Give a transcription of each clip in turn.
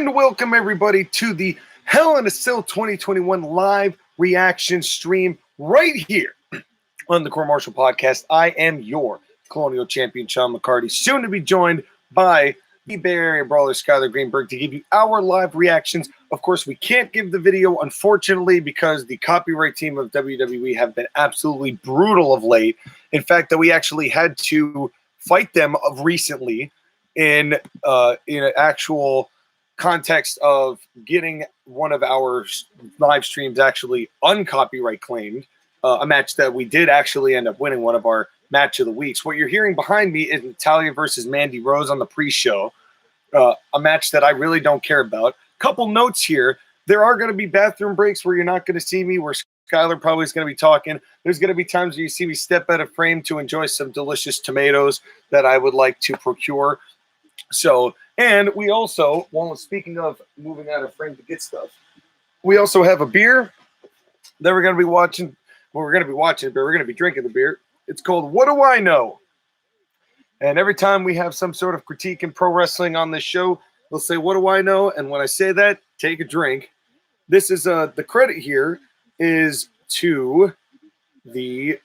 and welcome everybody to the Hell in a Cell 2021 live reaction stream right here on the Core Martial Podcast. I am your Colonial Champion, Sean McCarty, soon to be joined by the Bay Area Brawler, Skylar Greenberg, to give you our live reactions. Of course, we can't give the video, unfortunately, because the copyright team of WWE have been absolutely brutal of late. In fact, that we actually had to fight them recently in an actual context of getting one of our live streams actually uncopyright claimed, a match that we did actually end up winning, one of our match of the weeks. What you're hearing behind me is Natalya versus Mandy Rose on the pre-show, a match that I really don't care about. Couple notes here. There are going to be bathroom breaks where you're not going to see me, where Skylar probably is going to be talking. There's going to be times where you see me step out of frame to enjoy some delicious tomatoes that I would like to procure. So, and we also, well, speaking of moving out of frame to get stuff, we also have a beer that we're going to be watching. Well, we're going to be watching it, but we're going to be drinking the beer. It's called What Do I Know? And every time we have some sort of critique in pro wrestling on this show, we'll say, what do I know? And when I say that, take a drink. This is the credit here is to the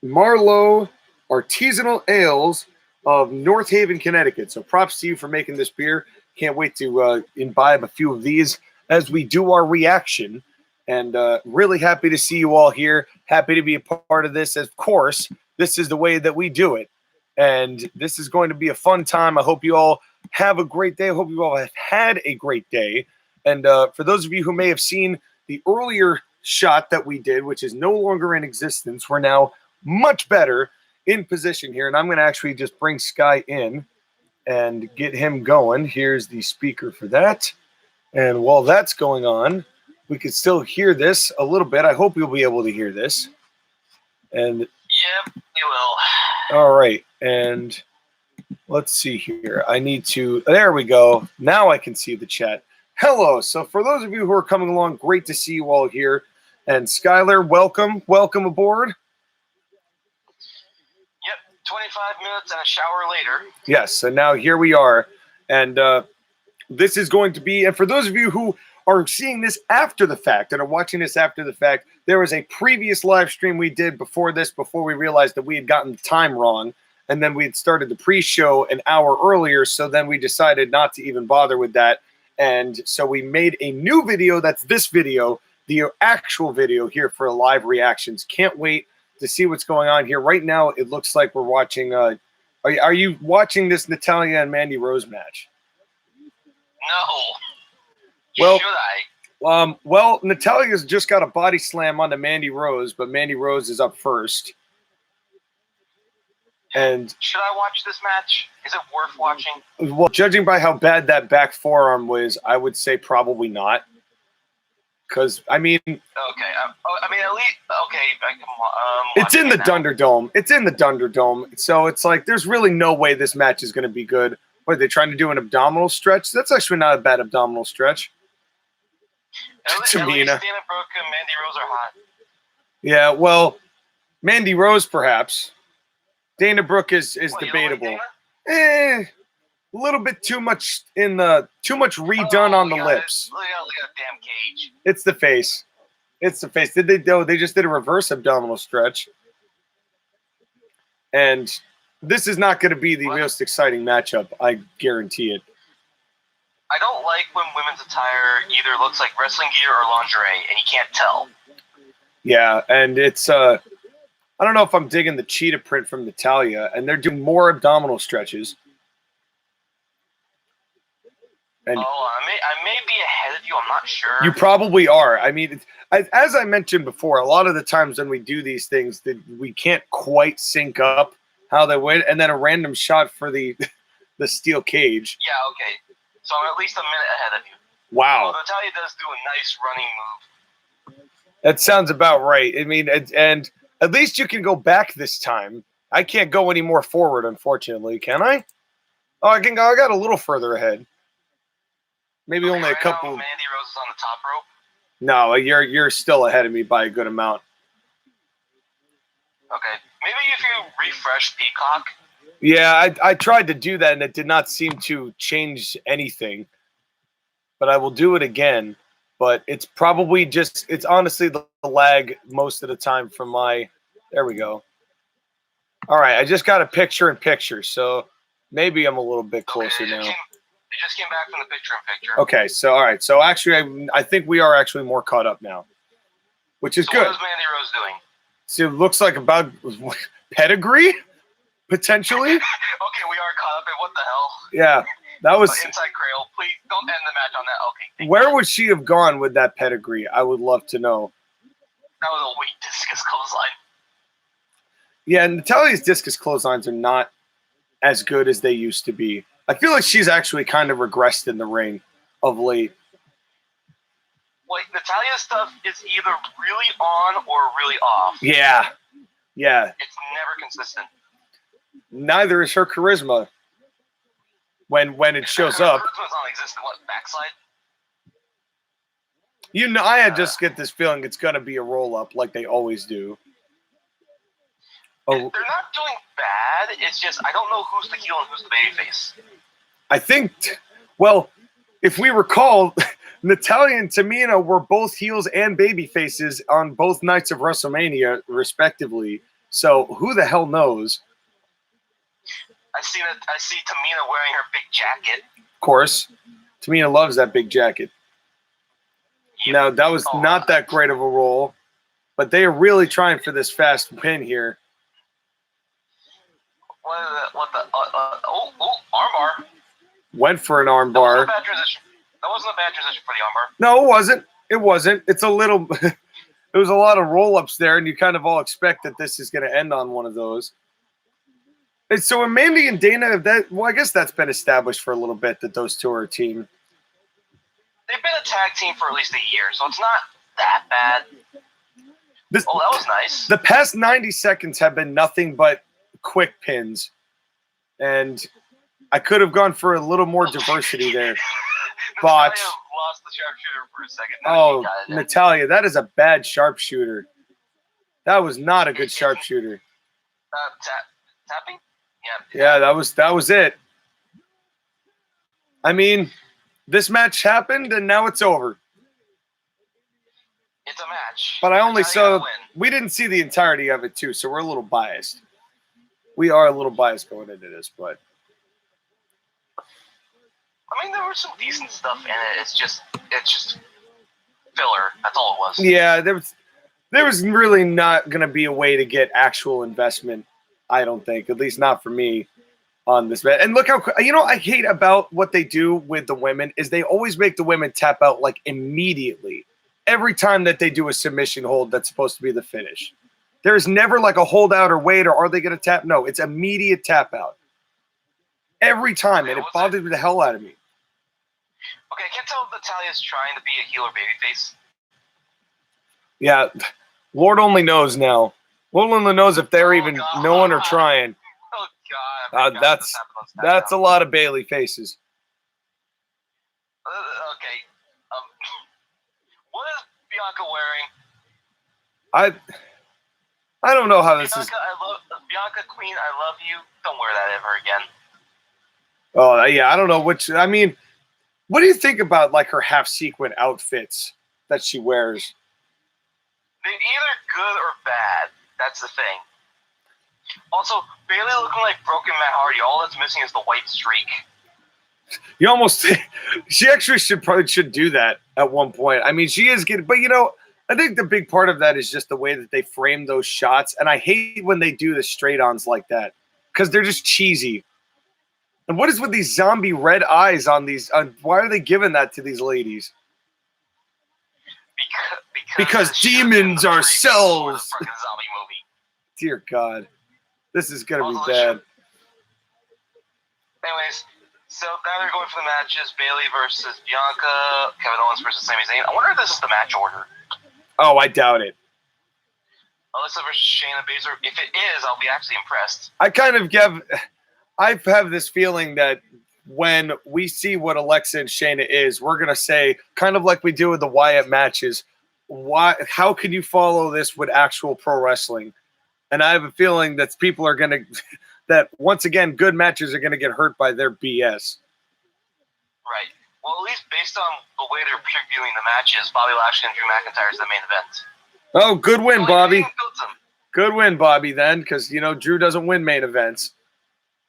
Marlowe Artisanal Ales of North Haven, Connecticut. So props to you for making this beer. Can't wait to imbibe a few of these as we do our reaction. And really happy to see you all here. Happy to be a part of this. Of course, this is the way that we do it. And this is going to be a fun time. I hope you all have a great day. I hope you all have had a great day. And for those of you who may have seen the earlier shot that we did, which is no longer in existence, we're now much better in position here. And I'm going to actually just bring Sky in and get him going. Here's the speaker for that. And while that's going on, we can still hear this a little bit. I hope you'll be able to hear this. And yep, you will. All right. And let's see here. I need to, there we go. Now I can see the chat. Hello. So for those of you who are coming along, great to see you all here. And Skylar, welcome. Welcome aboard. Yep, 25 minutes and a shower later. Yes, and now here we are. And this is going to be, and for those of you who are seeing this after the fact and are watching this after the fact, there was a previous live stream we did before this, before we realized that we had gotten the time wrong. And then we had started the pre-show an hour earlier, so then we decided not to even bother with that. And so we made a new video, that's this video, the actual video here for live reactions. Can't wait to see what's going on here. Right now, it looks like we're watching, are you watching this Natalya and Mandy Rose match? No. Well, should I? Well, Natalya's just got a body slam onto Mandy Rose, but Mandy Rose is up first. And should I watch this match? Is it worth watching? Well, judging by how bad that back forearm was, I would say probably not. Because, I mean... Okay, I mean, at least... Okay, it's in the Dunderdome. It's in the Dunderdome. So it's like, there's really no way this match is going to be good. What, are they trying to do an abdominal stretch? That's actually not a bad abdominal stretch. At least Dana Brooke and Mandy Rose are hot. Yeah, well, Mandy Rose perhaps. Dana Brooke is what, debatable. A little bit too much redone on the lips. Look at that damn cage. It's the face. It's the face. Did they do? They just did a reverse abdominal stretch. And this is not going to be the most exciting matchup. I guarantee it. I don't like when women's attire either looks like wrestling gear or lingerie, and you can't tell. Yeah, and it's I don't know if I'm digging the cheetah print from Natalya, and they're doing more abdominal stretches. And I may be ahead of you. I'm not sure. You probably are. I mean, as I mentioned before, a lot of the times when we do these things, that we can't quite sync up how they went, and then a random shot for the steel cage. Yeah, okay. So I'm at least a minute ahead of you. Wow. Well, Natalya does do a nice running move. That sounds about right. I mean, and at least you can go back this time. I can't go any more forward, unfortunately. Can I? Oh, I can go. I got a little further ahead. Maybe okay, only a couple. Mandy Rose is on the top rope. No, you're still ahead of me by a good amount. Okay. Maybe if you refresh Peacock. Yeah, I tried to do that, and it did not seem to change anything. but I will do it again. But it's probably just, it's honestly the lag most of the time from my, there we go. All right, I just got a picture-in-picture, so maybe I'm a little bit closer now. They just came back from the picture-in-picture. Okay, so all right, so actually, I think we are actually more caught up now, which is good. What is Mandy Rose doing? So it looks like about pedigree, potentially. Okay, we are caught up in what the hell? Yeah, that was inside Crail. Please don't end the match on that. Okay. Where would she have gone with that pedigree? I would love to know. That was a weak discus clothesline. Yeah, Natalia's discus clotheslines are not as good as they used to be. I feel like she's actually kind of regressed in the ring of late. Like, Natalia's stuff is either really on or really off. Yeah. It's never consistent. Neither is her charisma when it shows up. Charisma's non-existent. What, backslide? You know, I just get this feeling it's going to be a roll-up like they always do. They're not doing bad. It's just I don't know who's the heel and who's the babyface. I think, well, if we recall, Natalya and Tamina were both heels and baby faces on both nights of WrestleMania, respectively. So who the hell knows? I see Tamina wearing her big jacket. Of course, Tamina loves that big jacket. Now that was not that great of a roll, but they are really trying for this fast pin here. Armbar. Went for an armbar. That wasn't a bad transition for the armbar. No, it wasn't. It wasn't. It's a little. There was a lot of roll-ups there, and you kind of all expect that this is going to end on one of those. And so, Mandy and Dana, I guess that's been established for a little bit that those two are a team. They've been a tag team for at least a year, so it's not that bad. That was nice. The past 90 seconds have been nothing but quick pins, and I could have gone for a little more diversity there. Botch. Lost the sharpshooter for a second. Oh, Natalya, that is a bad sharpshooter. That was not a good sharpshooter. Tapping? Yeah, that was it. I mean, this match happened, and now it's over. It's a match. But I only saw. We didn't see the entirety of it too, so we're a little biased. We are a little biased going into this, but. I mean, there was some decent stuff in it. It's just filler. That's all it was. Yeah, there was really not going to be a way to get actual investment. I don't think, at least not for me, on this match. And look how I hate about what they do with the women is they always make the women tap out like immediately every time that they do a submission hold that's supposed to be the finish. There's never like a holdout or wait or are they going to tap? No, it's immediate tap out every time, and it bothered the hell out of me. Okay, I can't tell if Natalya's trying to be a heel or babyface. Yeah, Lord only knows now. Lord only knows if they're even knowing or trying. Oh God! That's a lot of Bailey faces. Okay, what is Bianca wearing? I don't know how this is. Bianca Queen, I love you. Don't wear that ever again. Oh yeah, I don't know which. I mean, what do you think about like her half sequin outfits that she wears? They're either good or bad. That's the thing. Also, Bailey looking like broken Matt Hardy. All that's missing is the white streak. You almost. She actually should do that at one point. I mean, she is getting, but I think the big part of that is just the way that they frame those shots, and I hate when they do the straight-ons like that because they're just cheesy. And what is with these zombie red eyes on these? Why are they giving that to these ladies? Because demons are cells. Dear God, this is gonna be bad. Anyways, so now they're going for the matches: Bailey versus Bianca, Kevin Owens versus Sami Zayn. I wonder if this is the match order. Oh, I doubt it. Alyssa versus Shayna Baszler. If it is, I'll be actually impressed. I have this feeling that when we see what Alexa and Shayna is, we're gonna say, kind of like we do with the Wyatt matches, how can you follow this with actual pro wrestling? And I have a feeling that people are gonna that once again good matches are gonna get hurt by their BS. Right. Well, at least based on the way they're previewing the matches, Bobby Lashley and Drew McIntyre is the main event. Oh, good win, Well, Bobby. they built them. Good win, Bobby, then, because, you know, Drew doesn't win main events.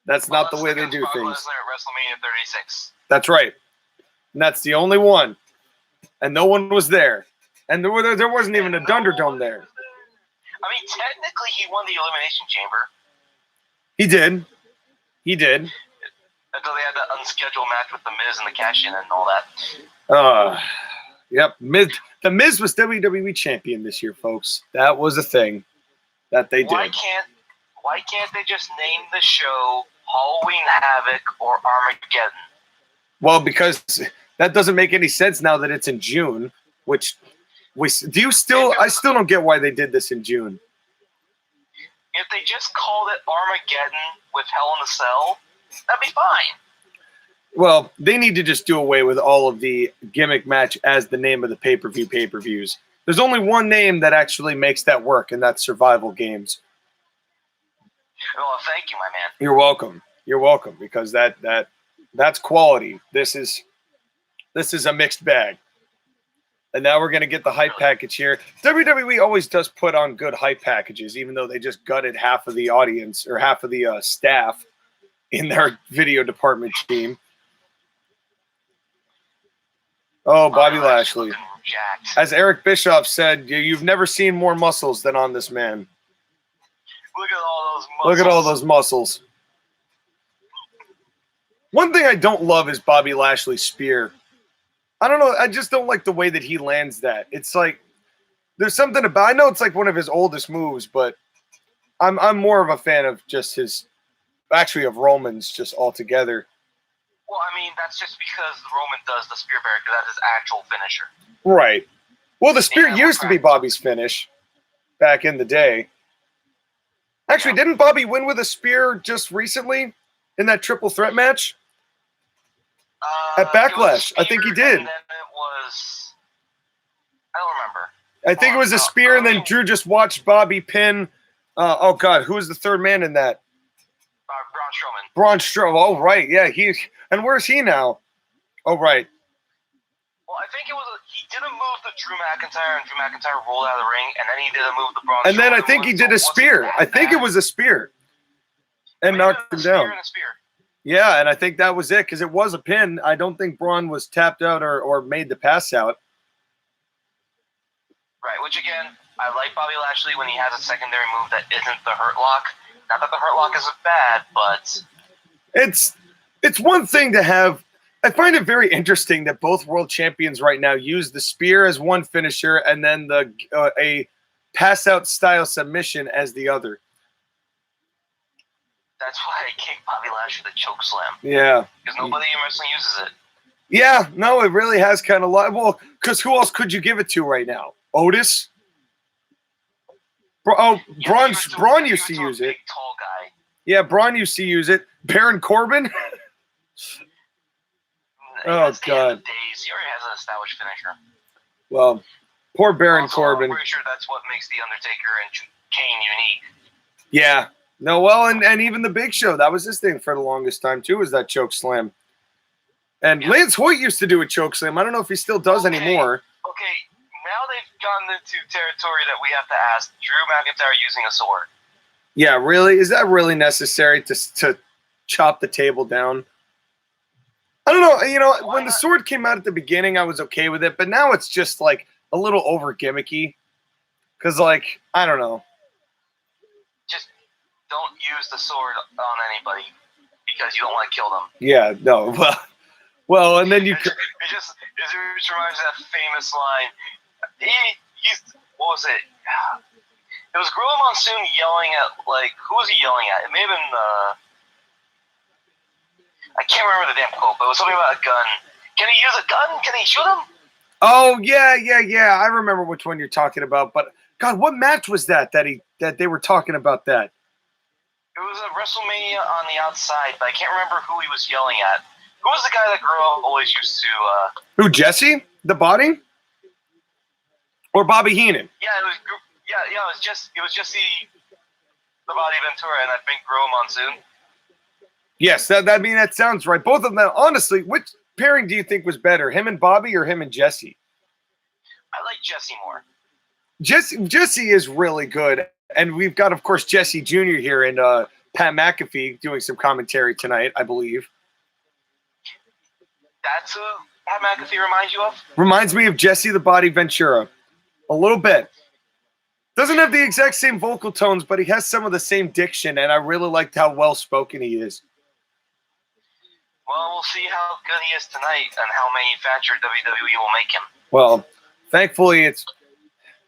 That's not the way they against do Brock things. Lesnar at WrestleMania 36. That's right. And that's the only one. And no one was there. And there wasn't even a Dunderdome there. I mean, technically, he won the Elimination Chamber. He did. He did. Until they had that unscheduled match with The Miz and the cash-in and all that. Yep. The Miz was WWE champion this year, folks. That was a thing that they did. Why can't they just name the show Halloween Havoc or Armageddon? Well, because that doesn't make any sense now that it's in June. Which I still don't get why they did this in June. If they just called it Armageddon with Hell in a Cell, that'd be fine. Well, they need to just do away with all of the gimmick match as the name of the pay-per-views. There's only one name that actually makes that work, and that's Survival Games. Well, thank you, my man. You're welcome. You're welcome, because that's quality. This is a mixed bag. And now we're going to get the hype package here. WWE always does put on good hype packages, even though they just gutted half of the audience or half of the staff in their video department team. Oh, Bobby Lashley. As Eric Bischoff said, you've never seen more muscles than on this man. Look at all those muscles. Look at all those muscles. One thing I don't love is Bobby Lashley's spear. I don't know. I just don't like the way that he lands that. It's like there's something about. I know it's like one of his oldest moves, but I'm more of a fan of just of Roman's just altogether. Well, I mean that's just because Roman does the spear bear because that's his actual finisher. Right. Well, the spear used to be Bobby's finish back in the day. Actually, didn't Bobby win with a spear just recently in that triple threat match? At Backlash, I think he did. And then it was, I don't remember. I think it was a spear, and then Drew just watched Bobby pin. Oh God, who was the third man in that? Braun Strowman. Braun Strowman. Oh right, yeah. And where's he now? Oh right. Well, I think it was he didn't move the Drew McIntyre, and Drew McIntyre rolled out of the ring, and then he didn't move the Braun. And then I Strowman think he did a spear. I think it was a spear, and knocked him down. Yeah, and I think that was it because it was a pin. I don't think Braun was tapped out or made the pass out. Right, which again, I like Bobby Lashley when he has a secondary move that isn't the Hurt Lock. Not that the Hurt Lock isn't bad, but it's one thing to have. I find it very interesting that both world champions right now use the spear as one finisher and then a pass out style submission as the other. That's why I gave Bobby Lashley the choke slam. Yeah. Because nobody in wrestling uses it. Yeah, no, it really has kind of well, because who else could you give it to right now? Otis? Braun used to use it. Big, tall guy. Yeah, Braun used to use it. Baron Corbin? Oh, God. He already has an established finisher. Well, poor Baron Also, Corbin. I'm pretty sure that's what makes The Undertaker and Kane unique. Yeah. No, well, and even the Big Show, that was his thing for the longest time, too, was that choke slam. And yeah. Lance Hoyt used to do a choke slam. I don't know if he still does anymore. Okay, now they've gotten into territory that we have to ask. Drew McIntyre using a sword. Yeah, really? Is that really necessary to chop the table down? I don't know. You know, when the sword came out at the beginning, I was okay with it. But now it's just, like, a little over gimmicky. Because, like, I don't know. Just don't use the sword on anybody because you don't want to kill them. Yeah, no. Well, and then you... It just reminds me of that famous line. What was it? It was Gorilla Monsoon yelling at, like, who was he yelling at? It may have been, I can't remember the damn quote, but it was something about a gun. Can he use a gun? Can he shoot him? Oh, yeah. I remember which one you're talking about, but, God, what match was that they were talking about that? It was a WrestleMania on the outside, but I can't remember who he was yelling at. Who was the guy that Gorilla always used to, Who, Jesse? The Body? Or Bobby Heenan? Yeah, it was just the Body Ventura, and I think Gorilla Monsoon. Yes, that sounds right. Both of them, honestly, pairing do you think was better, him and Bobby or him and Jesse? I like Jesse more. Jesse is really good, and we've got, of course, Jesse Jr. here and Pat McAfee doing some commentary tonight, I believe. That's who Pat McAfee reminds you of? Reminds me of Jesse the Body Ventura. A little bit. Doesn't have the exact same vocal tones, but he has some of the same diction, and I really liked how well-spoken he is. Well, we'll see how good he is tonight and how manufactured WWE will make him. Well, thankfully,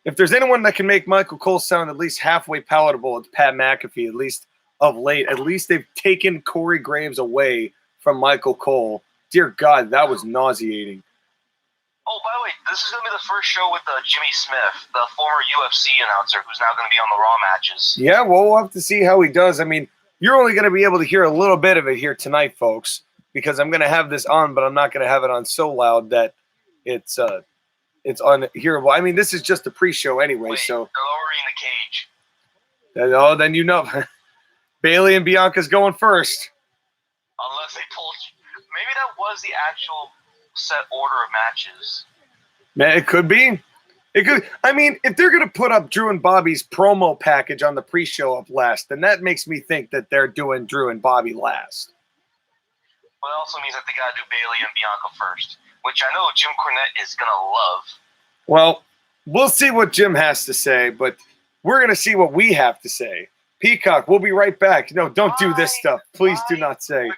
if there's anyone that can make Michael Cole sound at least halfway palatable, it's Pat McAfee, at least of late. At least they've taken Corey Graves away from Michael Cole. Dear God, that was nauseating. Oh, by the way, this is going to be the first show with Jimmy Smith, the former UFC announcer, who's now going to be on the Raw matches. Yeah, well, we'll have to see how he does. I mean, you're only going to be able to hear a little bit of it here tonight, folks, because I'm going to have this on, but I'm not going to have it on so loud that it's unhearable. I mean, this is just a pre-show anyway, Wait, so. they're lowering the cage. Oh, then you know. Bailey and Bianca's going first. Unless they told you. Maybe that was the actual set order of matches. Man, it could be. It could. I mean, if they're going to put up Drew and Bobby's promo package on the pre-show up last, then that makes me think that they're doing Drew and Bobby last. But it also means that they got to do Bailey and Bianca first, which I know Jim Cornette is going to love. Well, we'll see what Jim has to say, but we're going to see what we have to say. Peacock, we'll be right back. No, don't do this stuff. Please do not say.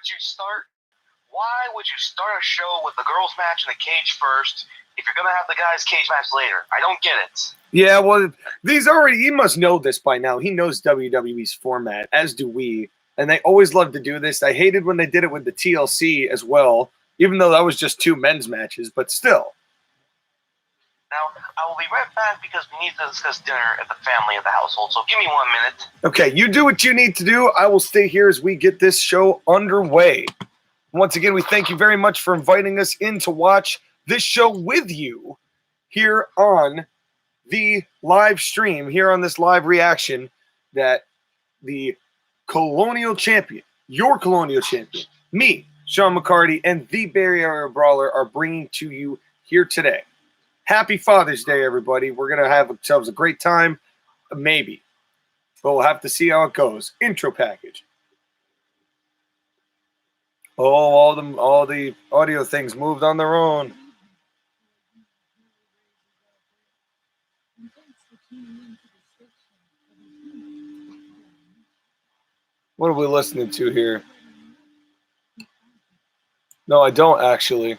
Why would you start a show with the girls' match in the cage first if you're going to have the guys' cage match later? I don't get it. Yeah, well, he must know this by now. He knows WWE's format, as do we. And they always love to do this. I hated when they did it with the TLC as well, even though that was just 2 men's matches, but still. Now, I will be right back because we need to discuss dinner at the family of the household, so give me 1 minute. Okay, you do what you need to do. I will stay here as we get this show underway. Once again, we thank you very much for inviting us in to watch this show with you here on the live stream, here on this live reaction that the Colonial Champion, your Colonial Champion, me, Sean McCarty, and the Bay Area Brawler are bringing to you here today. Happy Father's Day, everybody. We're going to have ourselves a great time, maybe. But we'll have to see how it goes. Intro package. Oh, all the audio things moved on their own. What are we listening to here? No, I don't actually.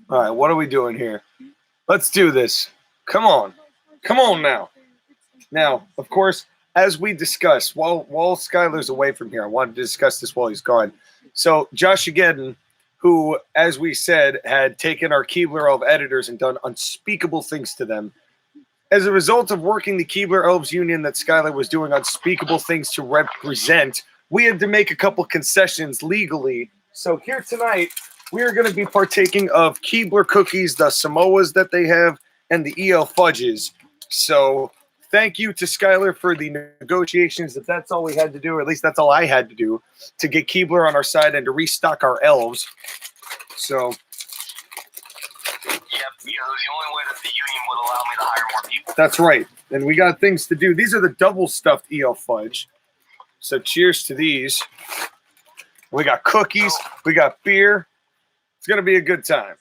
All right, what are we doing here? Let's do this. Come on. Come on now. Now, of course, as we discussed, while Skyler's away from here, I wanted to discuss this while he's gone. So Josh Ageddon, who, as we said, had taken our Keebler Elf editors and done unspeakable things to them. As a result of working the Keebler Elves Union that Skyler was doing unspeakable things to represent, we had to make a couple concessions legally. So here tonight, we are going to be partaking of Keebler cookies, the Samoas that they have, and the EL fudges. So thank you to Skyler for the negotiations. That's all we had to do, or at least that's all I had to do, to get Keebler on our side and to restock our elves. So, yep, it was the only way that the union would allow me to hire more people. That's right. And we got things to do. These are the double stuffed EL fudge. So cheers to these. We got cookies. We got beer. It's going to be a good time.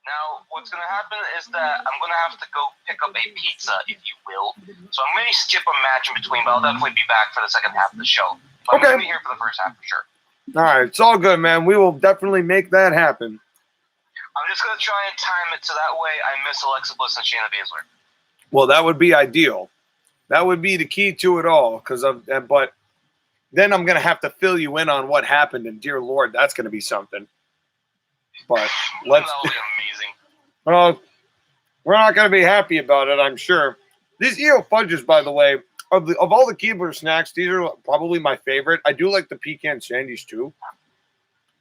Now, what's going to happen is that I'm going to have to go pick up a pizza, if you will. So I'm going to skip a match in between, but I'll definitely be back for the second half of the show. But I'm going to be here for the first half for sure. All right. It's all good, man. We will definitely make that happen. I'm just going to try and time it so that way I miss Alexa Bliss and Shayna Baszler. Well, that would be ideal. That would be the key to it all. But then I'm going to have to fill you in on what happened, and dear Lord, that's going to be something. But let's. That will be amazing. Well, we're not going to be happy about it, I'm sure. These EO fudges, by the way, of all the Keebler snacks, these are probably my favorite. I do like the pecan sandies too.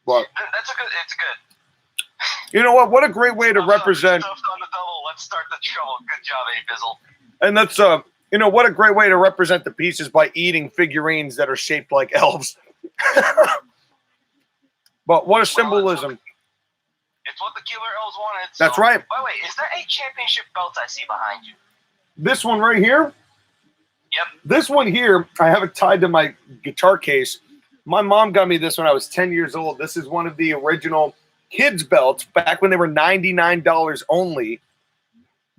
But it's good. You know what? What a great way to represent. On the double. Let's start the show. Good job, Bizzle. And that's You know, what a great way to represent the pieces by eating figurines that are shaped like elves. But what a symbolism. It's what the Killer Elves wanted. That's right. By the way, is that a championship belt I see behind you? This one right here? Yep. This one here, I have it tied to my guitar case. My mom got me this when I was 10 years old. This is one of the original kids belts back when they were $99 only.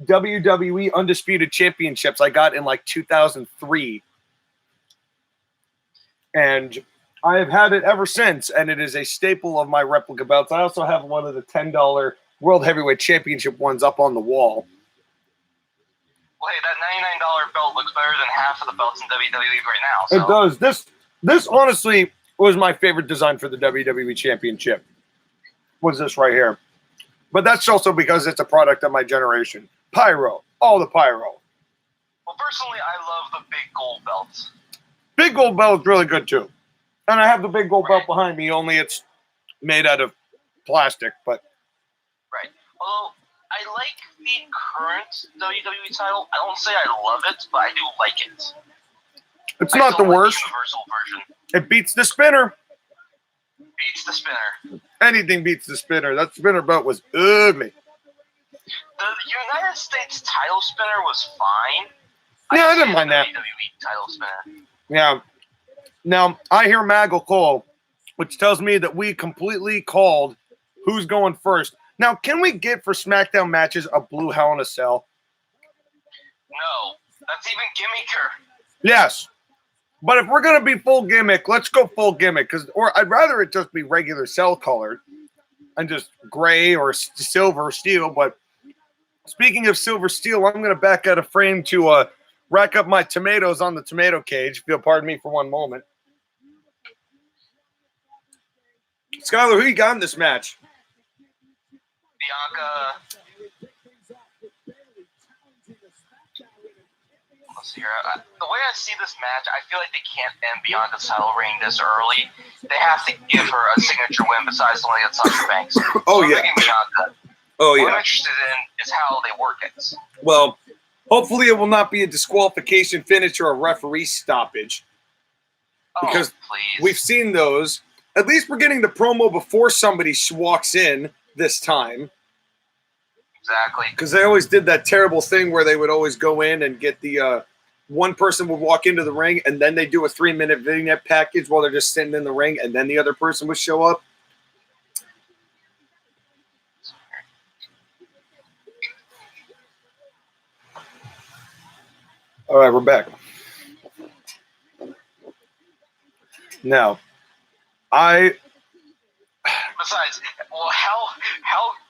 WWE Undisputed Championships I got in like 2003. And I have had it ever since, and it is a staple of my replica belts. I also have one of the $10 World Heavyweight Championship ones up on the wall. Well, hey, that $99 belt looks better than half of the belts in WWE right now. So. It does. This honestly was my favorite design for the WWE Championship. Was this right here. But that's also because it's a product of my generation. Pyro. All the pyro. Well, personally, I love the big gold belts. Big gold belt is really good, too. And I have the big gold belt behind me, only it's made out of plastic. But right. Although, I like the current WWE title. I don't say I love it, but I do like it. It's not the worst. The Universal version. It beats the spinner. Beats the spinner. Anything beats the spinner. That spinner belt was ugly. The United States title spinner was fine. Yeah, I didn't mind that. WWE title spinner. Yeah. Now, I hear Maggle call, which tells me that we completely called who's going first. Now, can we get for SmackDown matches a blue Hell in a Cell? No. That's even gimmicker. Yes. But if we're going to be full gimmick, let's go full gimmick. Or I'd rather it just be regular cell colored and just gray or silver or steel. But speaking of silver steel, I'm going to back out of frame to rack up my tomatoes on the tomato cage, if you'll pardon me for one moment. Skylar, who you got in this match? Bianca. Let's see here. The way I see this match, I feel like they can't end Bianca's title reign this early. They have to give her a signature win besides the one against Sasha Banks. Oh, so yeah. Bianca. Oh, What yeah. I'm interested in is how they work it. Well, hopefully it will not be a disqualification finish or a referee stoppage. Because please. We've seen those. At least we're getting the promo before somebody walks in this time. Exactly. Because they always did that terrible thing where they would always go in and get the one person would walk into the ring and then they do a 3-minute vignette package while they're just sitting in the ring and then the other person would show up. All right, we're back. Now, Besides, well, how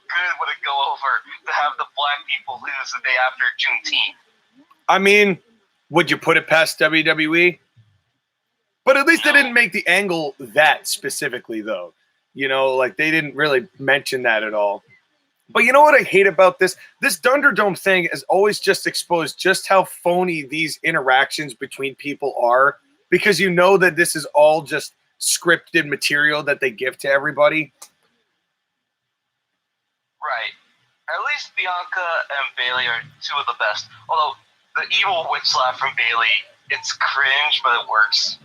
good would it go over to have the black people lose the day after Juneteenth? I mean, would you put it past WWE? But at least they didn't make the angle that specifically, though. You know, like they didn't really mention that at all. But you know what I hate about this? This Thunderdome thing has always just exposed just how phony these interactions between people are, because you know that this is all just scripted material that they give to everybody. Right. At least Bianca and Bayley are two of the best. Although the evil witch slap from Bayley, it's cringe, but it works.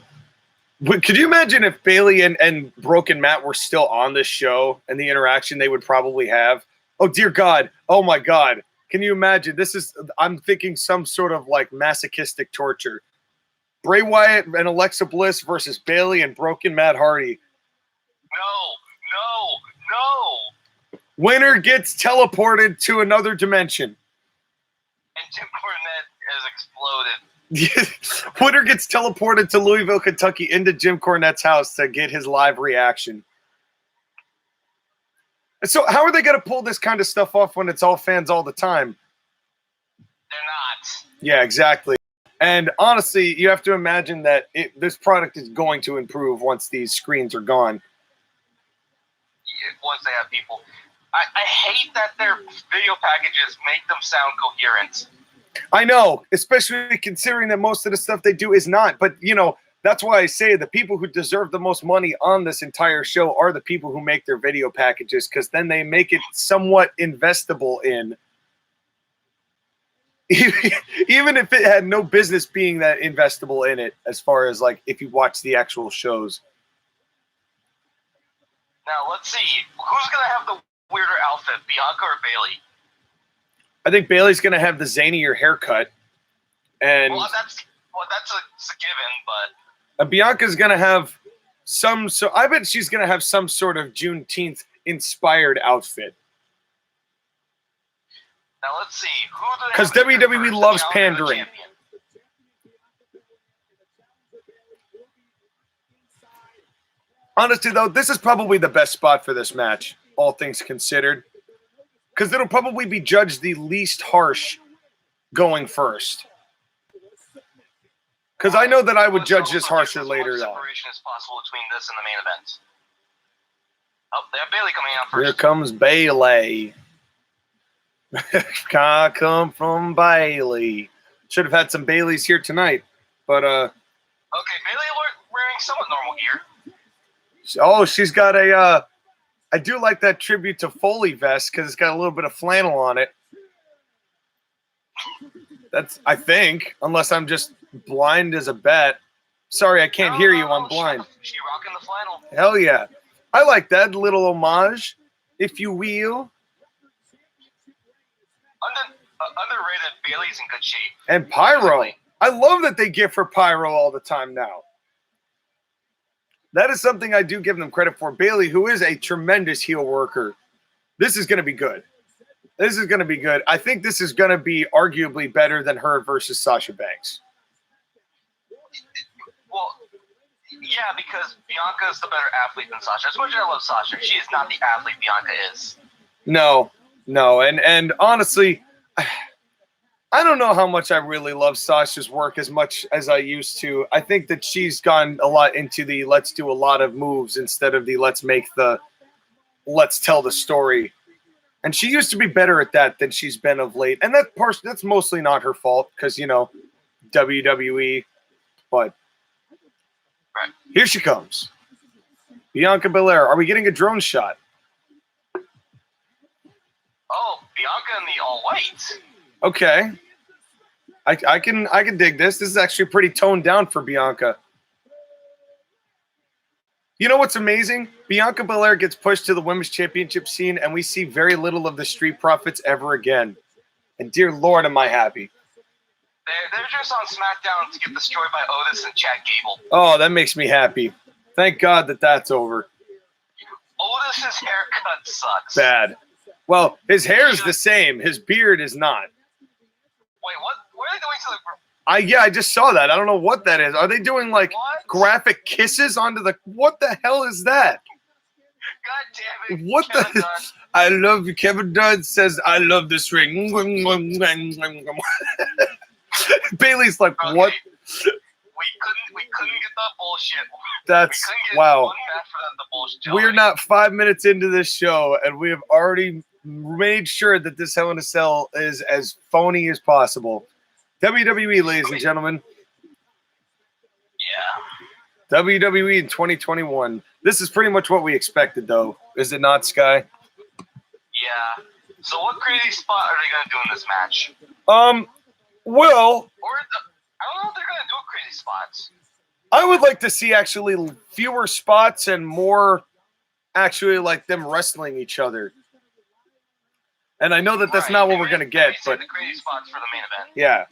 Could you imagine if Bayley and Broken Matt were still on this show and the interaction they would probably have? Oh, dear God. Oh, my God. Can you imagine? I'm thinking some sort of like masochistic torture. Bray Wyatt and Alexa Bliss versus Bayley and Broken Matt Hardy. No. Winner gets teleported to another dimension. And Jim Cornette has exploded. Winner gets teleported to Louisville, Kentucky into Jim Cornette's house to get his live reaction. So how are they going to pull this kind of stuff off when it's all fans all the time? They're not. Yeah, exactly. And honestly, you have to imagine that this product is going to improve once these screens are gone. Yeah, once they have people. I hate that their video packages make them sound coherent. I know, especially considering that most of the stuff they do is not. But, you know, that's why I say the people who deserve the most money on this entire show are the people who make their video packages, because then they make it somewhat investable in even if it had no business being that investable in it, as far as like if you watch the actual shows. Now let's see who's gonna have the weirder outfit, Bianca or Bailey? I think Bailey's gonna have the zanier haircut, and that's a given, but Bianca's gonna have some. So I bet she's gonna have some sort of Juneteenth inspired outfit. Now let's see who. Because WWE loves pandering. Honestly, though, this is probably the best spot for this match, all things considered. Because it'll probably be judged the least harsh going first. Because I know that I would judge this harsher later on. Separation is possible between this and the main event. Oh, they have Bailey coming out first. Here comes Bailey. I come from Bailey. Should have had some Baileys here tonight, but okay, Bailey wearing somewhat normal gear. Oh, she's got a. I do like that tribute to Foley vest because it's got a little bit of flannel on it. That's, I think, unless I'm just blind as a bat. Sorry, I can't hear you. I'm blind. She rocking the flannel. Hell yeah, I like that little homage, if you will. Underrated. Bailey's in good shape. And Pyro. I love that they give her Pyro all the time now. That is something I do give them credit for. Bailey, who is a tremendous heel worker. This is going to be good. This is going to be good. I think this is going to be arguably better than her versus Sasha Banks. Well, yeah, because Bianca is the better athlete than Sasha. As much as I love Sasha, she is not the athlete Bianca is. No. And honestly, I don't know how much I really love Sasha's work as much as I used to. I think that she's gone a lot into the let's do a lot of moves instead of the let's tell the story. And she used to be better at that than she's been of late. And that's mostly not her fault because, you know, WWE. But here she comes. Bianca Belair. Are we getting a drone shot? Oh, Bianca in the all white. Okay. I can dig this. This is actually pretty toned down for Bianca. You know what's amazing? Bianca Belair gets pushed to the Women's Championship scene, and we see very little of the Street Profits ever again. And dear Lord, am I happy. They're just on SmackDown to get destroyed by Otis and Chad Gable. Oh, that makes me happy. Thank God that that's over. Otis's haircut sucks. Bad. Well, his hair is the same. His beard is not. Wait, what? What are they doing to the... Yeah, I just saw that. I don't know what that is. Are they doing like graphic kisses onto the... What the hell is that? God damn it. What Kevin the... Dunn. I love you. Kevin Dunn says, I love this ring. Bailey's like, Okay. what? We couldn't get that bullshit. That's... We couldn't get Wow. one match for that bullshit. We're not 5 minutes into this show, and we have already made sure that this Hell in a Cell is as phony as possible. WWE, ladies and gentlemen. Yeah. WWE in 2021. This is pretty much what we expected, though. Is it not, Sky? Yeah. So what crazy spot are they going to do in this match? Well... I don't know if they're going to do crazy spots. I would like to see actually fewer spots and more actually like them wrestling each other. And I know that that's not what we're going to get, but the crazy spots for the main event. yeah.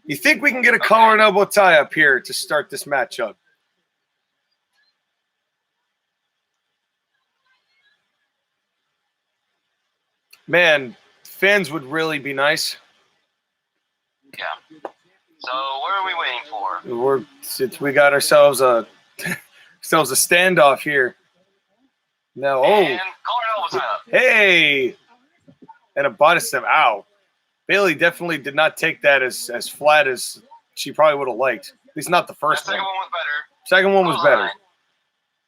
You think we can get a collar and elbow tie up here to start this matchup? Man, fans would really be nice. Yeah. So what are we waiting for? We got ourselves a standoff here. Now, And collar and elbow tie up. Hey, and a bodice slam. Ow. Bailey definitely did not take that as flat as she probably would have liked. At least not the first The second one. one was better. Second one was better. Fine.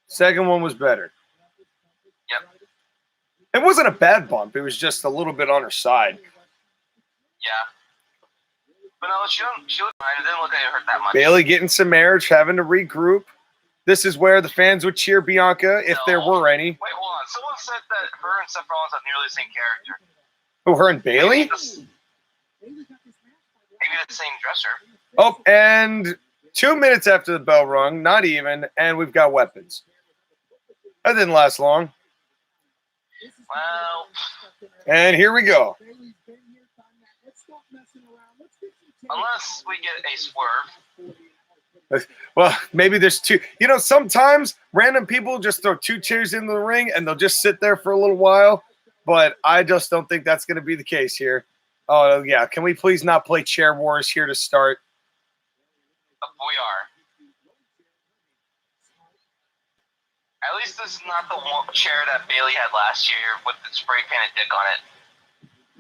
Second one was better. Yep. It wasn't a bad bump. It was just a little bit on her side. Yeah. But no, she looked fine. It didn't look like it hurt that much. Bailey getting some marriage, having to regroup. This is where the fans would cheer Bianca if there were any. Wait, hold on. Someone said that her and Seth Rollins have nearly the same character. Oh, her and Bailey? maybe the same dresser. Oh, and 2 minutes after the bell rung, not even, and we've got weapons. That didn't last long. Well, and here we go. Unless we get a swerve. Well, maybe there's two. You know, sometimes random people just throw 2 chairs into the ring and they'll just sit there for a little while. But I just don't think that's going to be the case here. Oh, yeah. Can we please not play Chair Wars here to start? We are. At least this is not the chair that Bailey had last year with the spray painted dick on it.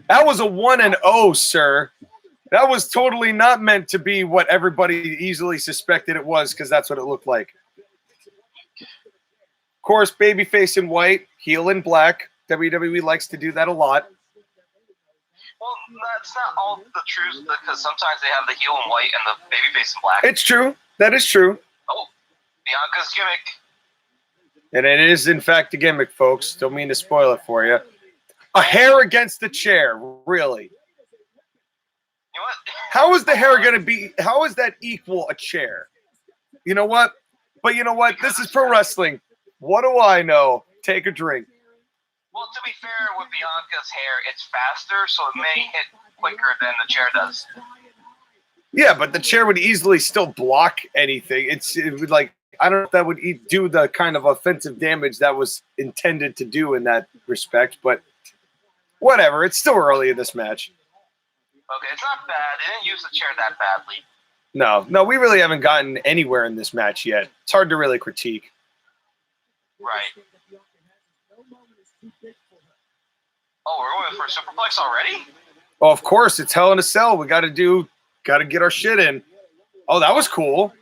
That was a 1-0, sir. That was totally not meant to be what everybody easily suspected it was, because that's what it looked like. Of course, babyface in white, heel in black. WWE likes to do that a lot. Well, that's not all the truth, because sometimes they have the heel in white and the babyface in black. It's true. That is true. Oh, Bianca's gimmick. And it is, in fact, a gimmick, folks. Don't mean to spoil it for you. A hair against the chair, really. You know what? How is the hair going to be? How is that equal a chair? You know what? But you know what? This is pro wrestling. What do I know? Take a drink. Well, to be fair, with Bianca's hair, it's faster, so it may hit quicker than the chair does. Yeah, but the chair would easily still block anything. It would like, I don't know if that would do the kind of offensive damage that was intended to do in that respect, but whatever. It's still early in this match. Okay, it's not bad. They didn't use the chair that badly. No, we really haven't gotten anywhere in this match yet. It's hard to really critique. Right. Oh, we're going for a superplex already? Oh, of course, it's Hell in a Cell. We got to get our shit in. Oh, that was cool.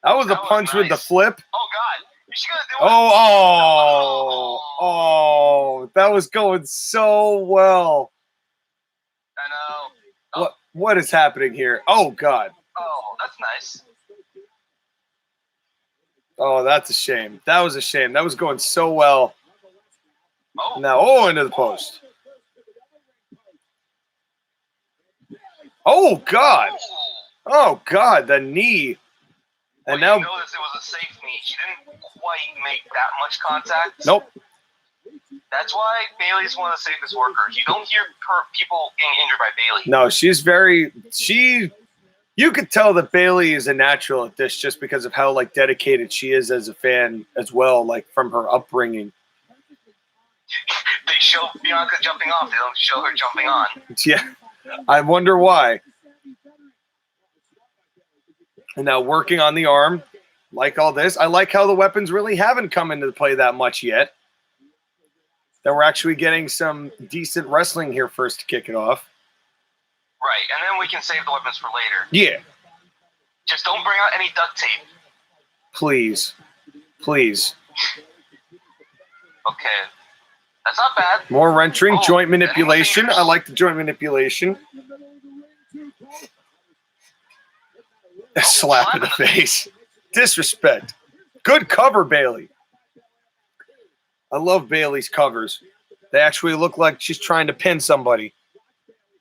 That was a punch nice. with the flip. Oh, God. Is she going to do it? Oh, that was going so well. I know. Oh. What is happening here? Oh, God. Oh, that's nice. Oh, that's a shame. That was a shame. That was going so well. Oh. Now, into the post. Oh, God. Oh, God, the knee. And now, you notice it was a safe knee. She didn't quite make that much contact. Nope. That's why Bailey's one of the safest workers. You don't hear people getting injured by Bailey. No, you could tell that Bailey is a natural at this just because of how like dedicated she is as a fan as well, like from her upbringing. They show Bianca jumping off. They don't show her jumping on. Yeah, I wonder why. And now working on the arm, like all this. I like how the weapons really haven't come into play that much yet. That we're actually getting some decent wrestling here first to kick it off. Right, and then we can save the weapons for later. Yeah. Just don't bring out any duct tape. Please. Please. Okay. That's not bad. More wrenching, joint manipulation. I like the joint manipulation. A slap in the face. Disrespect. Good cover, Bailey. I love Bailey's covers. They actually look like she's trying to pin somebody.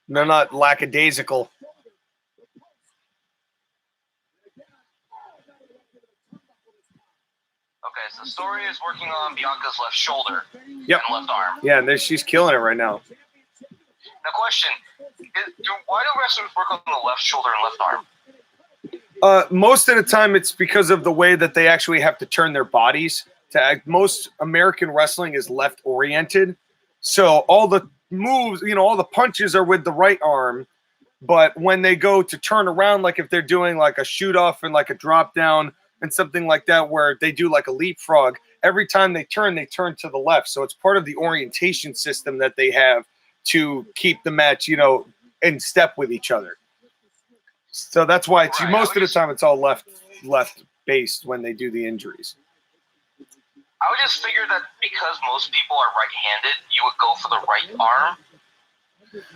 They're not lackadaisical. Okay, so Story is working on Bianca's left shoulder and left arm. Yeah, and she's killing it right now. Now, question: why do wrestlers work on the left shoulder and left arm? Most of the time, it's because of the way that they actually have to turn their bodies. Most American wrestling is left-oriented, so all the moves, all the punches are with the right arm. But when they go to turn around, like if they're doing like a shoot-off and like a drop-down and something like that, where they do like a leapfrog, every time they turn to the left. So it's part of the orientation system that they have to keep the match, in step with each other. So that's why most of the time it's all left based when they do the injuries. I would just figure that because most people are right-handed, you would go for the right arm.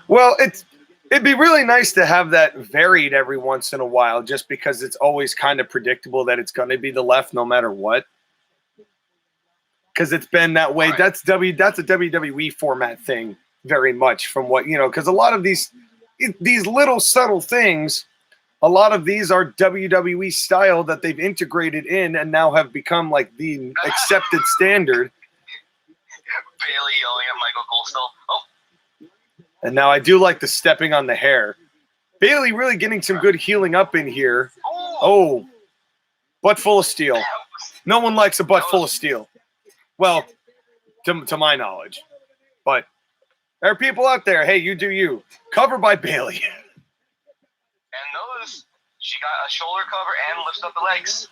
Well, it'd be really nice to have that varied every once in a while, just because it's always kind of predictable that it's going to be the left no matter what. Because it's been that way. Right. That's a WWE format thing very much from what, because a lot of these little subtle things a lot of these are WWE style that they've integrated in and now have become like the accepted standard. Bailey yelling at Michael Cole still. Oh. And now I do like the stepping on the hair. Bailey really getting some good healing up in here. Oh, butt full of steel. No one likes a butt full of steel. Well, to my knowledge. But there are people out there. Hey, you do you. Cover by Bailey. And notice she got a shoulder cover and lifts up the legs.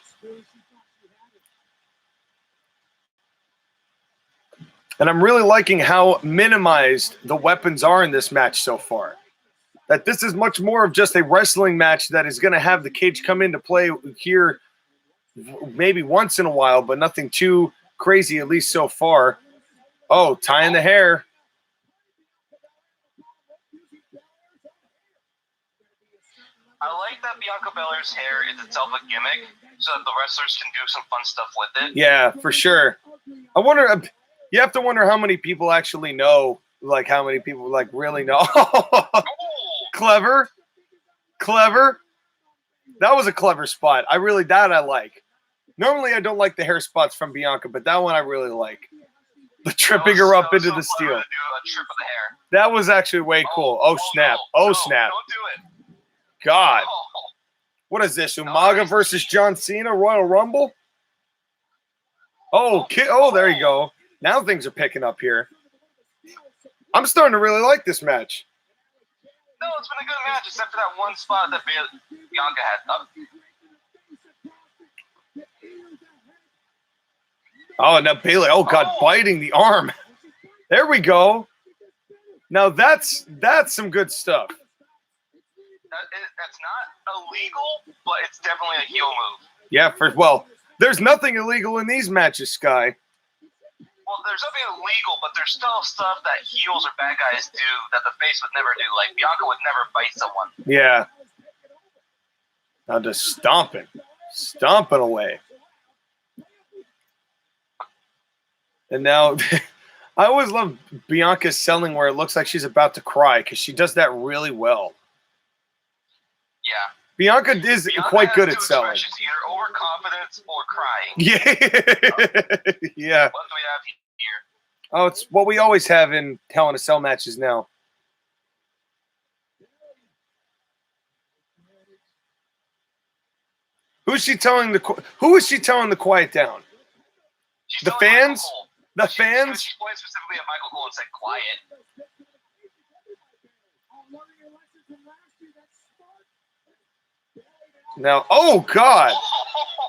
And I'm really liking how minimized the weapons are in this match so far. That this is much more of just a wrestling match that is going to have the cage come into play here maybe once in a while, but nothing too crazy, at least so far. Oh, tying the hair. I like that Bianca Belair's hair is itself a gimmick so that the wrestlers can do some fun stuff with it. Yeah, for sure. I wonder, you have to wonder how many people actually know, like how many people like really know. Clever. Clever. That was a clever spot. I like. Normally I don't like the hair spots from Bianca, but that one I really like. The tripping her up into the steel. Do a trip of the hair. That was actually way cool. Oh, snap. No, Snap. Don't do it. God. Oh. What is this? Umaga versus John Cena Royal Rumble? Oh, there you go. Now things are picking up here. I'm starting to really like this match. No, it's been a good match, except for that one spot that Bianca had. Oh, now Bailey. Oh, God, biting the arm. There we go. Now that's some good stuff. That's not illegal, but it's definitely a heel move. Yeah, there's nothing illegal in these matches, Sky. Well, there's nothing illegal, but there's still stuff that heels or bad guys do that the face would never do. Like, Bianca would never bite someone. Yeah. Now just stomping away. And now, I always love Bianca selling where it looks like she's about to cry because she does that really well. Yeah. Bianca is quite good at selling. She's either overconfidence or crying. Yeah. Yeah. What do we have here? Oh, it's what we always have in Hell in a Cell matches now. Who is she telling to quiet down? The fans? The fans? She pointed specifically at Michael Cole and said quiet. Now, oh God.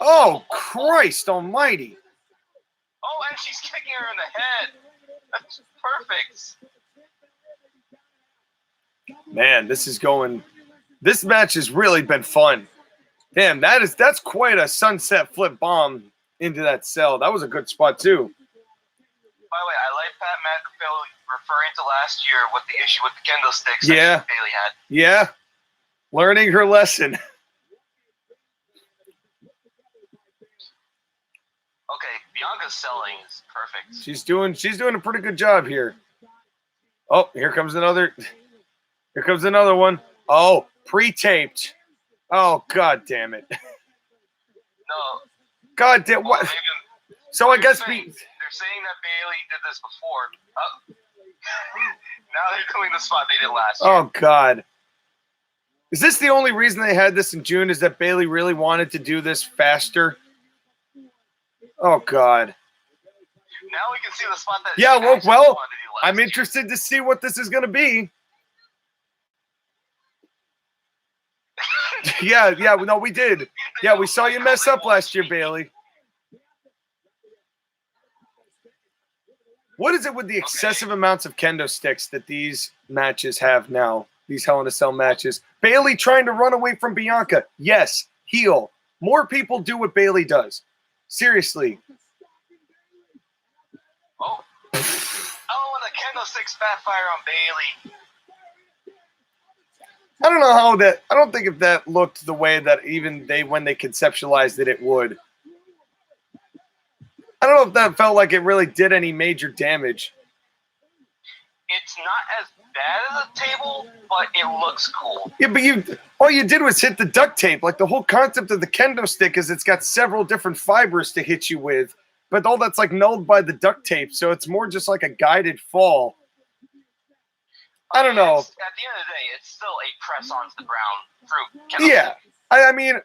Oh, Christ almighty. Oh, and she's kicking her in the head. That's perfect. Man, this match has really been fun. Damn, that's quite a sunset flip bomb into that cell. That was a good spot too. By the way, I like Pat McAfee referring to last year with the issue with the kendo sticks yeah. that Bailey had. Yeah. Learning her lesson. Okay, Bianca's selling is perfect. She's doing a pretty good job here. Oh, here comes another one. Oh, pre-taped. Oh, God damn it. No. God damn what? So I guess they're saying that Bailey did this before. Now they're doing the spot they did last year. Oh God. Is this the only reason they had this in June? Is that Bailey really wanted to do this faster? Oh God. Now we can see the spot that. Yeah, well, I'm interested to see what this is going to be. Yeah, no, we did. Yeah, we saw you mess up last year, Bailey. What is it with the excessive amounts of kendo sticks that these matches have now? These Hell in a Cell matches. Bailey trying to run away from Bianca. Yes, heel. More people do what Bailey does. Seriously. Oh, and the kendo sticks backfire on Bailey. I don't think if that looked the way that even when they conceptualized it would. I don't know if that felt like it really did any major damage. It's not as bad as a table, but it looks cool. Yeah, but all you did was hit the duct tape. Like the whole concept of the kendo stick is it's got several different fibers to hit you with, but all that's like nulled by the duct tape, so it's more just like a guided fall. I don't know. At the end of the day, it's still a press onto the ground fruit kendo Yeah, stick. I mean,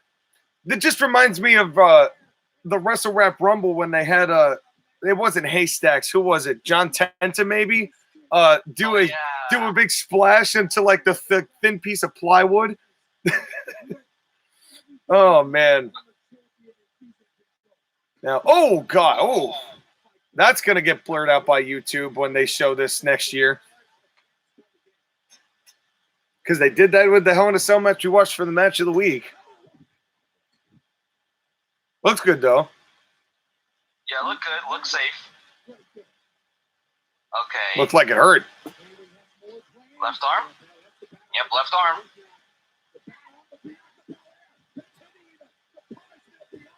it just reminds me of the Wrestle Rap Rumble when they had it wasn't Haystacks. Who was it? John Tenta maybe. Do a big splash into like the thin piece of plywood. Oh man. Now, oh god, oh, that's gonna get blurred out by YouTube when they show this next year. Because they did that with the Hell in a Cell match we watched for the match of the week. Looks good though. Yeah, look good, look safe. Okay. Looks like it hurt. Left arm? Yep, left arm.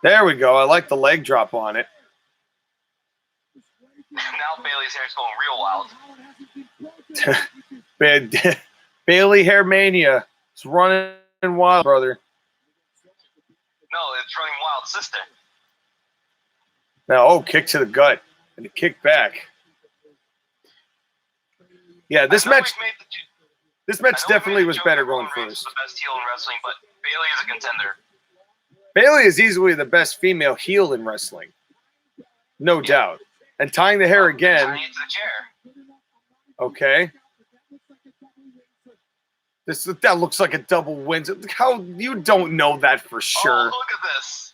There we go. I like the leg drop on it. Now Bailey's hair is going real wild. Bailey Hair Mania. It's running wild, brother. No, it's running wild, sister. Now, kick to the gut. And a kick back. Yeah, this match definitely was better going first. The best heel in wrestling, but Bailey is a contender. Bailey is easily the best female heel in wrestling. No doubt. And tying the hair again. Tying it to the chair. Okay. That looks like a double win. How you don't know that for sure? Oh, look at this.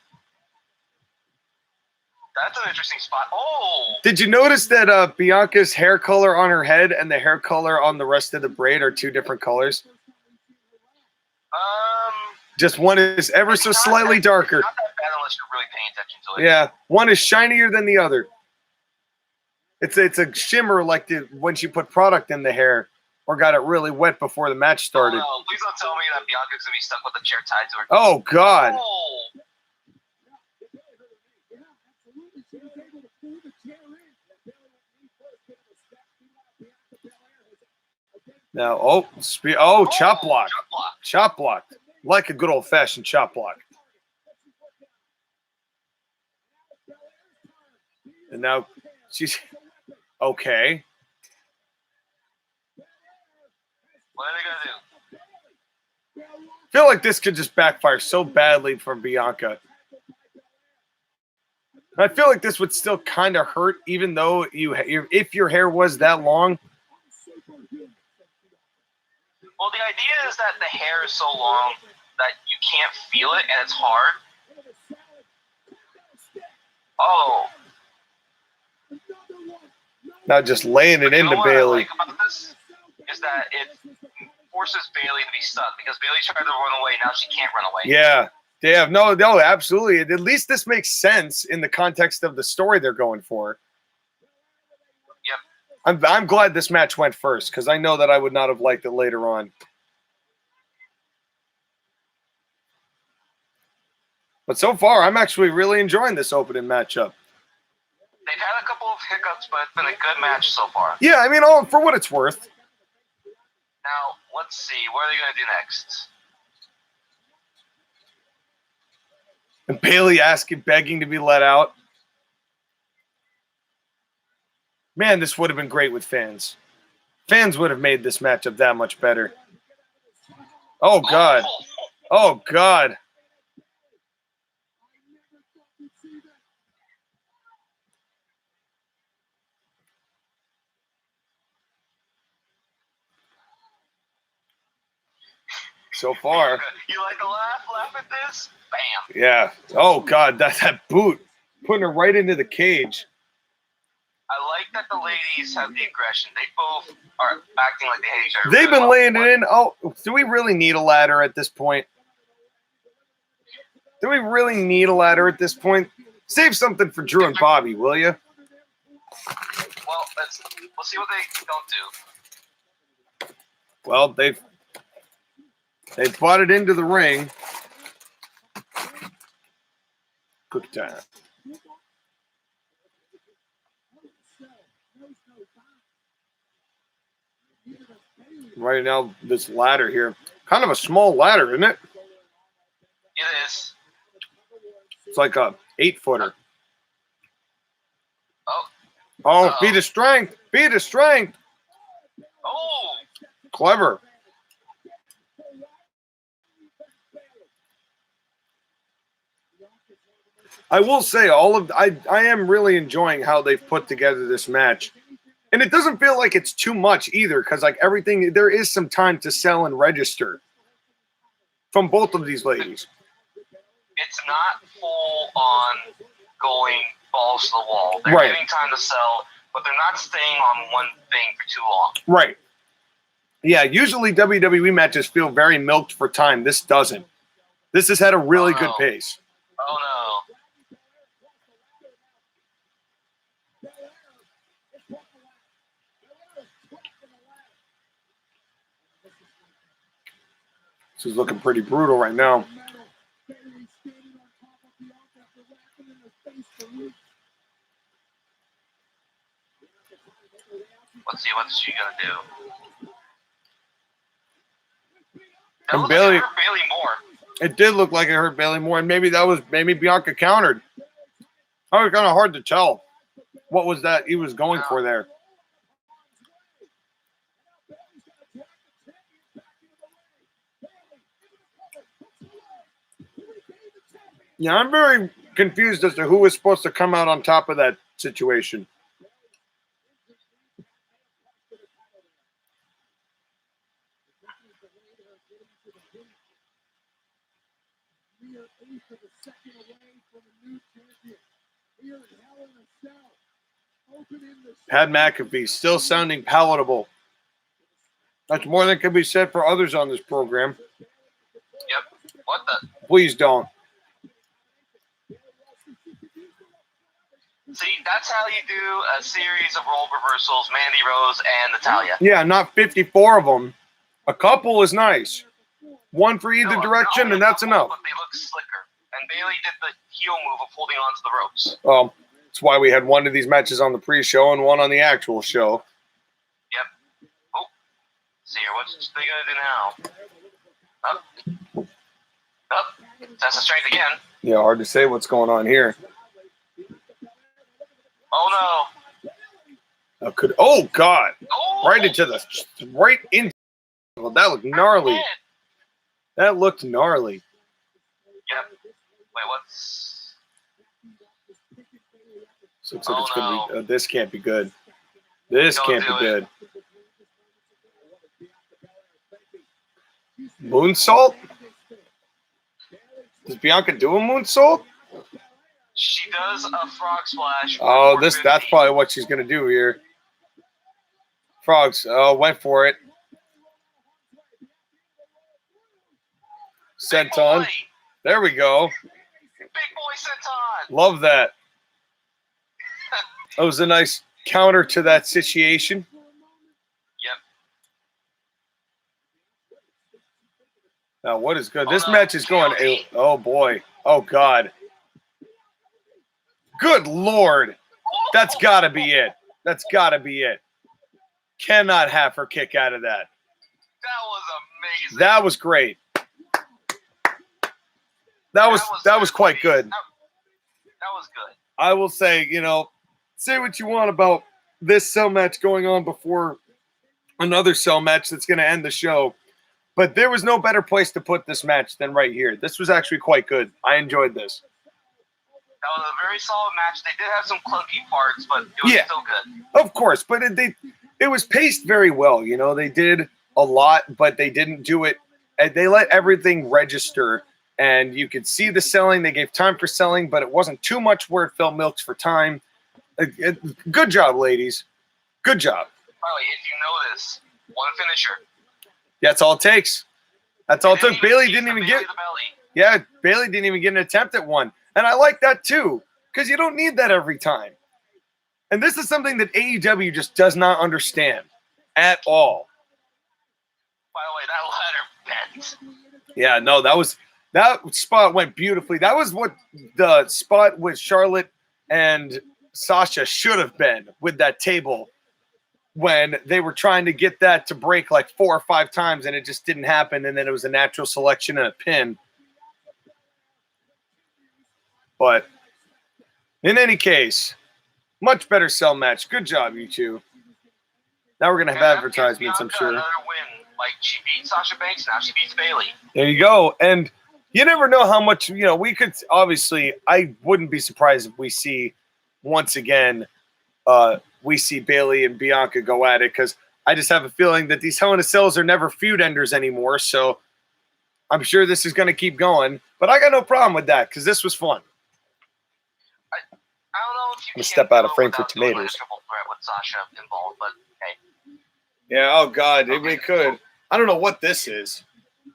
That's an interesting spot. Oh! Did you notice that Bianca's hair color on her head and the hair color on the rest of the braid are two different colors? Just one is ever so slightly darker. Not that bad unless you're really paying attention to it. Yeah, one is shinier than the other. It's a shimmer like when she put product in the hair or got it really wet before the match started. Oh, please don't tell me that Bianca's going to be stuck with the chair tied to her. Oh, God. Oh. Now, chop block. Chop block. Like a good old-fashioned chop block. And now she's okay. What are they going to do? I feel like this could just backfire so badly from Bianca. I feel like this would still kind of hurt, even though if your hair was that long. Well, the idea is that the hair is so long that you can't feel it, and it's hard. Oh. Now just laying it into Bailey. What I like about this is that it forces Bailey to be stuck because Bailey tried to run away. Now she can't run away. Yeah. No, absolutely. At least this makes sense in the context of the story they're going for. Yep. I'm glad this match went first because I know that I would not have liked it later on. But so far, I'm actually really enjoying this opening matchup. They've had a couple of hiccups, but it's been a good match so far. Yeah, I mean, for what it's worth. Now, let's see. What are they going to do next? And Bailey begging to be let out. Man, this would have been great with fans. Fans would have made this matchup that much better. Oh, God. Oh, God. So far. You like to laugh at this? Bam. Yeah. Oh, God, that boot. Putting her right into the cage. I like that the ladies have the aggression. They both are acting like they hate each other. They've been laying it in. Oh, do we really need a ladder at this point? Do we really need a ladder at this point? Save something for Drew and Bobby, will you? Well, we'll see what they don't do. Well, they brought it into the ring. Quick time. Right now, this ladder here, kind of a small ladder, isn't it? It is. It's like a 8-footer. Oh. Oh, feet of strength. Feet of strength. Oh. Clever. I will say I am really enjoying how they've put together this match. And it doesn't feel like it's too much either, because like everything, there is some time to sell and register from both of these ladies. It's not full on going balls to the wall. They're Right. getting time to sell, but they're not staying on one thing for too long. Right. Yeah, usually WWE matches feel very milked for time. This doesn't. This has had a really good pace. Oh no. This is looking pretty brutal right now. Let's see what's she gonna do. And Bailey, like Bailey more. It did look like it hurt Bailey more, and maybe Bianca countered. It was kind of hard to tell what was that he was going for there. Yeah, I'm very confused as to who was supposed to come out on top of that situation. Pat McAfee still sounding palatable. That's more than can be said for others on this program. Yep. What the? Please don't. See, that's how you do a series of role reversals, Mandy Rose and Natalya. Yeah, not 54 of them. A couple is nice. One for either direction, and that's enough. But they look slicker. And Bailey did the heel move of holding on to the ropes. That's why we had one of these matches on the pre-show and one on the actual show. Yep. Oh. See here, what's they gonna do now? Up. Up. That's the strength again. Yeah, hard to say what's going on here. Oh no. Oh God. Oh. Right into. Well, that looked gnarly. That looked gnarly. Yep. Wait, what's... So looks like it's gonna be. This can't be good. This can't be good. Moonsault? Does Bianca do a moonsault? She does a frog splash. Oh, that's probably what she's gonna do here. Frogs. Oh, went for it. Senton. There we go. Big boy senton. Love that. That was a nice counter to that situation. Yep. Now, what is good? This match is going. Oh, boy. Oh, God. Good Lord. That's got to be it. That's got to be it. Cannot have her kick out of that. That was amazing. That was great. That was quite good. That was good. I will say, say what you want about this cell match going on before another cell match that's going to end the show, but there was no better place to put this match than right here. This was actually quite good. I enjoyed this. That was a very solid match. They did have some clunky parts, but it was still good. Of course, but it was paced very well. They did a lot, but they didn't do it. They let everything register. And you could see the selling. They gave time for selling, but it wasn't too much where it felt milked for time. Good job, ladies. Good job. By the way, if you know this, one finisher. That's all it takes. That's all it took. Bailey didn't even get. Yeah, Bailey didn't even get an attempt at one, and I like that too because you don't need that every time. And this is something that AEW just does not understand at all. By the way, that ladder bent. Yeah, no, that spot went beautifully. That was what the spot with Charlotte and Sasha should have been with that table. when they were trying to get that to break like 4 or 5 times and it just didn't happen, and then it was a natural selection and a pin. But in any case, much better cell match. Good job, you two. Now we're going to have advertisements, I'm sure. Another win. Like, she beat Sasha Banks, now she beats Bayley. There you go. And you never know how much, we could, obviously, I wouldn't be surprised if we see, once again, we see Bayley and Bianca go at it, because I just have a feeling that these Hell in a Cells are never feud enders anymore, so I'm sure this is going to keep going. But I got no problem with that, because this was fun. I don't know if you can step out of frame for tomatoes. A triple threat with Sasha involved, but hey. Yeah, oh God, we could. I don't know what this is.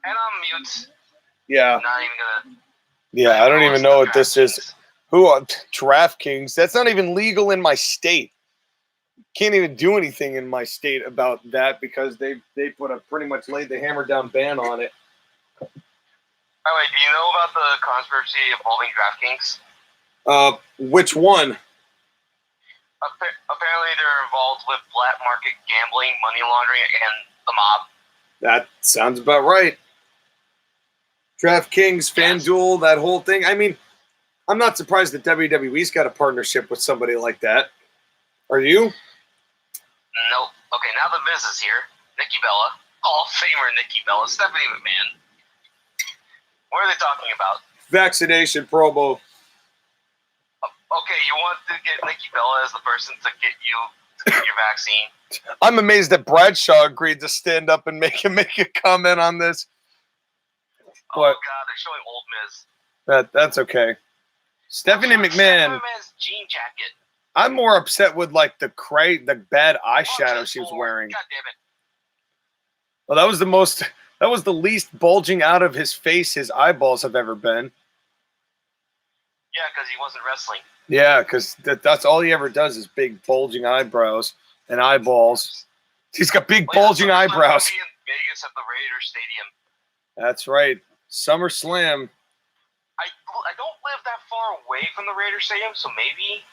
And I'm mute. Yeah. Not even gonna. Yeah, I don't even know what this is. Who on DraftKings? That's not even legal in my state. Can't even do anything in my state about that because they put a pretty much laid the hammer down ban on it. By the way, do you know about the controversy involving DraftKings? Which one? Apparently, they're involved with black market gambling, money laundering, and the mob. That sounds about right. DraftKings, FanDuel, that whole thing. I mean, I'm not surprised that WWE's got a partnership with somebody like that. Are you? Nope. Okay, now the Miz is here. Nikki Bella. Hall of Famer Nikki Bella. Stephanie McMahon. What are they talking about? Vaccination promo. Okay, you want to get Nikki Bella as the person to get your vaccine? I'm amazed that Bradshaw agreed to stand up and make a comment on this. Oh God, they're showing old Miz. That's okay. Stephanie McMahon. McMahon's jean jacket. I'm more upset with like the bad eyeshadow she was wearing. God damn it. Well, that was the least bulging out of his face his eyeballs have ever been. Yeah, because he wasn't wrestling. Yeah, because that's all he ever does is big bulging eyebrows and eyeballs. He's got big bulging eyebrows. In Vegas at the Raiders Stadium. That's right. SummerSlam. I don't live that far away from the Raiders Stadium, so maybe.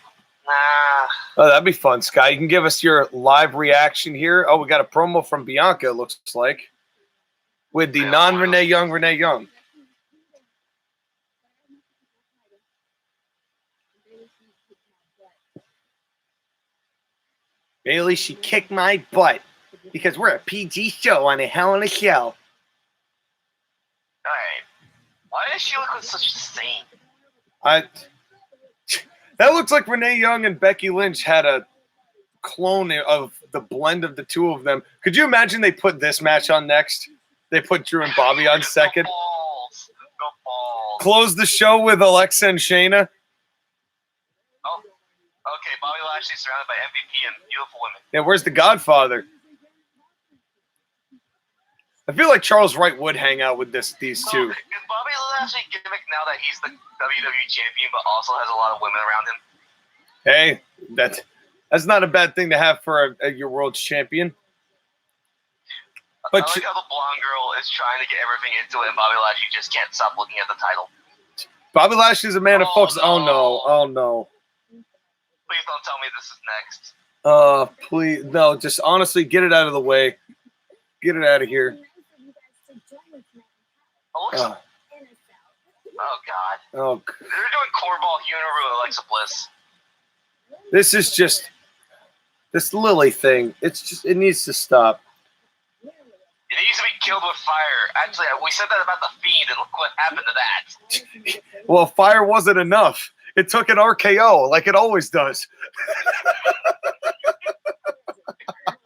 Nah. Oh, that'd be fun, Sky. You can give us your live reaction here. Oh, we got a promo from Bianca, it looks like. With the non-Renee Young, Renee Young. Bayley, she kicked my butt because we're a PG show on a Hell in a Cell. Alright. Why does she look like such a saint? That looks like Renee Young and Becky Lynch had a clone of the blend of the two of them. Could you imagine they put this match on next? They put Drew and Bobby on second. The balls. Close the show with Alexa and Shayna. Oh, okay. Bobby Lashley surrounded by MVP and beautiful women. Yeah, where's the Godfather? I feel like Charles Wright would hang out with these two. Is Bobby Lashley gimmick now that he's the WWE champion, but also has a lot of women around him? Hey, that's not a bad thing to have for your world's champion. But I like how the blonde girl is trying to get everything into it, and Bobby Lashley just can't stop looking at the title. Bobby Lashley's a man of focus. No. Oh no. Please don't tell me this is next. Please, no, just honestly, get it out of the way. Get it out of here. Oh God. Oh. They're doing cornball humor with Alexa Bliss. This is just this Lily thing. It needs to stop. It needs to be killed with fire. Actually, we said that about the Fiend, and look what happened to that. Well, fire wasn't enough. It took an RKO, like it always does.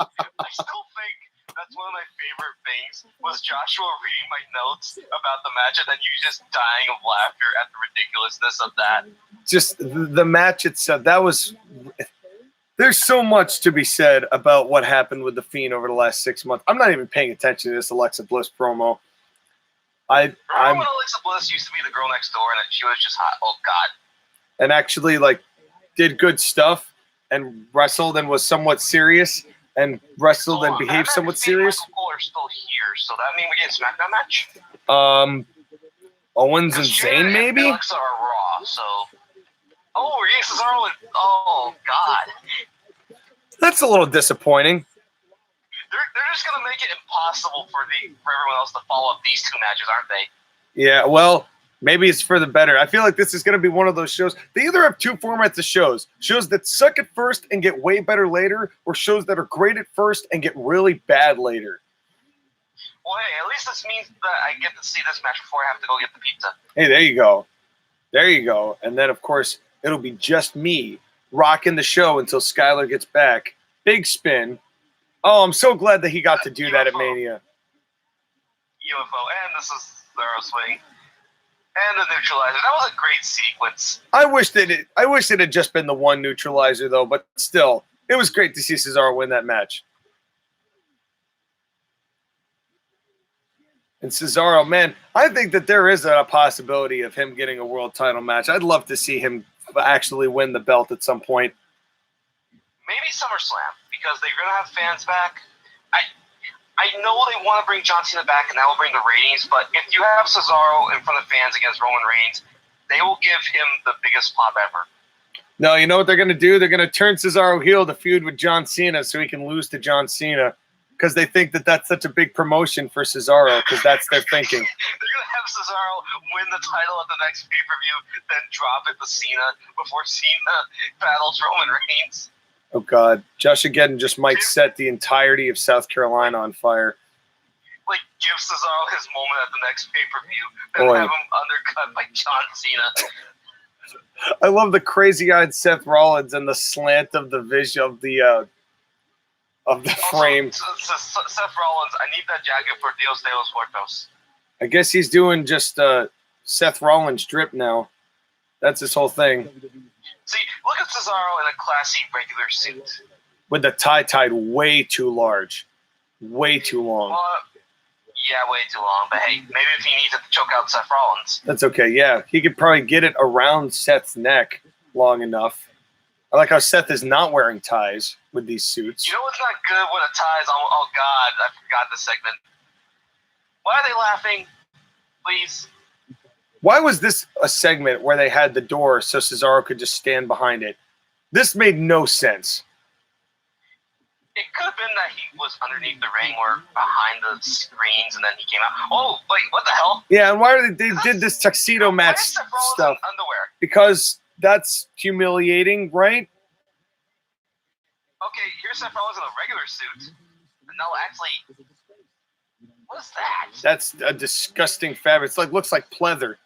I still think that's one of my favorite things was Joshua reading my notes about the match and then you just dying of laughter at the ridiculousness of that. Just the match itself. That was. There's so much to be said about what happened with the Fiend over the last 6 months. I'm not even paying attention to this Alexa Bliss promo. Remember when Alexa Bliss used to be the girl next door and she was just hot? Oh God. And actually, did good stuff and wrestled and was somewhat serious and wrestled and behaved somewhat serious. Michael Cole are still here, so that means we get a SmackDown match. Owens and Zayn maybe. Alexa are Raw, so. Oh, we're getting Cesaro and oh God. That's a little disappointing. They're just gonna make it impossible for everyone else to follow up these two matches, aren't they? Yeah, well, maybe it's for the better. I feel like this is going to be one of those shows. They either have two formats of shows that suck at first and get way better later, or shows that are great at first and get really bad later. Well, hey, at least this means that I get to see this match before I have to go get the pizza. Hey, there you go. There you go. And then, of course, it'll be just me rocking the show until Skylar gets back. Big spin. Oh, I'm so glad that he got to do that at Mania. UFO, and this is Zero Swing. And the neutralizer. That was a great sequence. I wish it had just been the one neutralizer, though, but still, it was great to see Cesaro win that match. And Cesaro, man, I think that there is a possibility of him getting a world title match. I'd love to see him actually win the belt at some point. Maybe SummerSlam, because they're going to have fans back. I know they want to bring John Cena back, and that will bring the ratings, but if you have Cesaro in front of fans against Roman Reigns, they will give him the biggest pop ever. No, you know what they're going to do? They're going to turn Cesaro heel to feud with John Cena so he can lose to John Cena, because they think that that's such a big promotion for Cesaro, because that's their thinking. They're going to have Cesaro win the title at the next pay-per-view, then drop it to Cena before Cena battles Roman Reigns. Oh, God. Josh again just might set the entirety of South Carolina on fire. Like, give Cesaro his moment at the next pay-per-view, then have him undercut by John Cena. I love the crazy-eyed Seth Rollins and the slant of the vision of the frame. Seth Rollins, I need that jacket for Dios de los Muertos. I guess he's doing just Seth Rollins drip now. That's his whole thing. See, look at Cesaro in a classy regular suit. With the tie tied way too large. Way too long. Yeah, way too long. But hey, maybe if he needs it to choke out Seth Rollins. That's okay, yeah. He could probably get it around Seth's neck long enough. I like how Seth is not wearing ties with these suits. You know what's not good with a tie is, oh God, I forgot this segment. Why are they laughing? Please. Why was this a segment where they had the door so Cesaro could just stand behind it? This made no sense. It could have been that he was underneath the ring or behind the screens and then he came out. Oh, wait, what the hell? Yeah, and why are they did this tuxedo match stuff? Underwear? Because that's humiliating, right? Okay, here's Seth Rollins in a regular suit. No, actually, what is that? That's a disgusting fabric. It's like looks like pleather.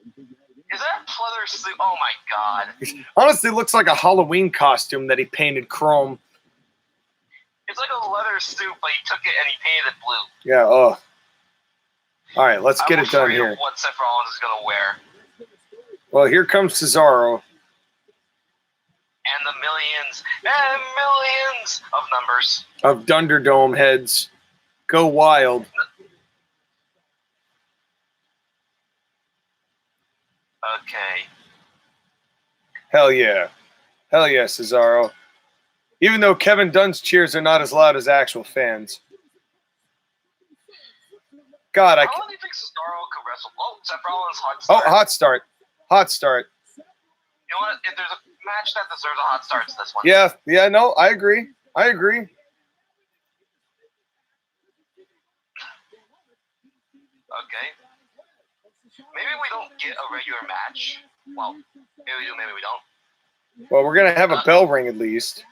Is that a pleather suit? Oh my God! Honestly, it looks like a Halloween costume that he painted chrome. It's like a leather suit, but he took it and he painted it blue. Yeah. Oh. All right, let's get it done here. What Seth Rollins is gonna wear? Well, here comes Cesaro. And the millions and millions of numbers of Dunderdome heads. Go wild. Okay. Hell yeah. Hell yeah, Cesaro. Even though Kevin Dunn's cheers are not as loud as actual fans. God, How long do you think Cesaro could wrestle? Oh, Seth Rollins, hot start. Oh, hot start. Hot start. You know what? If there's a match that deserves a hot start, it's this one. Yeah, no, I agree. I agree. Okay. Maybe we don't get a regular match. Well, maybe we do, maybe we don't. Well, we're going to have a bell ring at least.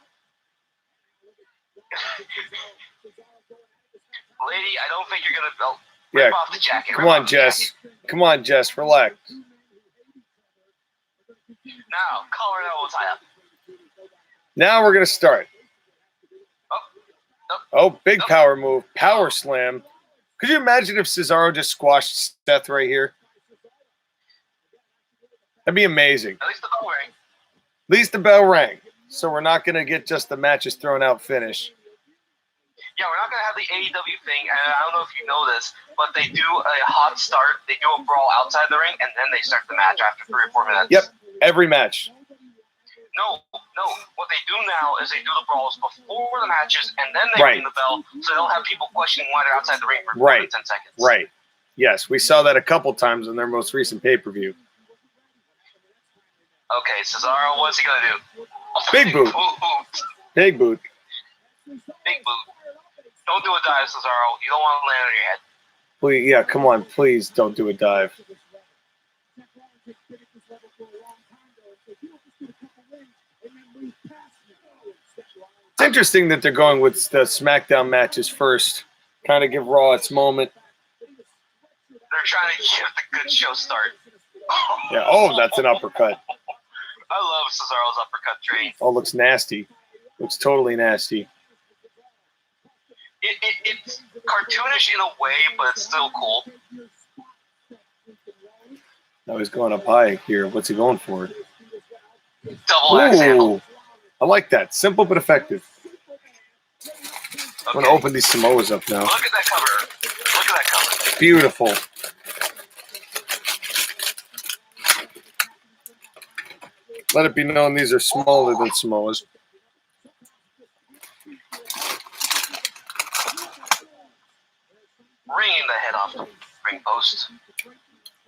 Lady, I don't think you're going to rip off the jacket. Come on, Jess. Come on, Jess. Relax. Now, collar and elbow tie up. Now we're going to start. Oh, big power move. Power slam. Could you imagine if Cesaro just squashed Seth right here? That'd be amazing. At least the bell rang. At least the bell rang. So we're not going to get just the matches thrown out finish. Yeah, we're not going to have the AEW thing, and I don't know if you know this, but they do a hot start, they do a brawl outside the ring, and then they start the match after 3 or 4 minutes. Yep, every match. No. What they do now is they do the brawls before the matches, and then they ring the bell, so they don't have people questioning why they're outside the ring for 10 seconds. Right. Yes, we saw that a couple times in their most recent pay-per-view. Okay, Cesaro, what's he going to do? Big boot. Big boot. Big boot. Don't do a dive, Cesaro. You don't want to land on your head. Please, yeah, come on. Please don't do a dive. It's interesting that they're going with the SmackDown matches first. Kind of give Raw its moment. They're trying to give the good show start. Yeah. Oh, that's an uppercut. I love Cesaro's uppercut train. Oh, looks nasty. Looks totally nasty. It's cartoonish in a way, but it's still cool. Now he's going up high here. What's he going for? Double axe handle. Ooh, I like that. Simple but effective. I'm going to open these Samoas up now. Look at that cover. Look at that cover. Beautiful. Let it be known these are smaller than Samoas. Ringing the head off the ring post.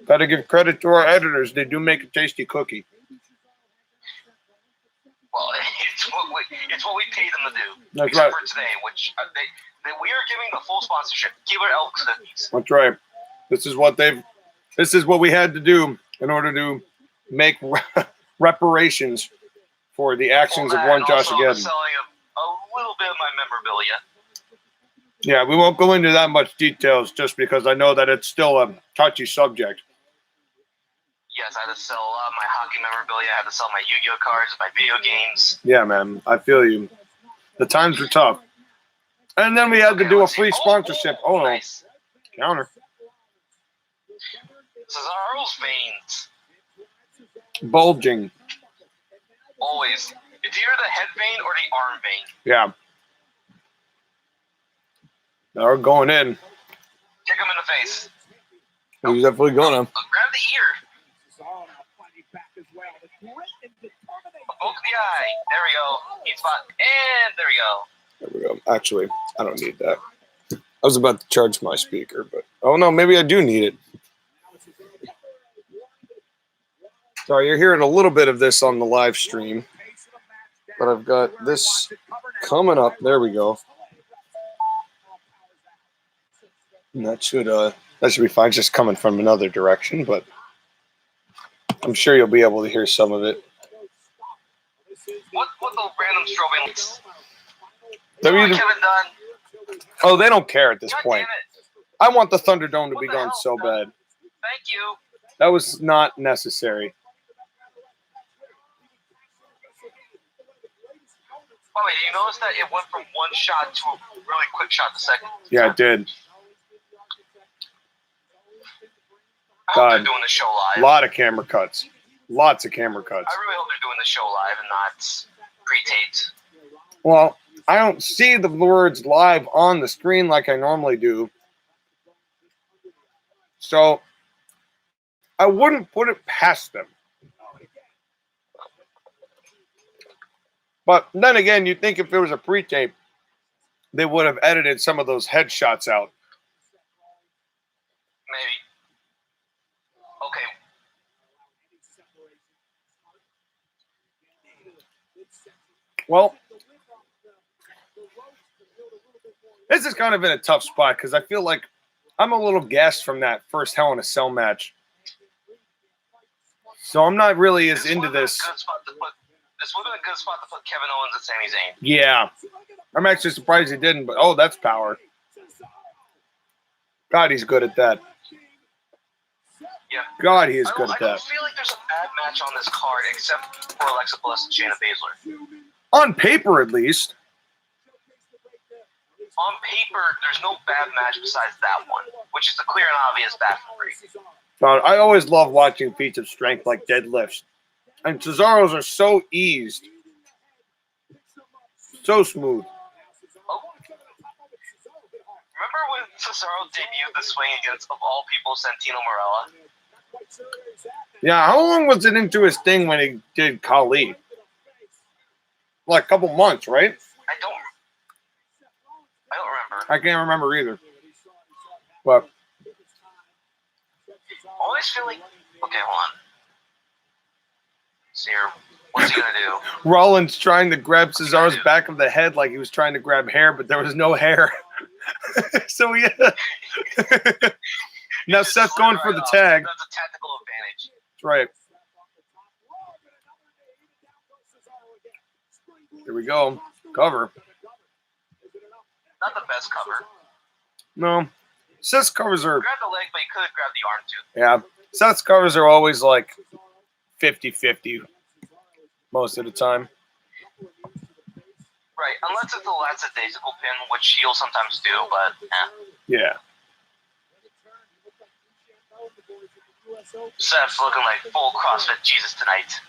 Gotta give credit to our editors. They do make a tasty cookie. Well, it's what we paid them to do. That's except right. for today, which we are giving the full sponsorship. Killer Elk cookies. That's right. This is what we had to do in order to make reparations for the actions of one Josh again. Selling a little bit of my memorabilia. Yeah, we won't go into that much details just because I know that it's still a touchy subject. Yes, I had to sell a lot of my hockey memorabilia. I had to sell my Yu-Gi-Oh cards, my video games. Yeah, man, I feel you. The times were tough. And then we had to do a free sponsorship. Oh, no. Nice. Counter. Cesaro's veins. Bulging. Always. It's either the head vein or the arm vein. Yeah. They're going in. Kick him in the face. He's definitely gonna. Grab the ear. Poke the eye. There we go. Heat spot. And there we go. There we go. Actually, I don't need that. I was about to charge my speaker, but oh no, maybe I do need it. Sorry, you're hearing a little bit of this on the live stream, but I've got this coming up. There we go. And that should be fine. Just coming from another direction, but I'm sure you'll be able to hear some of it. What the random strobing lights? Kevin Dunn. Oh, they don't care at this God point. damn it. I want the Thunderdome to What be the gone hell, so Dunn? bad. Thank you. That was not necessary. Oh, wait, did you notice that it went from one shot to a really quick shot the second? Yeah, it did. I hope God. they're doing the show A live. lot of camera cuts. Lots of camera cuts. I really hope they're doing the show live and not pre-taped. Well, I don't see the words live on the screen like I normally do. So I wouldn't put it past them. But then again, you'd think if there was a pre-tape, they would have edited some of those headshots out. Maybe. Okay. Well, this is kind of in a tough spot because I feel like I'm a little gassed from that first Hell in a Cell match. So I'm not really as into this. This would have been a good spot to put Kevin Owens and Sami Zayn. Yeah. I'm actually surprised he didn't, but oh, that's power. God, he's good at that. Yeah. God, he is good at I don't that. feel like there's a bad match on this card except for Alexa Bliss and Shayna Baszler. On paper, at least. On paper, there's no bad match besides that one, which is a clear and obvious bathroom break. God, I always love watching feats of strength like deadlifts. And Cesaro's are so eased. So smooth. Oh. Remember when Cesaro debuted the swing against, of all people, Santino Marella? Yeah, how long was it into his thing when he did Khali? Like a couple months, right? I don't remember. I can't remember either. But I always feel like... Okay, hold on. So here, What's he gonna do? Rollins trying to grab Cesaro's back of the head like he was trying to grab hair, but there was no hair. So yeah. Now Seth going for the tag. That's a tactical advantage. That's right. Here we go. Cover. Not the best cover. No. Seth's covers are... Grab the leg, but he could have grabbed the arm too. Yeah. Seth's covers are always like 50-50 most of the time. Right, unless it's a lackadaisical pin, which he'll sometimes do, but Yeah. Seth's looking like full CrossFit Jesus tonight.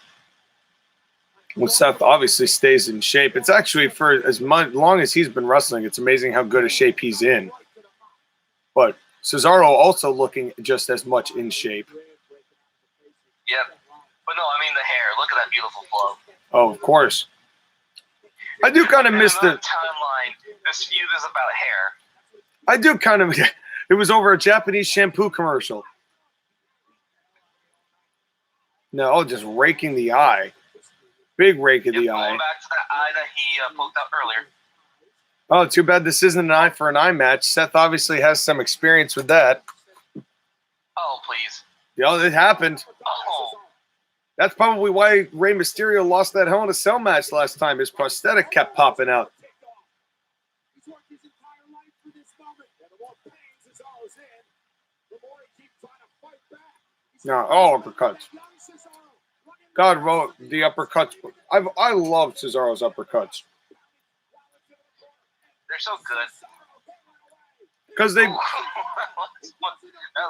Well, Seth obviously stays in shape. It's actually, for as long as he's been wrestling, it's amazing how good a shape he's in. But Cesaro also looking just as much in shape. Yep. But no, I mean the hair. Look at that beautiful flow. Oh, of course. I do kind of miss the timeline. This feud is about hair. I do kind of. It was over a Japanese shampoo commercial. No, just raking the eye. Big rake of the eye. Going back to that eye that he poked out earlier. Oh, too bad this isn't an eye for an eye match. Seth obviously has some experience with that. Oh, please. Yeah, it happened. Oh. That's probably why Rey Mysterio lost that Hell in a Cell match last time. His prosthetic kept popping out. No, oh, uppercuts. God wrote the uppercuts. I love Cesaro's uppercuts. They're so good. Because they... that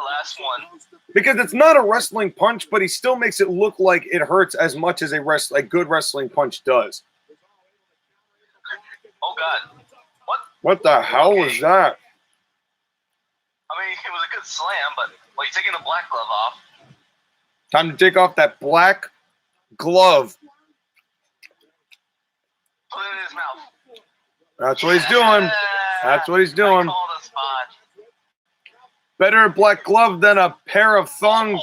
last one. Because it's not a wrestling punch, but he still makes it look like it hurts as much as a good wrestling punch does. Oh, God. What the hell was that? I mean, it was a good slam, but he's taking the black glove off. Time to take off that black glove. Put it in his mouth. That's what he's doing. That's what he's doing. Better a black glove than a pair of thongs.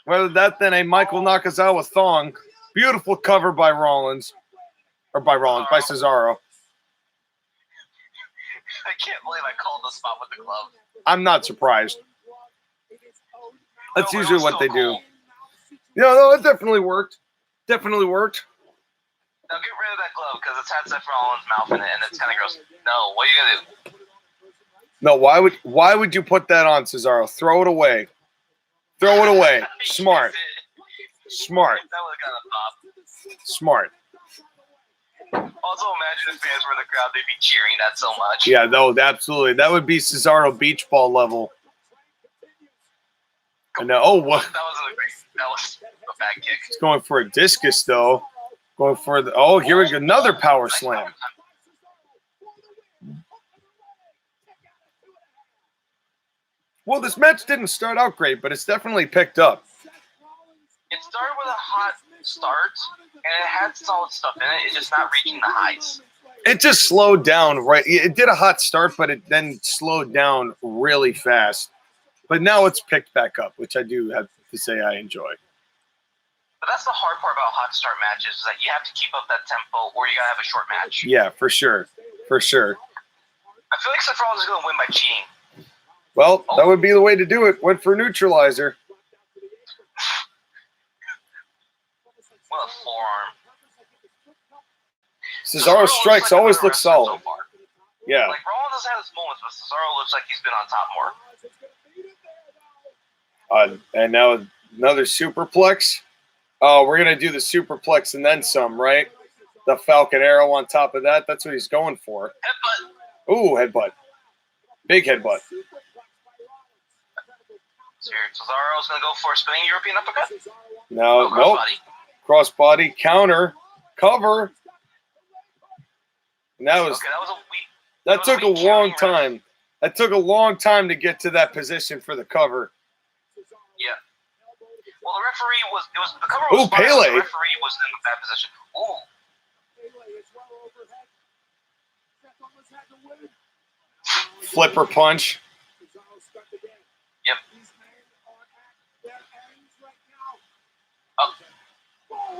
Rather that than a Michael Nakazawa thong. Beautiful cover by Rollins. Or by Cesaro. I can't believe I called the spot with the glove. I'm not surprised. That's usually what they do. Cool. No, it definitely worked. Definitely worked. Now get rid of that glove because it's had Seth Rollins' mouth in it and it's kind of gross. No, what are you gonna do? No, why would you put that on, Cesaro? Throw it away. Throw it away. Smart. Smart. That would have got a pop. Smart. Also, imagine if fans were in the crowd, they'd be cheering that so much. Yeah, no, absolutely. That would be Cesaro beach ball level. And what? That was a bad kick. He's going for a discus though. Going for the here we go, another power slam. Well, this match didn't start out great, but it's definitely picked up. It started with a hot start, and it had solid stuff in it. It's just not reaching the highs. It just slowed down, right? It did a hot start, but it then slowed down really fast. But now it's picked back up, which I do have to say I enjoy. But that's the hard part about hot start matches, is that you have to keep up that tempo, or you gotta have a short match. Yeah, for sure. For sure. I feel like Seth Rollins is gonna win by cheating. Well, that would be the way to do it. Went for neutralizer. What a forearm. Cesaro strikes always look solid. So Yeah. Like, Rollins has had his moments, but Cesaro looks like he's been on top more. And now another superplex. Oh, we're going to do the superplex and then some, right? The Falcon Arrow on top of that. That's what he's going for. Headbutt. Ooh, headbutt. Big headbutt. Cesaro's going to go for a spinning European uppercut. No, nope. Crossbody, counter, cover. And that took a long time. That took a long time to get to that position for the cover. Yeah. Well, the referee the cover was fine, Pele. the referee was in a bad position. Ooh. Flipper punch. Yep. Oh.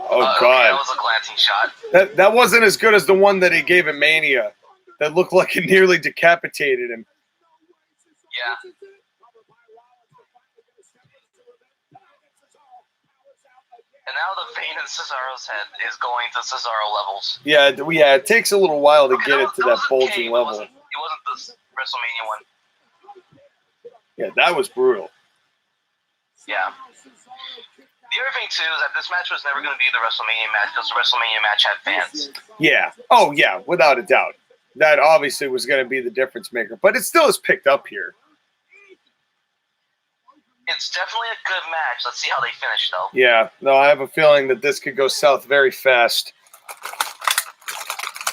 Oh, Okay, God. that was a glancing shot. That wasn't as good as the one that he gave at Mania. That looked like it nearly decapitated him. Yeah. And now the vein in Cesaro's head is going to Cesaro levels. Yeah, it takes a little while to get it to that was bulging okay, level. It wasn't the WrestleMania one. Yeah, that was brutal. Yeah. The other thing, too, is that this match was never going to be the WrestleMania match because the WrestleMania match had fans. Yeah. Oh, yeah, without a doubt. That obviously was going to be the difference maker. But it still is picked up here. It's definitely a good match. Let's see how they finish, though. Yeah. No, I have a feeling that this could go south very fast.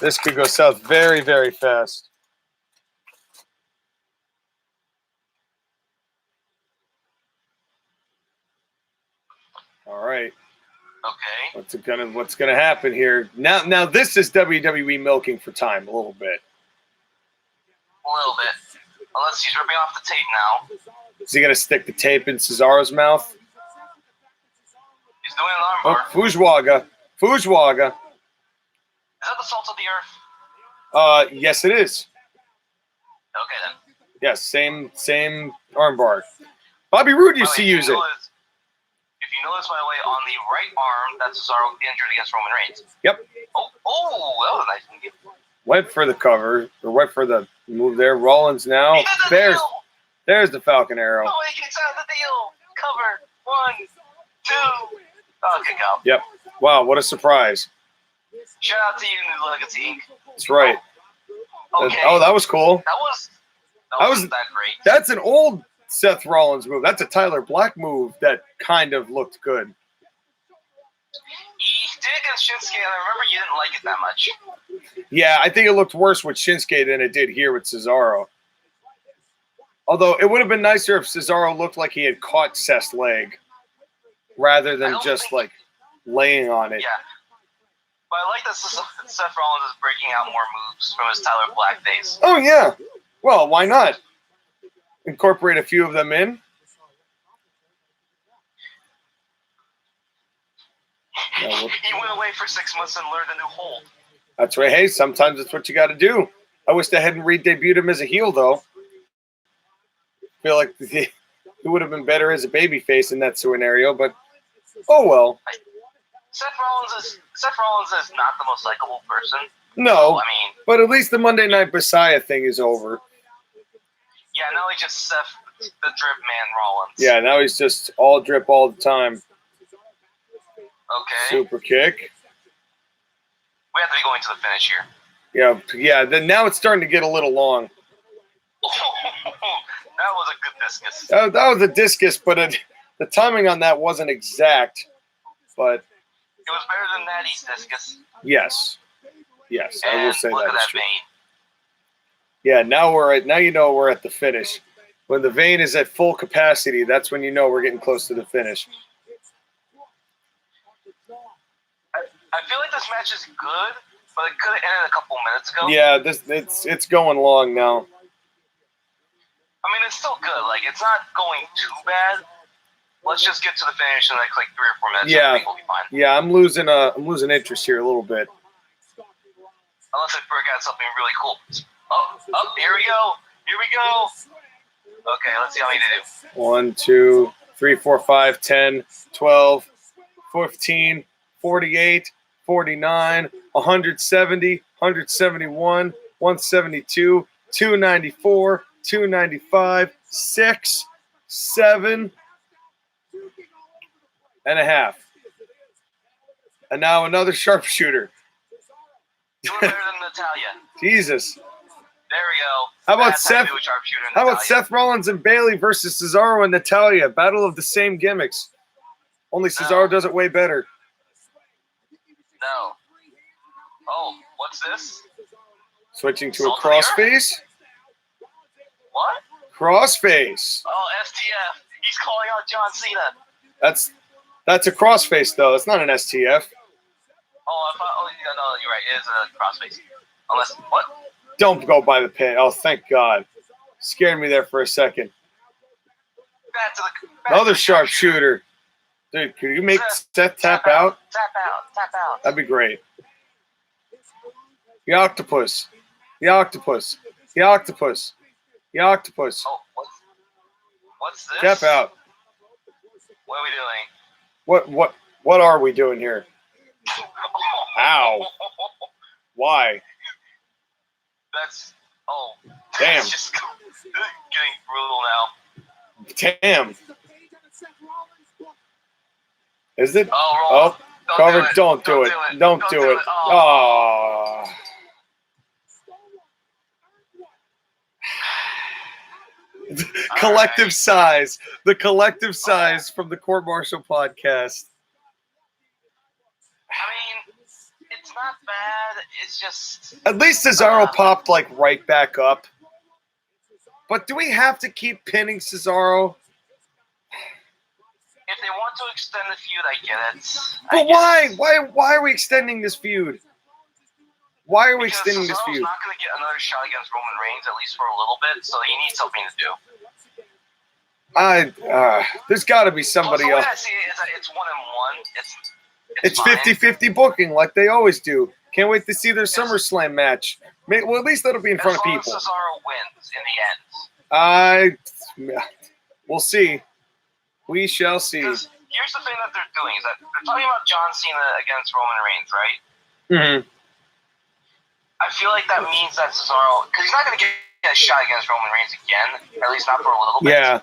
This could go south very, very fast. All right. Okay. What's gonna happen here? Now this is WWE milking for time a little bit. A little bit. Unless he's ripping off the tape now. Is he gonna stick the tape in Cesaro's mouth? He's doing an armbar. Oh, Fujwaga. Is that the salt of the earth? Yes it is. Okay then. Yes, same armbar. Bobby Roode used to use it. If you notice, by the way, on the right arm, that's Cesaro injured against Roman Reigns. Yep. Oh, that was a nice move. Went for the cover, or went for the move there. Rollins now. There's the Falcon Arrow. Oh, he gets out of the deal. Cover. 1, 2. Oh, kick out. Yep. Wow, what a surprise. Shout out to you, New Legacy Inc. That's right. Okay. Oh, that was cool. That wasn't that great. That's an old Seth Rollins move. That's a Tyler Black move that kind of looked good. He did it against Shinsuke, and I remember you didn't like it that much. Yeah, I think it looked worse with Shinsuke than it did here with Cesaro. Although it would have been nicer if Cesaro looked like he had caught Seth's leg rather than just like laying on it. Yeah. But I like that Seth Rollins is breaking out more moves from his Tyler Black days. Oh, yeah. Well, why not? Incorporate a few of them in. He went away for 6 months and learned a new hold. That's right. Hey, sometimes that's what you got to do. I wish they hadn't re-debuted him as a heel, though. I feel like he would have been better as a babyface in that scenario, but oh well. Seth Rollins is not the most likable person. No, I mean, but at least the Monday Night Messiah thing is over. Yeah, now he's just Seth, the Drip Man Rollins. Yeah, now he's just all drip all the time. Okay. Super kick. We have to be going to the finish here. Yeah. Then now it's starting to get a little long. That was a good discus. That was a discus, but the timing on that wasn't exact. But it was better than Natty's discus. Yes, and I will say look that. At that vein. Yeah, now you know we're at the finish. When the vein is at full capacity, that's when you know we're getting close to the finish. I feel like this match is good, but it could have ended a couple minutes ago. Yeah, it's going long now. I mean, it's still good. Like, it's not going too bad. Let's just get to the finish in the next, 3 or 4 minutes. Yeah. I think we'll be fine. Yeah, I'm losing interest here a little bit. Unless I break out something really cool. Oh, here we go. Okay, let's see how many they do. 1, 2, 3, 4, 5, 10, 12, 15, 48, 49, 170, 171, 172, 294, 295, 6, 7 and a half. And now another sharpshooter. Doing better than Natalia. Jesus. There we go. How about That's Seth? How about Seth Rollins and Bayley versus Cesaro and Natalia? Battle of the same gimmicks. Only Cesaro does it way better. No. Oh, what's this? Switching to a crossface. What? Crossface. Oh, STF. He's calling out John Cena. That's a crossface though. It's not an STF. Oh, yeah, no, you're right. It is a crossface. Unless what? Don't go by the pin. Oh, thank God. Scared me there for a second. Back to Another sharpshooter. Dude, can you make Seth tap out? Tap out. Tap out. That'd be great. The octopus. The octopus. The octopus. The octopus. Oh, what's this? Tap out. What are we doing? What are we doing here? Ow. Why? That's Damn. It's just getting brutal now. Damn. Is it? Oh, Carver, don't do it. Don't do it. Oh. Collective sighs. The collective sighs from the Court Martial podcast. I mean, it's not bad. It's just... At least Cesaro popped, like, right back up. But do we have to keep pinning Cesaro? If they want to extend the feud, I get it. But why? Why are we extending this feud? Why are we extending this feud? Cesaro's not going to get another shot against Roman Reigns, at least for a little bit, so he needs something to do. There's got to be somebody else. The way I see it is that it's 1-1. It's 50-50 booking like they always do. Can't wait to see their SummerSlam match. Well, at least that'll be in front of people. As long as Cesaro wins in the end. We'll see. We shall see. Because here's the thing that they're doing is that they're talking about John Cena against Roman Reigns, right? Mm-hmm. I feel like that means that Cesaro, because he's not going to get a shot against Roman Reigns again, at least not for a little bit. Yeah.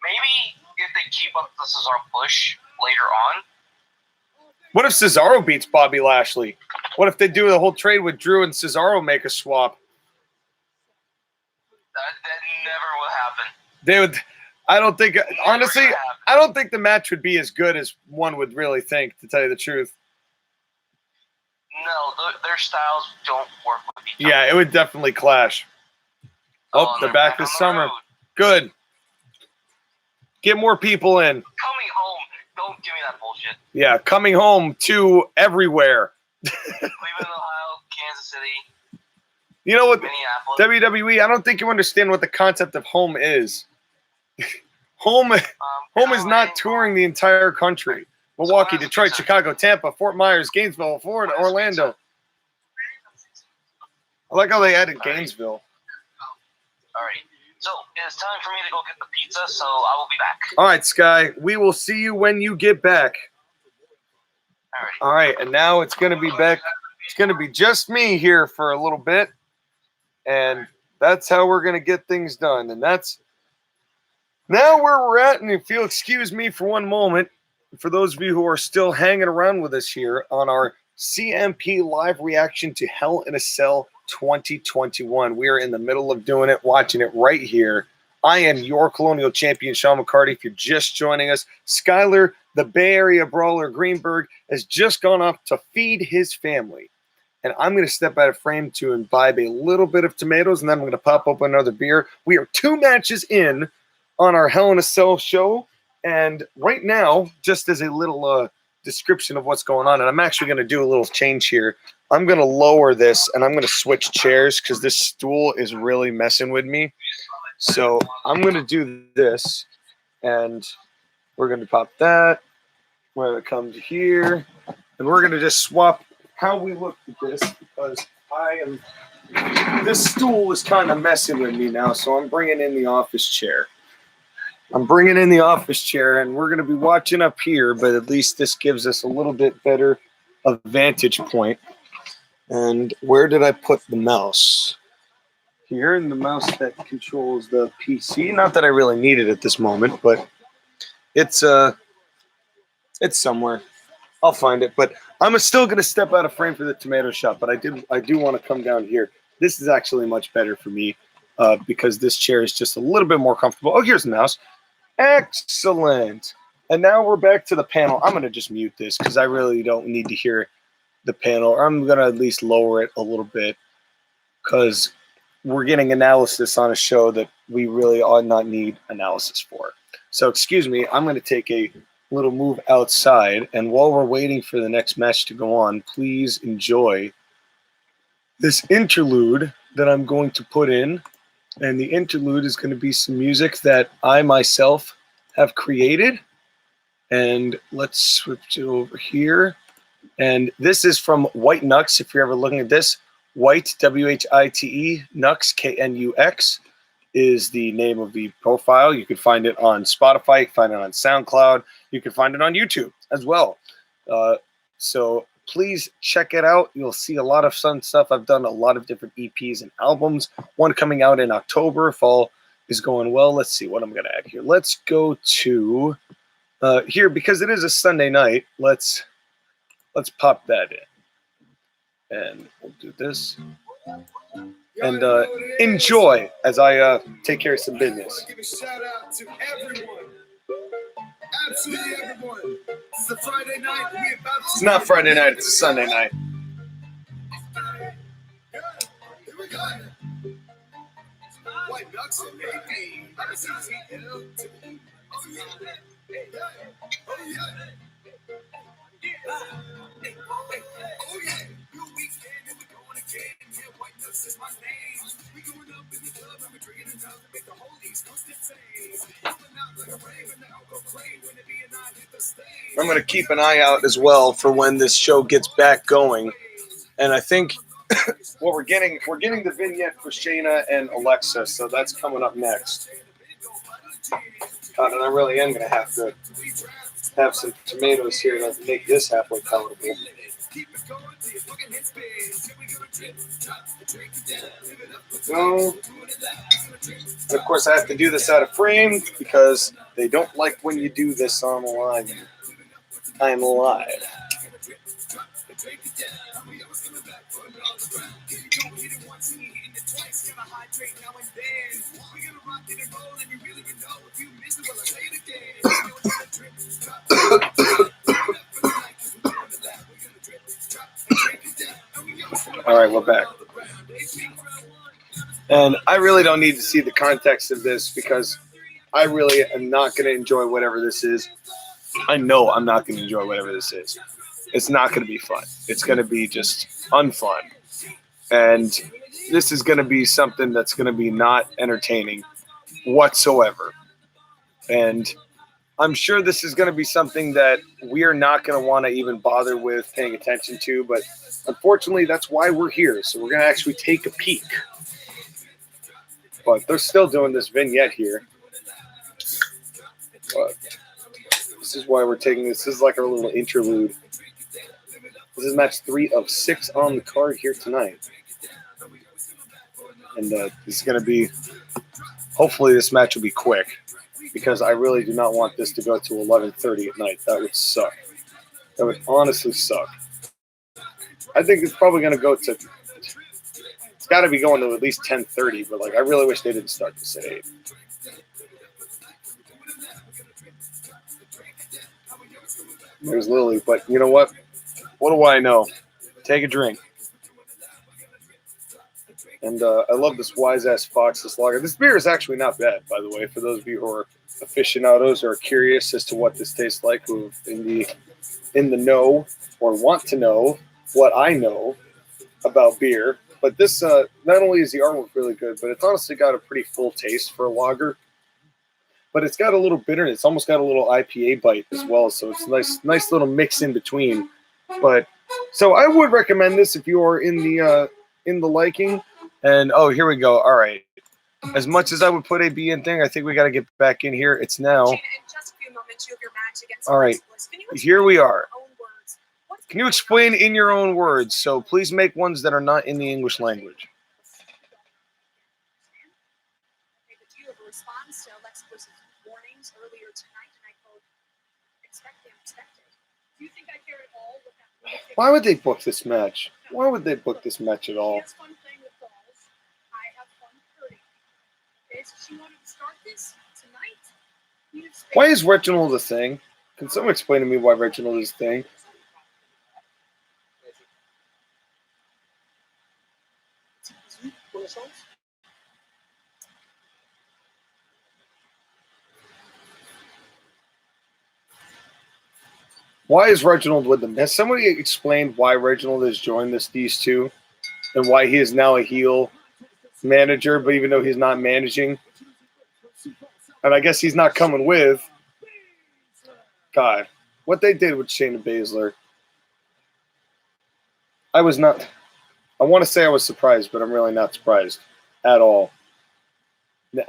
Maybe if they keep up the Cesaro push later on. What if Cesaro beats Bobby Lashley? What if they do the whole trade with Drew and Cesaro make a swap? That never will happen. They would. I don't think. Honestly, I don't think the match would be as good as one would really think. To tell you the truth. No, their styles don't work with each other. Yeah, it would definitely clash. Oh, they're back this summer. Good. Get more people in. Coming home. Don't give me that bullshit. Yeah, coming home to everywhere. Cleveland, Ohio, Kansas City. You know what? Minneapolis. WWE, I don't think you understand what the concept of home is. Home is not touring the entire country. Milwaukee, Detroit, Chicago, Tampa, Fort Myers, Gainesville, Florida, Orlando. I like how they added Gainesville. All right. So it's time for me to go get the pizza, so I will be back. All right, Sky. We will see you when you get back. All right, and now it's going to be back. It's going to be just me here for a little bit, and that's how we're going to get things done. And that's now where we're at. And if you'll excuse me for one moment, for those of you who are still hanging around with us here on our CMP live reaction to Hell in a Cell 2021. We are in the middle of doing it, watching it right here. I am your Colonial Champion, Sean McCarty. If you're just joining us, Skyler, the Bay Area brawler Greenberg, has just gone off to feed his family. And I'm going to step out of frame to imbibe a little bit of tomatoes, and then I'm going to pop open another beer. We are 2 matches in on our Hell in a Cell show. And right now, just as a little description of what's going on, and I'm actually going to do a little change here. I'm going to lower this, and I'm going to switch chairs because this stool is really messing with me. So I'm going to do this, and we're going to pop that where it comes here, and we're going to just swap how we look at this because this stool is kind of messing with me now, so I'm bringing in the office chair. And we're going to be watching up here, but at least this gives us a little bit better a vantage point. And where did I put the mouse? Here, and the mouse that controls the PC. Not that I really need it at this moment, but it's somewhere. I'll find it. But I'm still going to step out of frame for the tomato shop. But I do want to come down here. This is actually much better for me because this chair is just a little bit more comfortable. Oh, here's the mouse. Excellent. And now we're back to the panel. I'm going to just mute this because I really don't need to hear the panel. I'm going to at least lower it a little bit because we're getting analysis on a show that we really ought not need analysis for. So excuse me, I'm going to take a little move outside. And while we're waiting for the next match to go on, please enjoy this interlude that I'm going to put in. And the interlude is going to be some music that I myself have created. And let's switch it over here. And this is from White Nux. If you're ever looking at this, White, W-H-I-T-E, Nux, K-N-U-X, is the name of the profile. You can find it on Spotify. You can find it on SoundCloud. You can find it on YouTube as well. So please check it out. You'll see a lot of fun stuff. I've done a lot of different EPs and albums. One coming out in October if all is going well. Let's see what I'm going to add here. Let's go to here, because it is a Sunday night. Let's pop that in. And we'll do this. And enjoy as I take care of some business. Give a shout out to everyone. Absolutely everyone. This is a Friday night. It's not Friday night, it's a Sunday night. Here we go. White Nux and baby. Oh yeah. Oh yeah. New weekend and we're going again. Yeah, White Nux is my name. We going up in the club and we're drinking enough to make the whole East Coast insane. Pulling out like a rave and the alcohol crane when it be a night hit the stage. I'm going to keep an eye out as well for when this show gets back going. And I think what we're getting the vignette for Shayna and Alexa, so that's coming up next. And I really am going to have some tomatoes here to make this halfway palatable. So, and of course, I have to do this out of frame because they don't like when you do this on live. I'm live. All right, we're back. And I really don't need to see the context of this because I really am not going to enjoy whatever this is. I know I'm not going to enjoy whatever this is. It's not going to be fun. It's going to be just unfun. And this is going to be something that's going to be not entertaining whatsoever. And I'm sure this is going to be something that we are not going to want to even bother with paying attention to. But unfortunately, that's why we're here. So we're going to actually take a peek. But they're still doing this vignette here. But this is why we're taking this. This is like our little interlude. This is match 3 of 6 on the card here tonight. And this is going to be, hopefully this match will be quick. Because I really do not want this to go to 11:30 at night. That would suck. That would honestly suck. I think it's probably going to go to, it's got to be going to at least 10:30. But like, I really wish they didn't start this at 8. There's Lily, but you know what? What do I know? Take a drink. And I love this wise-ass Fox, this lager. This beer is actually not bad, by the way, for those of you who are aficionados or are curious as to what this tastes like, who in the know or want to know what I know about beer. But this, not only is the artwork really good, but it's honestly got a pretty full taste for a lager. But it's got a little bitterness. It's almost got a little IPA bite as well, so it's a nice little mix in between. But so I would recommend this if you are in the liking. And oh, here we go. All right. As much as I would put a B in thing, I think we got to get back in here. It's now. All right. Here we are. Can you explain in your own words? So please make ones that are not in the English language. Why would they book this match? Why would they book this match at all? Why is Reginald a thing? Can someone explain to me why Reginald is a thing? Why is Reginald with them? Has somebody explained why Reginald has joined these two and why he is now a heel manager, but even though he's not managing? And I guess he's not coming with. God, what they did with Shayna Baszler, I was not. I want to say I was surprised, but I'm really not surprised at all.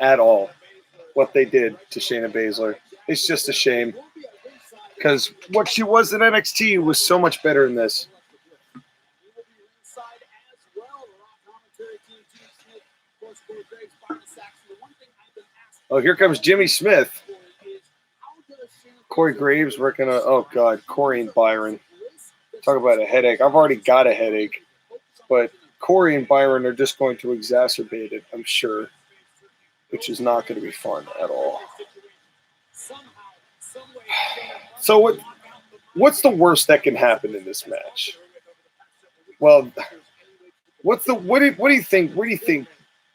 At all. What they did to Shayna Baszler. It's just a shame. Because what she was in NXT was so much better than this. Oh, here comes Jimmy Smith. Corey Graves working on. Oh, God. Corey and Byron. Talk about a headache. I've already got a headache. But Corey and Byron are just going to exacerbate it, I'm sure. Which is not going to be fun at all. So what's the worst that can happen in this match? Well, what do you think? Where do you think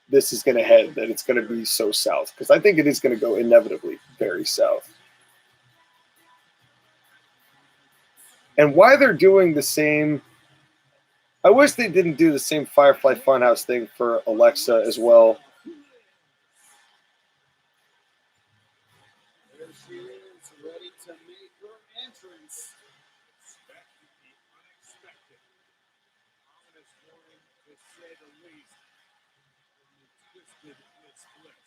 this is going to head? That it's going to be so south? Because I think it is going to go inevitably very south. And why they're doing the same? I wish they didn't do the same Firefly Funhouse thing for Alexa as well. There she is, ready to make her entrance. Expect the unexpected. Ominous warning, to say the least. From the twisted Miss Bliss.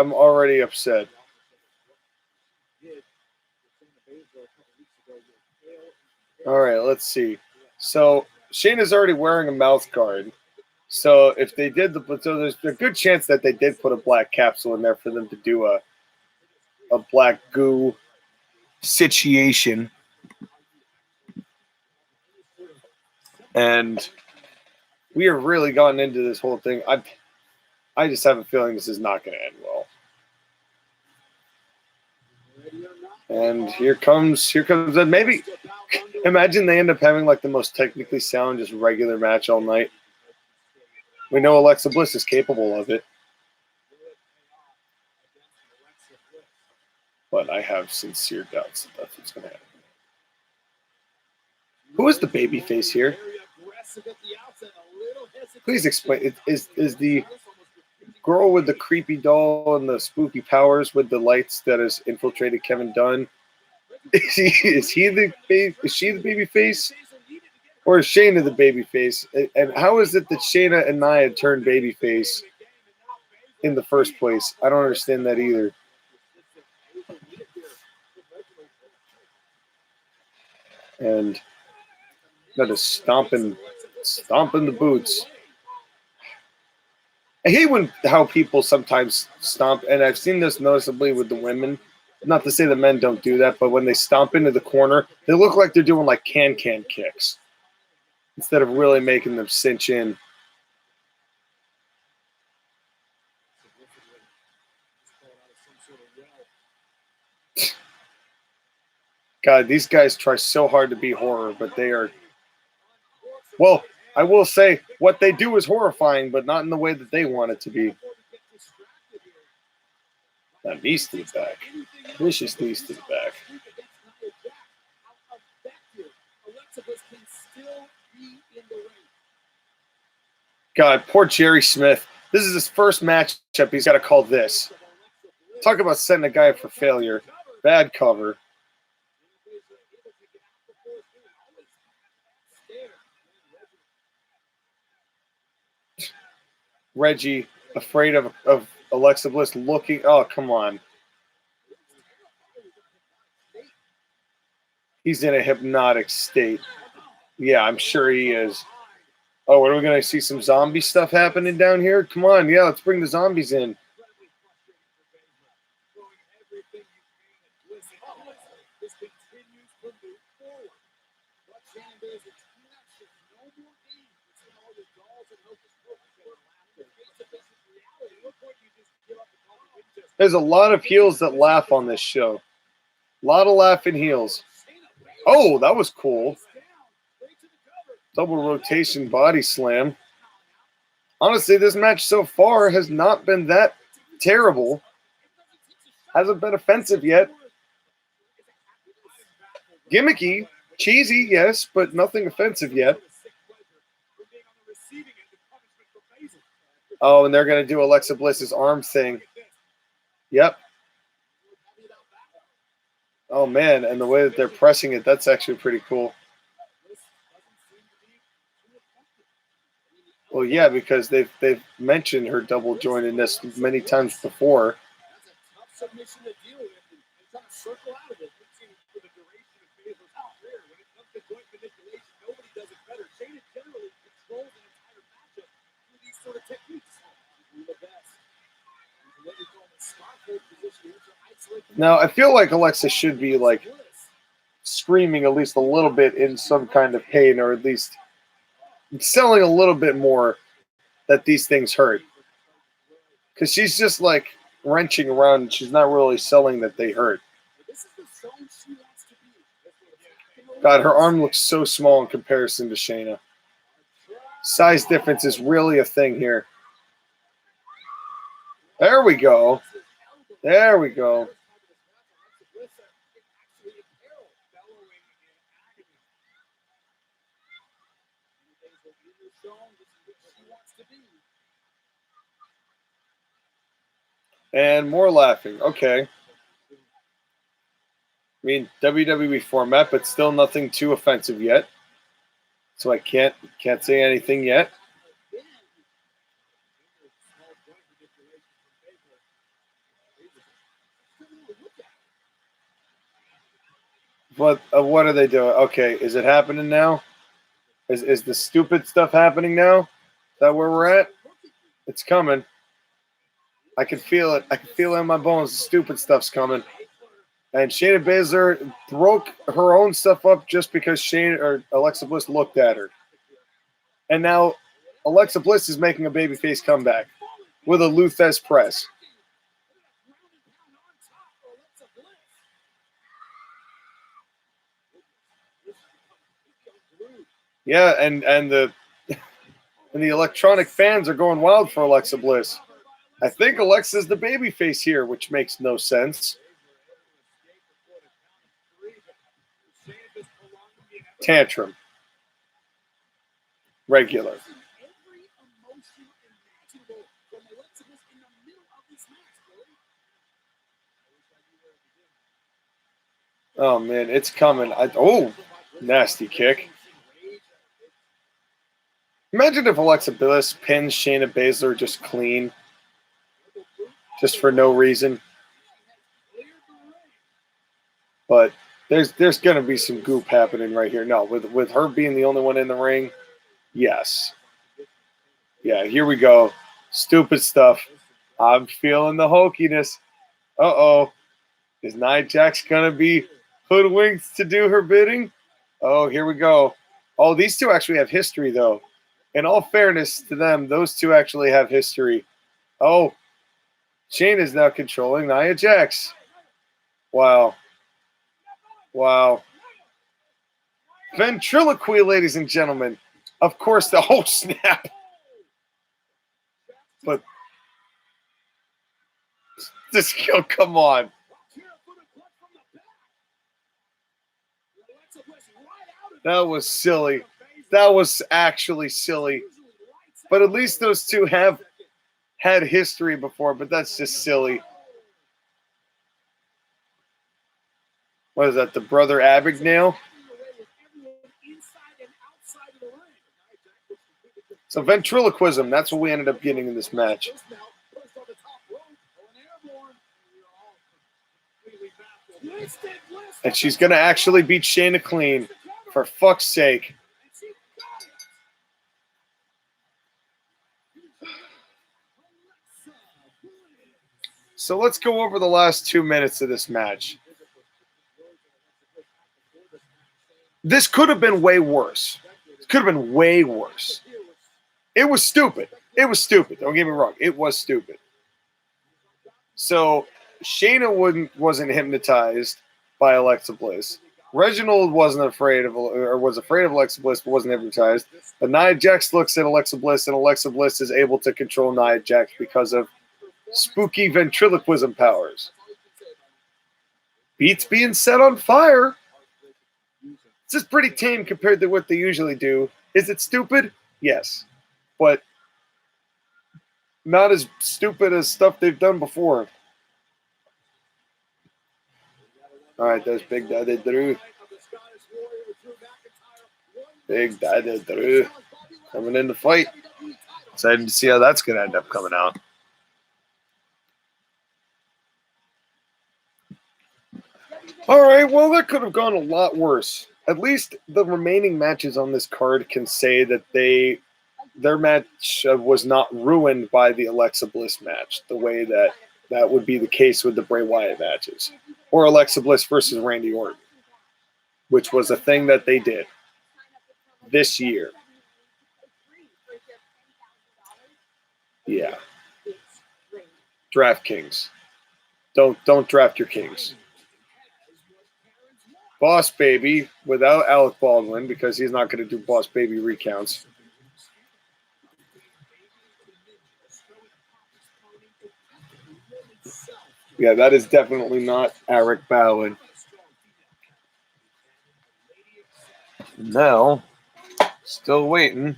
I'm already upset. All right, let's see. So Shayna's already wearing a mouth guard. So if they did so there's a good chance that they did put a black capsule in there for them to do a black goo situation. And we have really gotten into this whole thing. I just have a feeling this is not going to end well. And here comes maybe imagine they end up having like the most technically sound, just regular match all night. We know Alexa Bliss is capable of it. But I have sincere doubts that that's what's going to happen. Who is the babyface here? Please explain. Is the girl with the creepy doll and the spooky powers with the lights that has infiltrated Kevin Dunn? Is she the babyface? Or is Shayna the babyface? And how is it that Shayna and Nia turned babyface in the first place? I don't understand that either. And that is stomping the boots. I hate how people sometimes stomp, and I've seen this noticeably with the women. Not to say the men don't do that, but when they stomp into the corner, they look like they're doing like can kicks instead of really making them cinch in. God, these guys try so hard to be horror, but they are. Well, I will say what they do is horrifying, but not in the way that they want it to be. That knees to the back. Vicious knees to the back. God, poor Jerry Smith. This is his first matchup. He's got to call this. Talk about setting a guy up for failure. Bad cover. Reggie, afraid of Alexa Bliss looking. Oh, come on. He's in a hypnotic state. Yeah, I'm sure he is. Oh, what are we going to see? Some zombie stuff happening down here? Come on. Yeah, let's bring the zombies in. There's a lot of heels that laugh on this show. A lot of laughing heels. Oh, that was cool. Double rotation body slam. Honestly, this match so far has not been that terrible. Hasn't been offensive yet. Gimmicky, cheesy, yes, but nothing offensive yet. Oh, and they're going to do Alexa Bliss's arm thing. Yep. Oh man, and the way that they're pressing it, that's actually pretty cool. Well, yeah, because they've mentioned her double jointedness many times before. That's a tough submission to deal with and try to circle out of it. We've seen for the duration of Baszler's career. When it comes to joint manipulation, nobody does it better. Shayna generally controls an entire matchup through these sort of techniques. She's the best. What we call the scarf hold position here to isolate. Now, I feel like Alexa should be like screaming at least a little bit in some kind of pain, or at least selling a little bit more that these things hurt. Because she's just like wrenching around and she's not really selling that they hurt. God, her arm looks so small in comparison to Shayna. Size difference is really a thing here. There we go. There we go. And more laughing. Okay. I mean, WWE format, but still nothing too offensive yet. So I can't say anything yet. But what are they doing? Okay, is it happening now? Is the stupid stuff happening now? Is that where we're at? It's coming. I can feel it. I can feel it in my bones. The stupid stuff's coming. And Shayna Baszler broke her own stuff up just because Alexa Bliss looked at her. And now Alexa Bliss is making a babyface comeback with a Luthez press. Yeah, and the electronic fans are going wild for Alexa Bliss. I think Alexa's the babyface here, which makes no sense. Tantrum. Regular. Oh, man, it's coming. Nasty kick. Imagine if Alexa Bliss pins Shayna Baszler just clean. Just for no reason. But there's going to be some goop happening right here. No, with her being the only one in the ring, yes. Yeah, here we go. Stupid stuff. I'm feeling the hokiness. Uh-oh. Is Nia Jax going to be hoodwinked to do her bidding? Oh, here we go. Oh, these two actually have history, though. In all fairness to them, those two actually have history. Oh, Shane is now controlling Nia Jax. Wow. Wow. Ventriloquy, ladies and gentlemen. Of course, the whole snap. But this kill, come on. That was silly. That was actually silly. But at least those two have had history before, but that's just silly. What is that, the brother Abagnale? So ventriloquism, that's what we ended up getting in this match. And she's going to actually beat Shayna clean. For fuck's sake. So let's go over the last 2 minutes of this match. This could have been way worse. It could have been way worse. It was stupid. It was stupid. Don't get me wrong. It was stupid. So Shayna wasn't hypnotized by Alexa Bliss. Reginald was afraid of Alexa Bliss, but wasn't hypnotized. But Nia Jax looks at Alexa Bliss, and Alexa Bliss is able to control Nia Jax because of spooky ventriloquism powers. Beats being set on fire. This is pretty tame compared to what they usually do. Is it stupid? Yes. But not as stupid as stuff they've done before. All right, that's Big Daddy Drew. Big Daddy Drew coming in the fight. Excited to see how that's going to end up coming out. All right, well, that could have gone a lot worse. At least the remaining matches on this card can say that their match was not ruined by the Alexa Bliss match, the way that would be the case with the Bray Wyatt matches, or Alexa Bliss versus Randy Orton, which was a thing that they did this year. Yeah. DraftKings. Don't draft your kings. Boss Baby without Alec Baldwin because he's not going to do Boss Baby recounts. Yeah, that is definitely not Eric Bowen. Now, still waiting.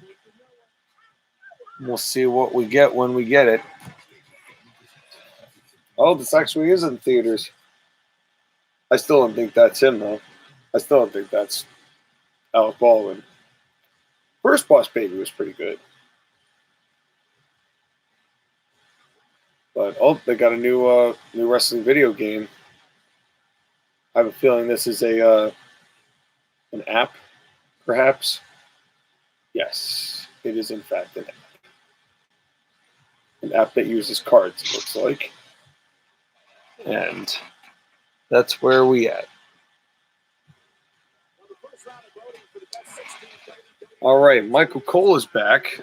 We'll see what we get when we get it. Oh, this actually is in theaters. I still don't think that's him, though. I still don't think that's Alec Baldwin. First Boss Baby was pretty good. But, oh, they got a new wrestling video game. I have a feeling this is an app, perhaps. Yes, it is in fact an app. An app that uses cards, it looks like. And that's where we at. All right, Michael Cole is back.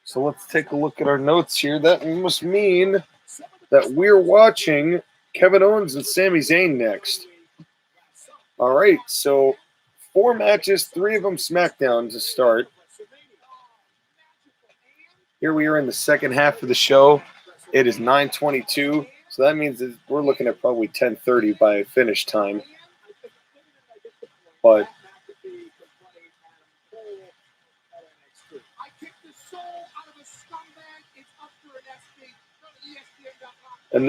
So let's take a look at our notes here. That must mean that we're watching Kevin Owens and Sami Zayn next. All right, so 4 matches, 3 of them SmackDown to start. Here we are in the second half of the show. It is 9:22, so that means that we're looking at probably 10:30 by finish time. But and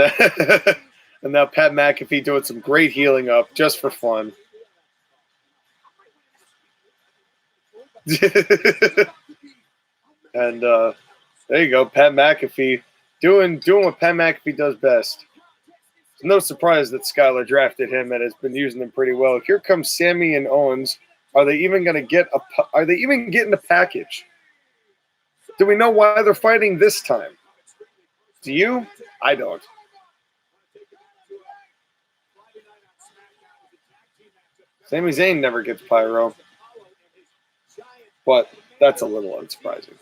now Pat McAfee doing some great healing up just for fun. And there you go, Pat McAfee doing what Pat McAfee does best. It's no surprise that Skylar drafted him and has been using him pretty well. Here comes Sami and Owens. Are they even going to get Are they even getting a package? Do we know why they're fighting this time? Do you? I don't. Sami Zayn never gets pyro, but that's a little unsurprising.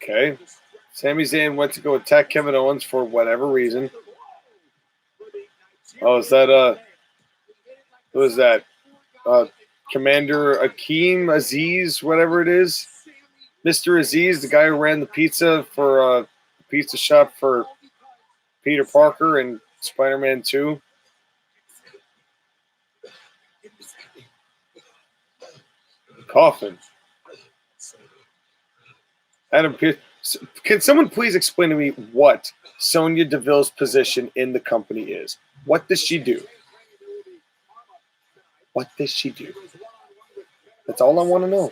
Okay. Sami Zayn went to go attack Kevin Owens for whatever reason. Oh, is that who is that? Commander Akeem Aziz, whatever it is. Mr. Aziz, the guy who ran the pizza shop for Peter Parker and Spider-Man 2. Coffin. Adam Pearce. Can someone please explain to me what Sonya Deville's position in the company is? What does she do? What does she do? That's all I want to know.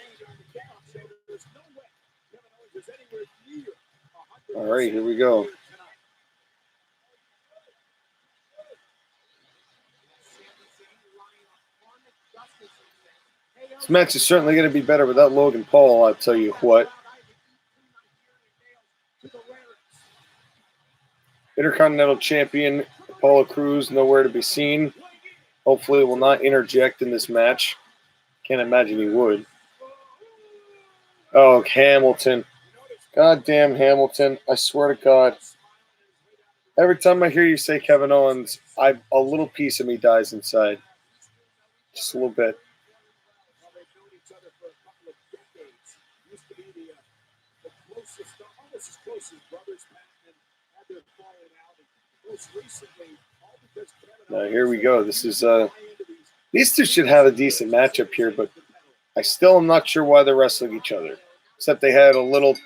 All right, here we go. This match is certainly going to be better without Logan Paul, I'll tell you what. Intercontinental Champion Apollo Crews nowhere to be seen. Hopefully will not interject in this match. Can't imagine he would. Oh, Hamilton. Goddamn Hamilton. I swear to God. Every time I hear you say Kevin Owens, a little piece of me dies inside. Just a little bit. Now here we go. This is these two should have a decent matchup here, but I still am not sure why they're wrestling each other, except they had a little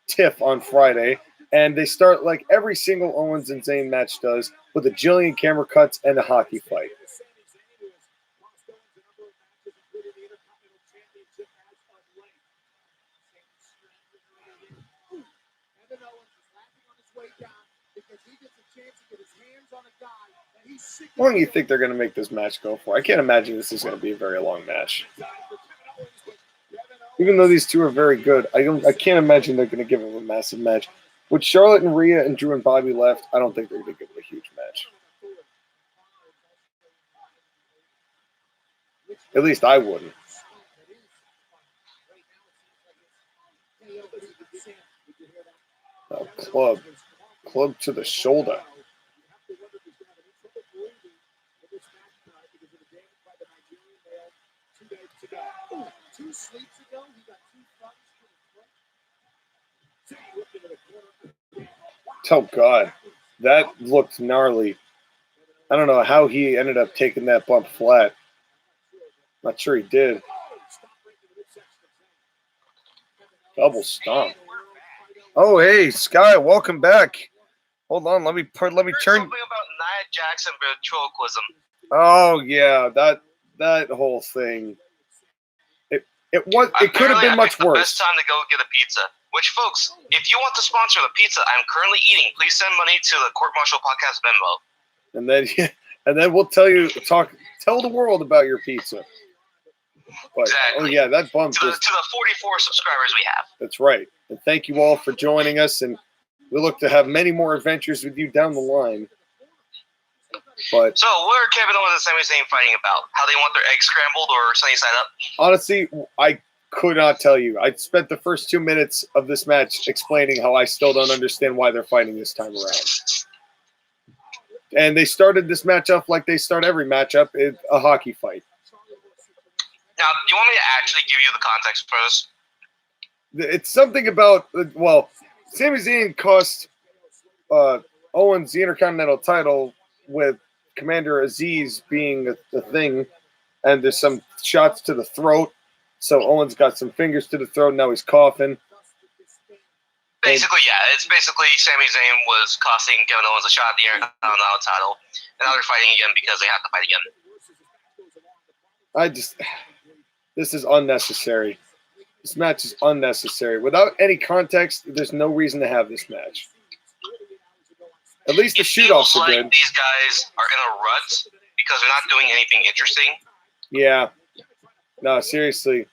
tiff on Friday, and they start like every single Owens and Zayn match does with a jillion camera cuts and a hockey fight. How long do you think they're going to make this match go for? I can't imagine this is going to be a very long match. Even though these two are very good, I can't imagine they're going to give them a massive match. With Charlotte and Rhea and Drew and Bobby left, I don't think they're going to give them a huge match. At least I wouldn't. Oh, club to the shoulder. Oh, God. That looked gnarly. I don't know how he ended up taking that bump flat. Not sure he did. Double stomp. Oh, hey, Sky, welcome back. Hold on, let me turn. Something about Nia Jax and ventriloquism. Oh yeah, that whole thing. It could have been much worse. Best time to go get a pizza. Which, folks, if you want to sponsor the pizza I'm currently eating, please send money to the Court Martial Podcast Venmo. And then we'll tell the world about your pizza. But, exactly. Oh yeah, that bump to the 44 subscribers we have. That's right. And thank you all for joining us, and we look to have many more adventures with you down the line. But so, what are Kevin Owens and Sami Zayn fighting about? How they want their eggs scrambled or sunny side up? Honestly, I could not tell you. I spent the first 2 minutes of this match explaining how I still don't understand why they're fighting this time around. And they started this match up like they start every matchup, a hockey fight. Now, do you want me to actually give you the context for this? It's something about, well, Sami Zayn cost Owens the Intercontinental title with Commander Aziz being the thing, and there's some shots to the throat. So Owens got some fingers to the throat, now he's coughing. Basically, yeah. It's basically Sami Zayn was costing Kevin Owens a shot at the Intercontinental title, and now they're fighting again because they have to fight again. This is unnecessary. This match is unnecessary. Without any context, there's no reason to have this match. At least the shoot-offs are good. These guys are in a rut because they're not doing anything interesting. Yeah. No, seriously.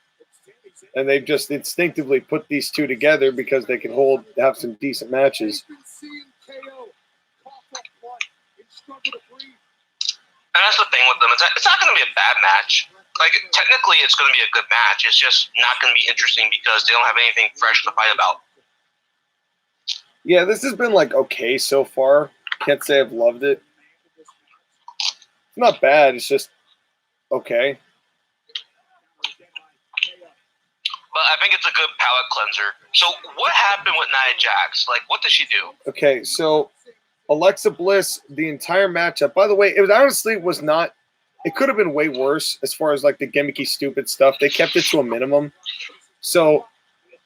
And they've just instinctively put these two together because they can have some decent matches. And that's the thing with them. It's not going to be a bad match. Like, technically, it's going to be a good match. It's just not going to be interesting because they don't have anything fresh to fight about. Yeah, this has been, okay so far. Can't say I've loved it. It's not bad. It's just okay. But I think it's a good palate cleanser. So, what happened with Nia Jax? What did she do? Okay, so Alexa Bliss, the entire matchup. By the way, it could have been way worse as far as the gimmicky, stupid stuff. They kept it to a minimum. So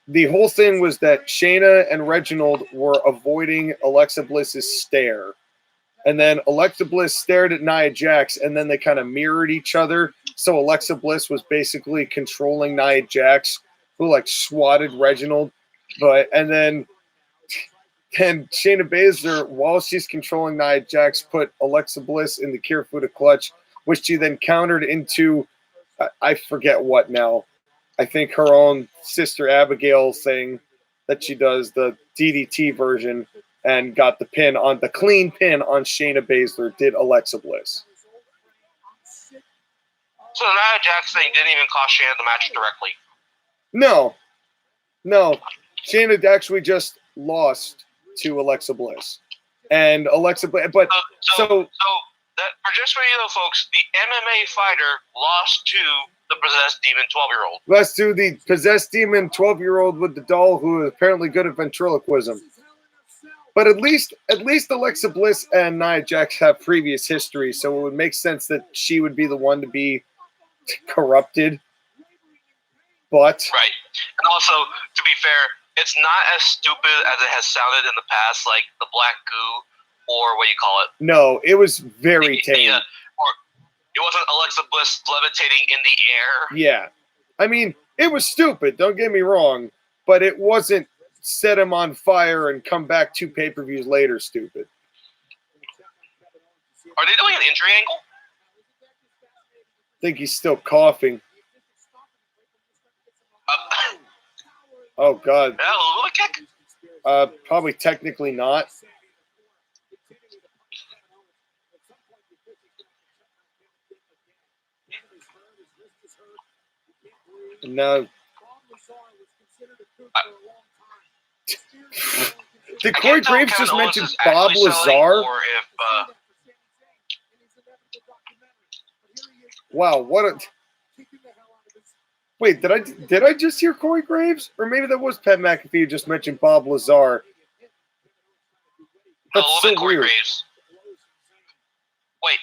the whole thing was that Shayna and Reginald were avoiding Alexa Bliss's stare. And then Alexa Bliss stared at Nia Jax, and then they kind of mirrored each other. So Alexa Bliss was basically controlling Nia Jax, who swatted Reginald. And then Shayna Baszler, while she's controlling Nia Jax, put Alexa Bliss in the Kirifuda clutch, which she then countered into, I forget what now. I think her own Sister Abigail thing that she does, the DDT version, and got the clean pin on Shayna Baszler, did Alexa Bliss. So the Nia Jax thing didn't even cost Shayna the match directly. No. Shayna actually just lost to Alexa Bliss. And Alexa Bliss, but for just for you though, folks, the MMA fighter lost to the possessed demon 12-year-old. Lost to the possessed demon 12-year-old with the doll who is apparently good at ventriloquism. But at least Alexa Bliss and Nia Jax have previous history, so it would make sense that she would be the one to be corrupted. But Right. And also, to be fair, it's not as stupid as it has sounded in the past, like the black goo or what do you call it? no, it was very tame. Or it wasn't Alexa Bliss levitating in the air. Yeah. I mean, it was stupid, don't get me wrong, but it wasn't set him on fire and come back 2 pay-per-views later stupid. Are they doing an injury angle? I think he's still coughing. Oh, God. A kick? Probably technically not. No. Did Corey Graves just mention Bob Lazar? Wow, what a... Wait, did I just hear Corey Graves? Or maybe that was Pat McAfee who just mentioned Bob Lazar. That's so weird. Graves. Wait,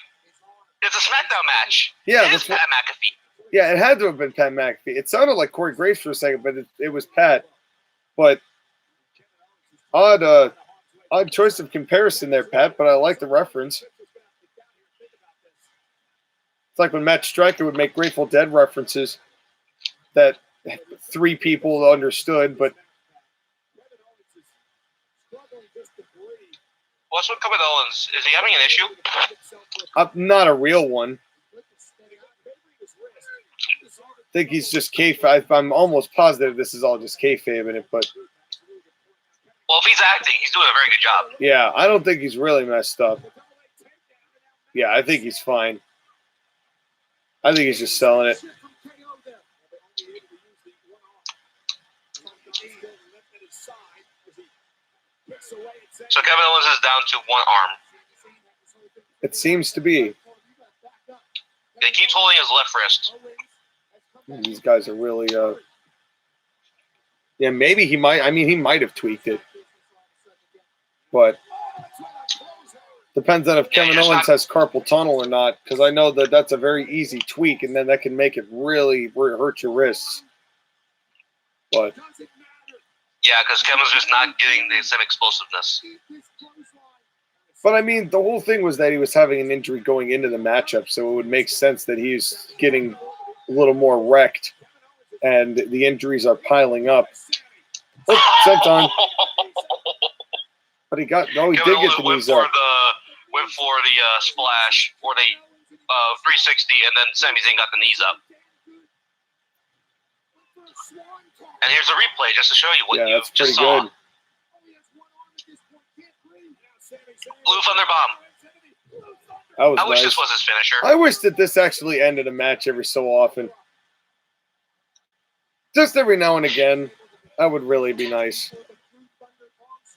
it's a SmackDown match. Yeah, that's Pat McAfee. Yeah, it had to have been Pat McAfee. It sounded like Corey Graves for a second, but it was Pat. But odd choice of comparison there, Pat, but I like the reference. It's like when Matt Stryker would make Grateful Dead references that 3 people understood, but what's with Kevin Owens? Is he having an issue? Not a real one. I think he's just kayfabe. I'm almost positive this is all just kayfabing it, but well, if he's acting, he's doing a very good job. Yeah, I don't think he's really messed up. Yeah, I think he's fine. I think he's just selling it. So Kevin Owens is down to 1 arm. It seems to be. He keeps holding his left wrist. These guys are really, yeah, maybe he might. I mean, he might have tweaked it, but depends on if Kevin Owens has carpal tunnel or not. Because I know that that's a very easy tweak, and then that can make it really hurt your wrists. But yeah, because Kevin's just not getting the same explosiveness. But I mean, the whole thing was that he was having an injury going into the matchup, so it would make sense that he's getting a little more wrecked, and the injuries are piling up. Oh, senton. But he did get the knees up. Went for the splash or the 360, and then Sami Zayn got the knees up. And here's a replay just to show you what you just saw. Good. Blue Thunder Bomb. I wish this was his finisher. I wish that this actually ended a match every so often. Just every now and again. That would really be nice.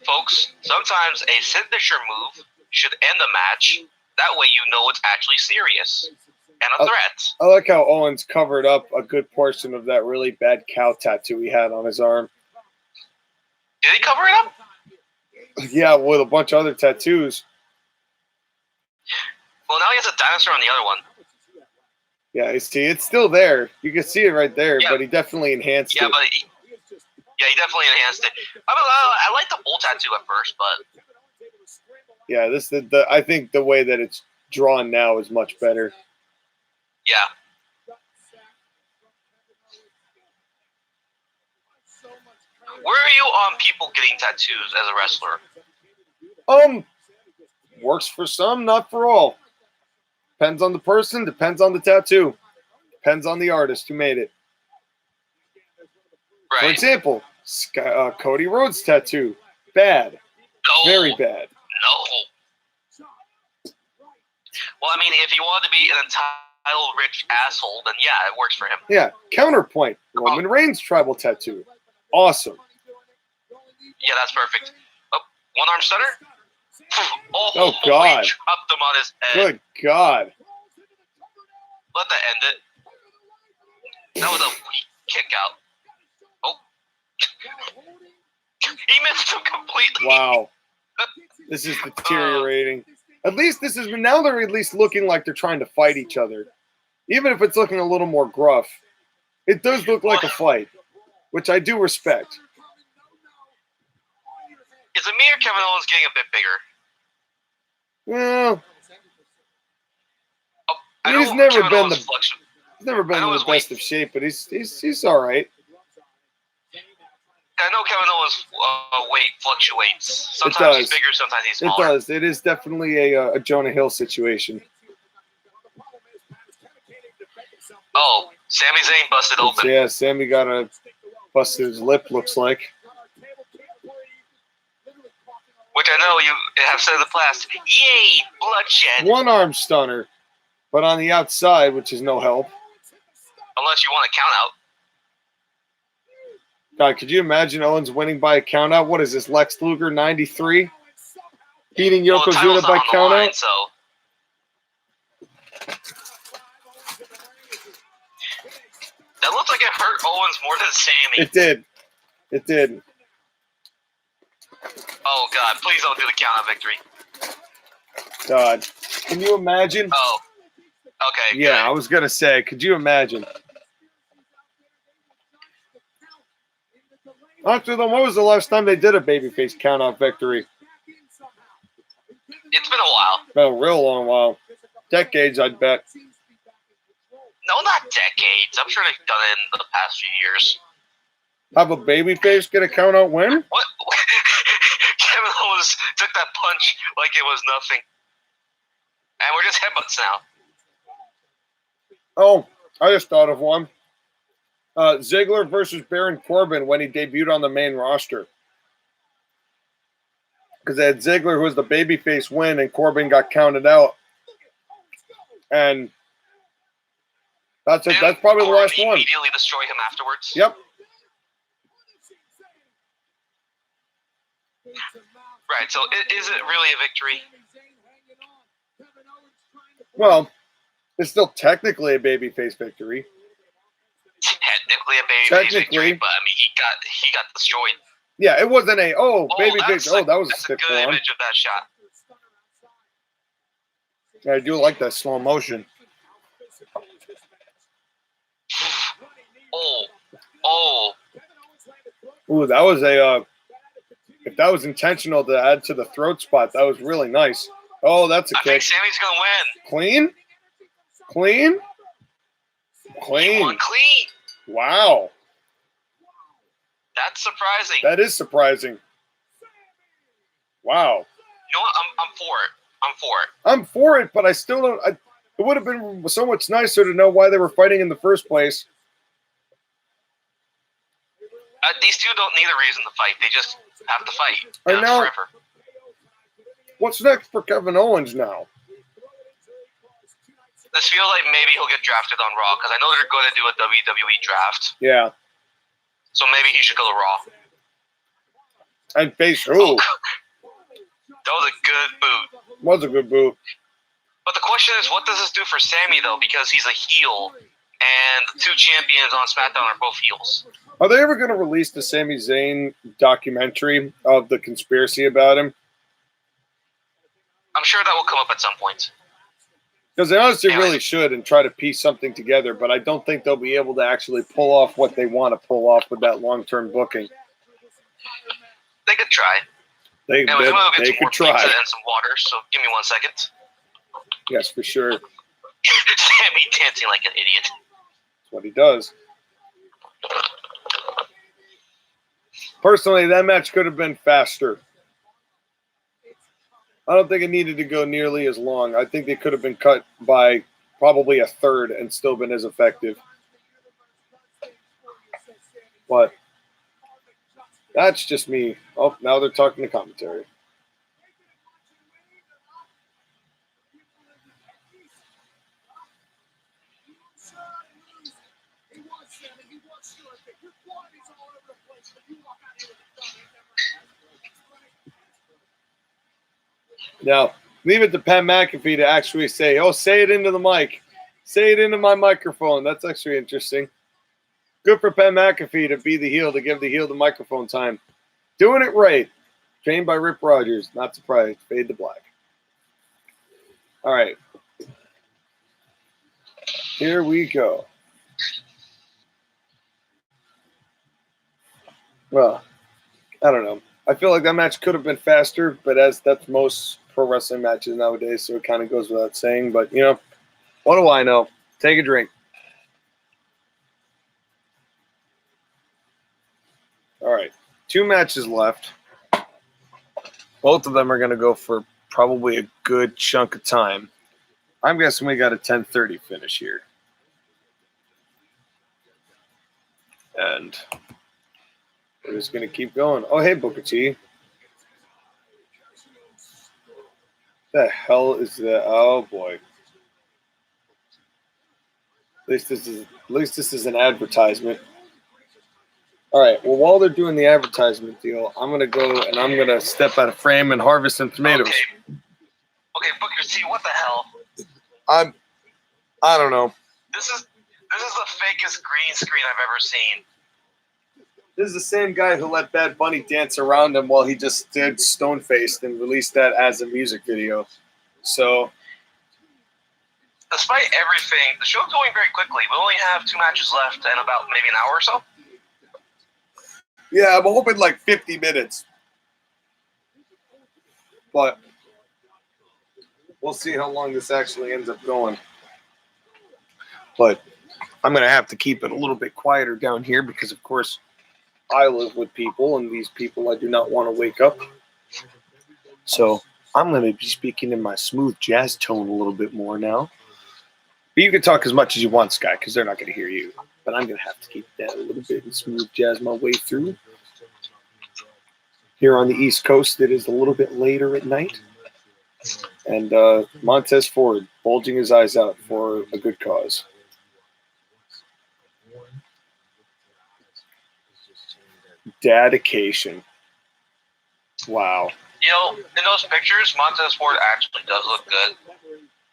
Folks, sometimes a signature move should end a match. That way you know it's actually serious and a threat. I like how Owens covered up a good portion of that really bad cow tattoo he had on his arm. Did he cover it up? Yeah, with a bunch of other tattoos. Well, now he has a dinosaur on the other one. Yeah, it's still there. You can see it right there, but he definitely enhanced it. But he definitely enhanced it. I like the bull tattoo at first, but yeah, I think the way that it's drawn now is much better. Yeah. Where are you on people getting tattoos as a wrestler? Works for some, not for all. Depends on the person, depends on the tattoo. Depends on the artist who made it. Right. For example, Cody Rhodes tattoo. Bad. No. Very bad. No. Well, I mean, if he wanted to be an entitled rich asshole, then yeah, it works for him. Yeah. Counterpoint. Roman Reigns tribal tattoo. Awesome. Yeah, that's perfect. One arm stunner? Oh, God. Dropped him on his head. Good God. Let that end it. That was a weak kick out. Oh. He missed him completely. Wow. This is deteriorating. At least now they're at least looking like they're trying to fight each other. Even if it's looking a little more gruff. It does look like a fight, which I do respect. Is it me or Kevin Owens getting a bit bigger? Well, I he's know never Kevin been Owens he's never been I know in the his weight. best of shape, but he's all right. I know Kevin Owens' weight fluctuates. Sometimes he's does. bigger, sometimes he's It smaller. does. It is definitely a Jonah Hill situation. Oh, Sami Zayn busted open. Yeah, Sammy got a busted his lip. Looks like. Which I know you have said in the past. Yay, bloodshed. One arm stunner, but on the outside, which is no help. Unless you want to count out. God, could you imagine Owens winning by a countout? What is this, Lex Luger 93? Beating Well, the Yokozuna title's by not on the line, countout? so. That looked like it hurt Owens more than Sammy. It did. It did. Oh, God. Please don't do the countout victory. God. Can you imagine? Oh. Okay, Yeah, good. I was going to say, could you imagine? Actually, then, when was the last time they did a babyface countout victory? It's been a while. Been a real long while. Decades, I'd bet. No, not decades. I'm sure they've done it in the past few years. Have a babyface get a countout win? What? Kevin Owens took that punch like it was nothing. And we're just headbutts now. Oh, I just thought of one. Ziggler versus Baron Corbin when he debuted on the main roster. Because they had Ziggler, who was the babyface, win, and Corbin got counted out. And that's it. That's probably the last one. Immediately destroy him afterwards. Yep. Right. So is it really a victory? Well, it's still technically a babyface victory. Technically a babyface victory, but I mean he got destroyed. Yeah, it wasn't a babyface. Oh, that was that's a stick good form. image of that shot. I do like that slow motion. Oh. Ooh, that was a. If that was intentional to add to the throat spot, that was really nice. Oh, that's a I kick. think Sammy's gonna win. Clean? Clean? He Clean. won clean. Wow. That's surprising. That is surprising. Wow. You know what? I'm for it. I'm for it, but I still don't. It would have been so much nicer to know why they were fighting in the first place. These two don't need a reason to fight. They just have to fight. And now, forever. what's next for Kevin Owens now? This feels like maybe he'll get drafted on Raw because I know they're going to do a WWE draft. Yeah. So maybe he should go to Raw. And face who? Oh, that was a good boot. Was a good boot. But the question is, what does this do for Sammy, though? Because he's a heel, and the two champions on SmackDown are both heels. Are they ever going to release the Sami Zayn documentary of the conspiracy about him? I'm sure that will come up at some point. Because they honestly really should and try to piece something together, but I don't think they'll be able to actually pull off what they want to pull off with that long-term booking. They could try. They could try. Pizza and some water, so give me 1 second. Yes, for sure. That's Sammy dancing like an idiot. what he does. Personally, that match could have been faster. I don't think it needed to go nearly as long. I think they could have been cut by probably a third and still been as effective. But that's just me. Oh, now they're talking to commentary. Now, leave it to Pat McAfee to actually say, say it into the mic. Say it into my microphone. That's actually interesting. Good for Pat McAfee to be the heel, to give the heel the microphone time. Doing it right. Trained by Rip Rogers. Not surprised. Fade to black. All right. Here we go. Well, I don't know. I feel like that match could have been faster, but that's most pro wrestling matches nowadays, so it kind of goes without saying. But, what do I know? Take a drink. All right. 2 matches left. Both of them are going to go for probably a good chunk of time. I'm guessing we got a 10:30 finish here. And we're just going to keep going. Oh, hey, Booker T. The hell is that? Oh, boy. At least this is an advertisement. All right. Well, while they're doing the advertisement deal, I'm going to go and I'm going to step out of frame and harvest some tomatoes. Okay, Booker T, what the hell? I don't know. This is the fakest green screen I've ever seen. This is the same guy who let Bad Bunny dance around him while he just stood stone-faced and released that as a music video. So, despite everything, the show's going very quickly. We only have 2 matches left and about maybe an hour or so. yeah, I'm hoping like 50 minutes. But we'll see how long this actually ends up going. But I'm going to have to keep it a little bit quieter down here because, of course, I live with people, and these people I do not want to wake up. So I'm going to be speaking in my smooth jazz tone a little bit more now. But you can talk as much as you want, Sky, because they're not going to hear you. But I'm going to have to keep that a little bit and smooth jazz my way through. Here on the East Coast, it is a little bit later at night. And Montez Ford bulging his eyes out for a good cause. Dedication. Wow. In those pictures, Montez Ford actually does look good.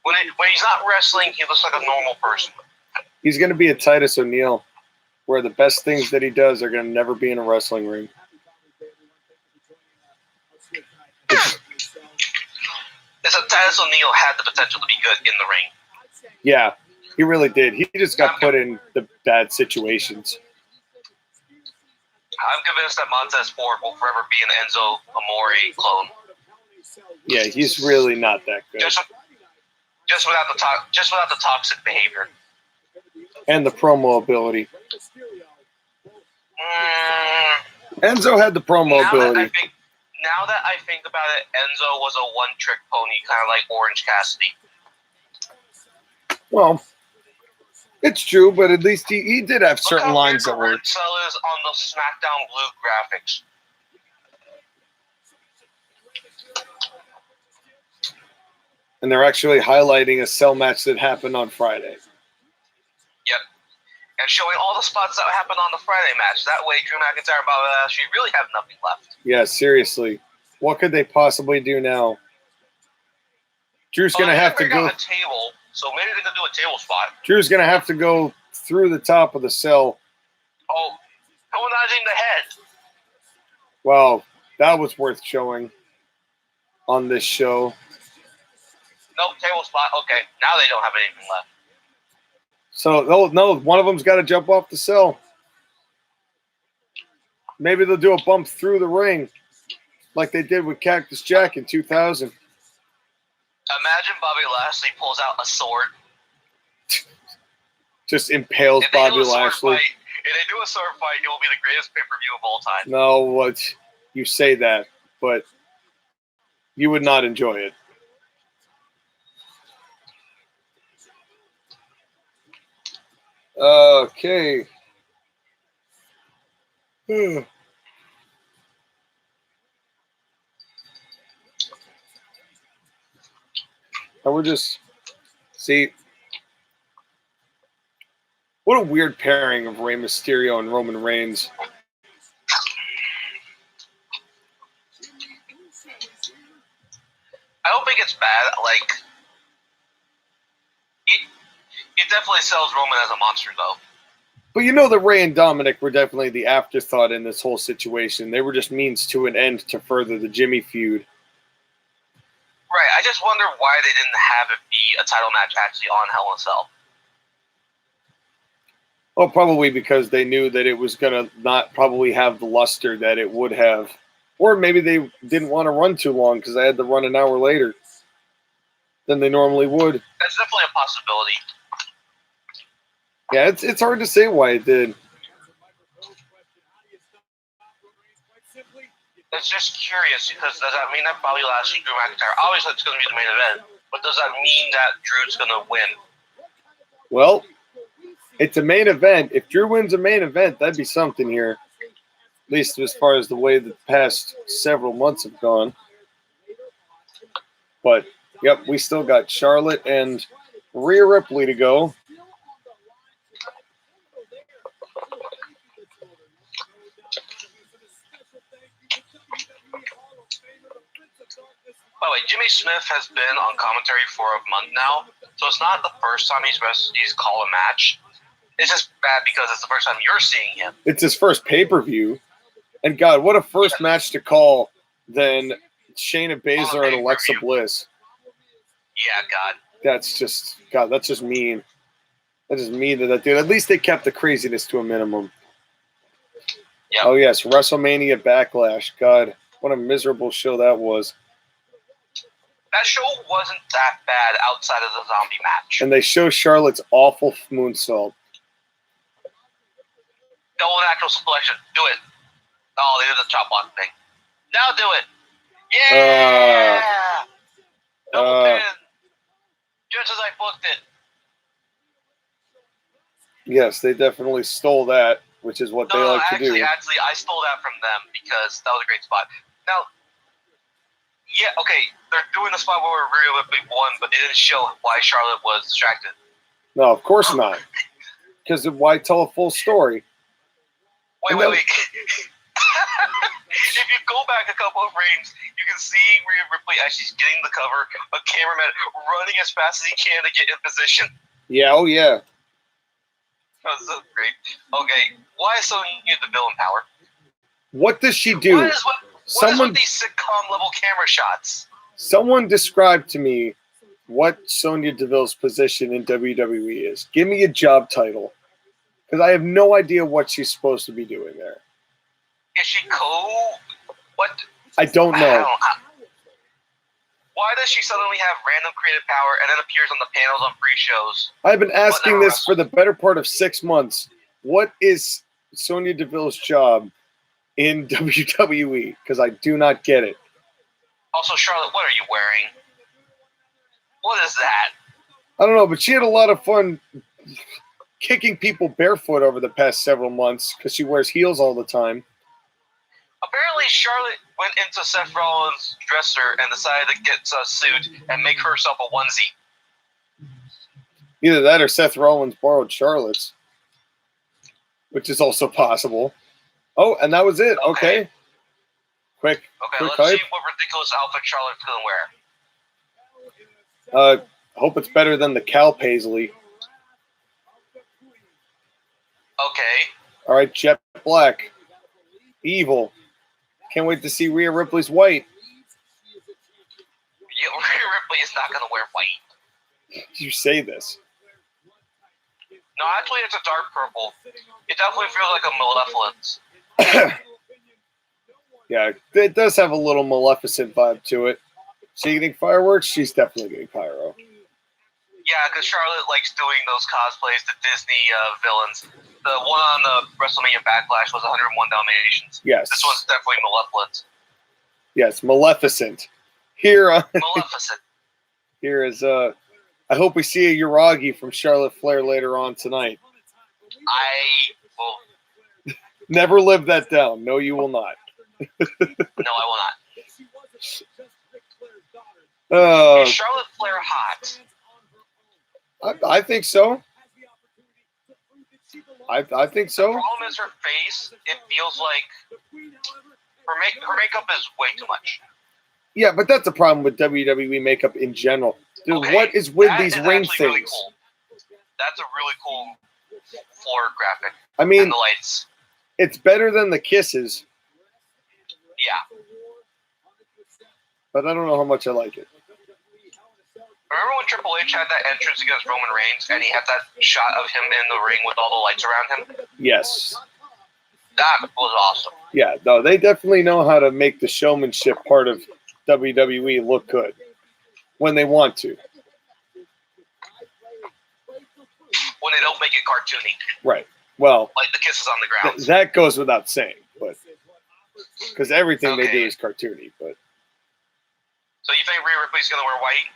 When he's not wrestling, he looks like a normal person. He's going to be a Titus O'Neil, where the best things that he does are going to never be in a wrestling ring. It's a Titus O'Neil had the potential to be good in the ring. Yeah, he really did. He just got put in the bad situations. I'm convinced that Montez Ford will forever be an Enzo Amore clone. Yeah, he's really not that good. Just without the toxic behavior and the promo ability. Enzo had the promo ability. Now that I think about it, Enzo was a one-trick pony, kind of like Orange Cassidy. Well, it's true, but at least he did have certain lines that worked. Red Cell is on the SmackDown Blue graphics. And they're actually highlighting a Cell match that happened on Friday. Yep. And showing all the spots that happened on the Friday match. That way, Drew McIntyre and Bobby Lashley really have nothing left. Yeah, seriously. What could they possibly do now? Drew's going to have to go. A table, so maybe they can do a table spot. Drew's going to have to go through the top of the Cell. Oh, harmonizing the head. Wow, that was worth showing on this show. Nope, table spot. Okay, now they don't have anything left. So, no, one of them's got to jump off the Cell. Maybe they'll do a bump through the ring like they did with Cactus Jack in 2000. Imagine Bobby Lashley pulls out a sword. Just impales Bobby Lashley. If they do a sword fight, it will be the greatest pay-per-view of all time. No, you say that, but you would not enjoy it. Okay. And we're just see what a weird pairing of Rey Mysterio and Roman Reigns. I don't think it's bad. Like, it definitely sells Roman as a monster, though. But you know that Rey and Dominic were definitely the afterthought in this whole situation. They were just means to an end to further the Jimmy feud. Right. I just wonder why they didn't have it be a title match actually on Hell in a Cell. Well, probably because they knew that it was going to not probably have the luster that it would have. Or maybe they didn't want to run too long because I had to run an hour later than they normally would. That's definitely a possibility. Yeah, it's hard to say why it did. It's just curious because does that mean that Bobby Lashley, Drew McIntyre? Obviously, it's going to be the main event, but does that mean that Drew's going to win? Well, it's a main event. If Drew wins a main event, that'd be something here. At least as far as the way the past several months have gone. But, yep, we still got Charlotte and Rhea Ripley to go. By the way, Jimmy Smith has been on commentary for a month now, so it's not the first time he's called a match. It's just bad because it's the first time you're seeing him. It's his first pay-per-view. And, God, what a first match to call than Shayna Baszler and Alexa Bliss. Yeah, God. That's just mean. That is mean to that dude. At least they kept the craziness to a minimum. Yep. Oh, yes, WrestleMania Backlash. God, what a miserable show that was. That show wasn't that bad outside of the zombie match. And they show Charlotte's awful moonsault. Double natural selection. Do it. Oh, they did the chop block thing. Now do it. Yeah! Double pin. Just as I booked it. Yes, they definitely stole that, which is what they like to do. Actually, I stole that from them because that was a great spot. Now, yeah, okay, they're doing the spot where Rhea Ripley won, but they didn't show why Charlotte was distracted. No, of course not. Because why tell a full story? Wait. If you go back a couple of frames, you can see Rhea Ripley as she's getting the cover, a cameraman running as fast as he can to get in position. Yeah, oh yeah. That was so great. Okay, why is Sonya Deville in power? What does she do? What is with these sitcom level camera shots? Someone describe to me what Sonya Deville's position in WWE is. Give me a job title. Because I have no idea what she's supposed to be doing there. Is she what? I don't know. Why does she suddenly have random creative power and then appears on the panels on free shows? I've been asking this for the better part of 6 months. What is Sonya Deville's job in WWE? Because I do not get it. Also, Charlotte, what are you wearing? What is that? I don't know, but she had a lot of fun kicking people barefoot over the past several months because she wears heels all the time. Apparently, Charlotte went into Seth Rollins' dresser and decided to get a suit and make herself a onesie. Either that or Seth Rollins borrowed Charlotte's, which is also possible. Oh, and that was it. Okay. Quick let's hype. see what ridiculous outfit Charlotte's going to wear. Hope it's better than the Cal Paisley. Okay. All right, Jet Black. Evil. Can't wait to see Rhea Ripley's white. Yeah, Rhea Ripley is not going to wear white. You say this. No, actually, it's a dark purple. It definitely feels like a Malevolence. Yeah, it does have a little Maleficent vibe to it. She getting fireworks? She's definitely getting pyro. Yeah, because Charlotte likes doing those cosplays to Disney villains. The one on the WrestleMania Backlash was 101 Dalmatians. Yes. This one's definitely Malevolent. Yes, Maleficent. Here, Maleficent. Here is, I hope we see a Uragi from Charlotte Flair later on tonight. I will. Never live that down. No, you will not. No, I will not. Is Charlotte Flair hot? I think so. I think so. The problem is her face. It feels like her makeup is way too much. Yeah, but that's a problem with WWE makeup in general. Dude, Okay, what is with these ring things? Really cool. That's a really cool floor graphic. I mean, and the lights. It's better than the kisses. Yeah. But I don't know how much I like it. Remember when Triple H had that entrance against Roman Reigns, and he had that shot of him in the ring with all the lights around him? Yes. That was awesome. Yeah, no, they definitely know how to make the showmanship part of WWE look good when they want to. When they don't make it cartoony. Right. Well, like the kisses on the ground. That goes without saying, but because everything they do Okay. is cartoony. But So you think Rhea Ripley's gonna wear white?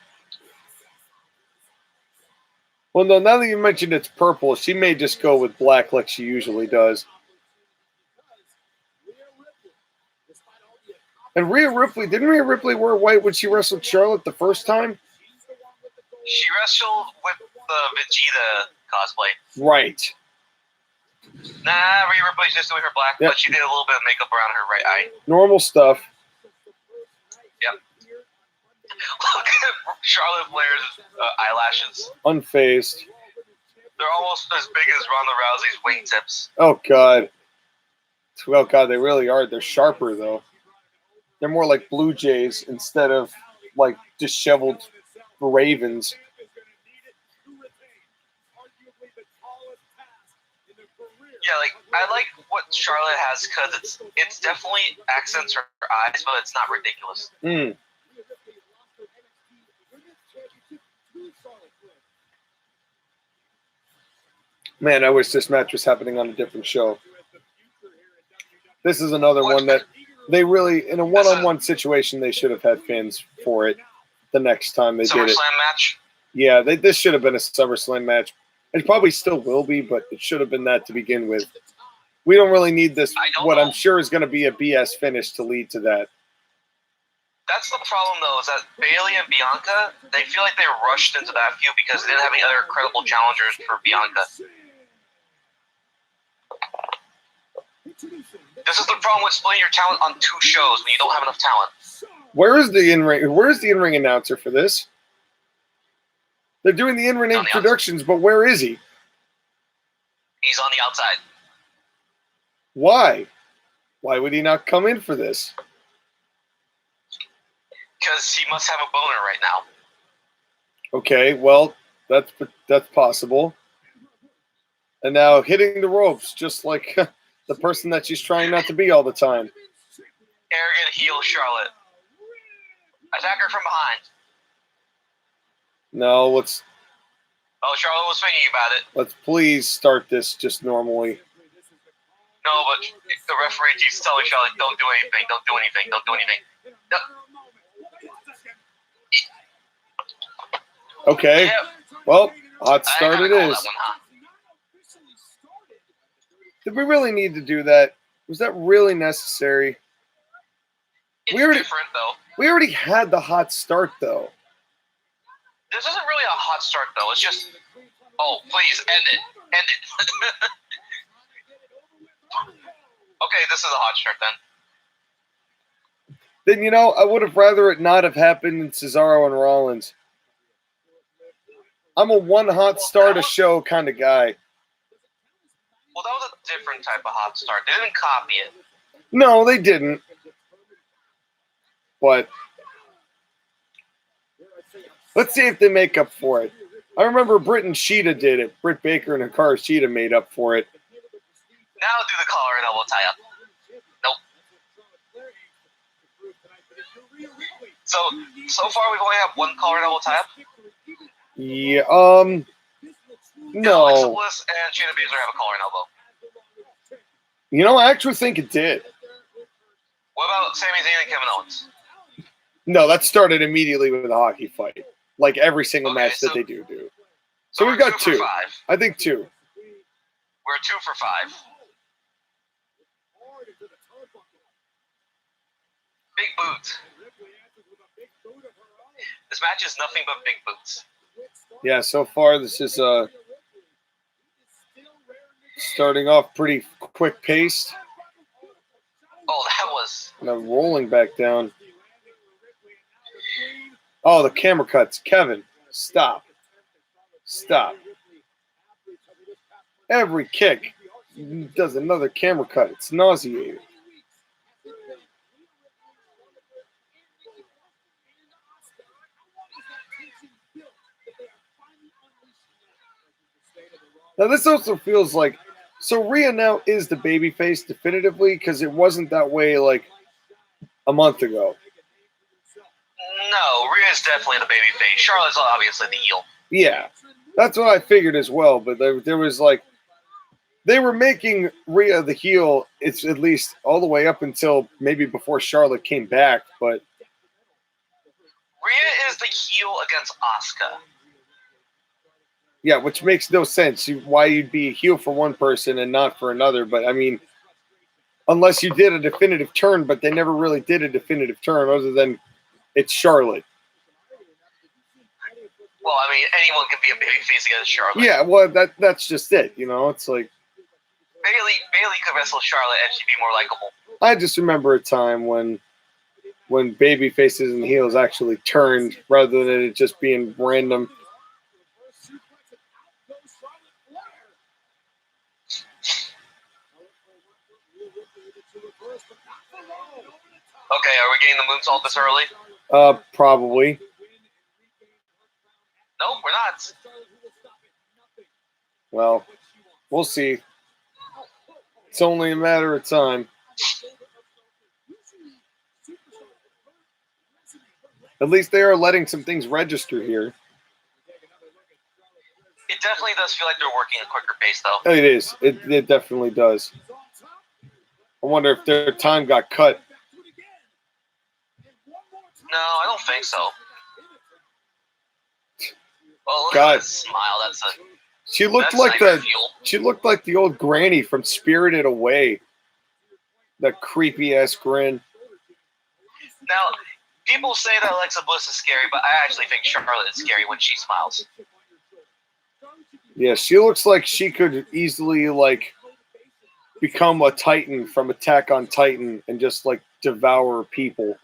well, no. Now that you mentioned it's purple, she may just go with black like she usually does. And didn't Rhea Ripley wear white when she wrestled Charlotte the first time? She wrestled with the Vegeta cosplay. Right. Nah, Rhea Ripley's just doing her black, Yep. but she did a little bit of makeup around her right eye. Normal stuff. Yep. Look at Charlotte Flair's eyelashes. Unfazed. They're almost as big as Ronda Rousey's wingtips. Oh, God. Oh, God, they really are. They're sharper, though. They're more like Blue Jays instead of, like, disheveled ravens. Yeah, like I like what Charlotte has because it's definitely accents her eyes, but it's not ridiculous. Mm. Man, I wish this match was happening on a different show. This is another one that they really, in a one-on-one situation, they should have had fans for it the next time they did it. SummerSlam match? Yeah, this should have been a SummerSlam match. It probably still will be, but it should have been that to begin with. We don't really need this, what I'm sure is going to be a BS finish to lead to that. That's the problem, though, is that Bayley and Bianca, they feel like they rushed into that feud because they didn't have any other credible challengers for Bianca. This is the problem with splitting your talent on two shows when you don't have enough talent. Where's the in-ring announcer for this? They're doing the in-ring introductions, but where is he? He's on the outside. Why? Why would he not come in for this? Because he must have a boner right now. Okay, well, that's possible. And now hitting the ropes, just like the person that she's trying not to be all the time. Arrogant heel Charlotte. Attack her from behind. No, let's. Oh, Charlotte was thinking about it. Let's please start this just normally. No, but the referee keeps telling Charlotte, don't do anything, don't do anything, don't do anything. No. Okay. Yeah. Well, hot start it is. One, huh? Did we really need to do that? Was that really necessary? It's different, though. We already had the hot start, though. This isn't really a hot start, though. It's just, oh, please, end it. End it. Okay, this is a hot start, then. Then, I would have rather it not have happened in Cesaro and Rollins. I'm a one hot start a show kind of guy. Well, that was a different type of hot start. They didn't copy it. No, they didn't. But let's see if they make up for it. I remember Britt and Sheeta did it. Britt Baker and Hikaru Shida made up for it. Now do the collar and elbow tie up. Nope. So far we've only had one collar and elbow tie up. Yeah, No. Alexa no. Bliss and Shayna Baszler have a collar and elbow. I actually think it did. What about Sami Zayn and Kevin Owens? No, that started immediately with a hockey fight. Like every single match that they do. So we've got 2 two. for 5. I think 2. We're 2 for 5. Big boots. This match is nothing but big boots. Yeah, so far this is starting off pretty quick paced. Oh, that was... Now rolling back down. Oh, the camera cuts. Kevin, stop. Stop. Every kick does another camera cut. It's nauseating. Now this also feels like so Rhea now is the babyface definitively because it wasn't that way like a month ago. No, Rhea's definitely the baby face. Charlotte's obviously the heel. Yeah, that's what I figured as well. But there was like they were making Rhea the heel. It's at least all the way up until maybe before Charlotte came back. But Rhea is the heel against Asuka. yeah, which makes no sense. Why you'd be a heel for one person and not for another. But I mean, unless you did a definitive turn, but they never really did a definitive turn other than it's Charlotte. Well, I mean, anyone can be a babyface against Charlotte. Yeah, well, that's just it. You know, it's like Bayley could wrestle Charlotte and she'd be more likable. I just remember a time when baby faces and heels actually turned rather than it just being random. Okay, are we getting the moonsault this early? Probably. No, we're not. Well, we'll see. It's only a matter of time. At least they are letting some things register here. It definitely does feel like they're working at a quicker pace, though. It is. It definitely does. I wonder if their time got cut. No, I don't think so. Well, look God. at that smile. That's a. She looked That's like not even the fuel. she looked like the old granny from Spirited Away. That creepy ass grin. Now, people say that Alexa Bliss is scary, but I actually think Charlotte is scary when she smiles. Yeah, she looks like she could easily like become a Titan from Attack on Titan and just like devour people.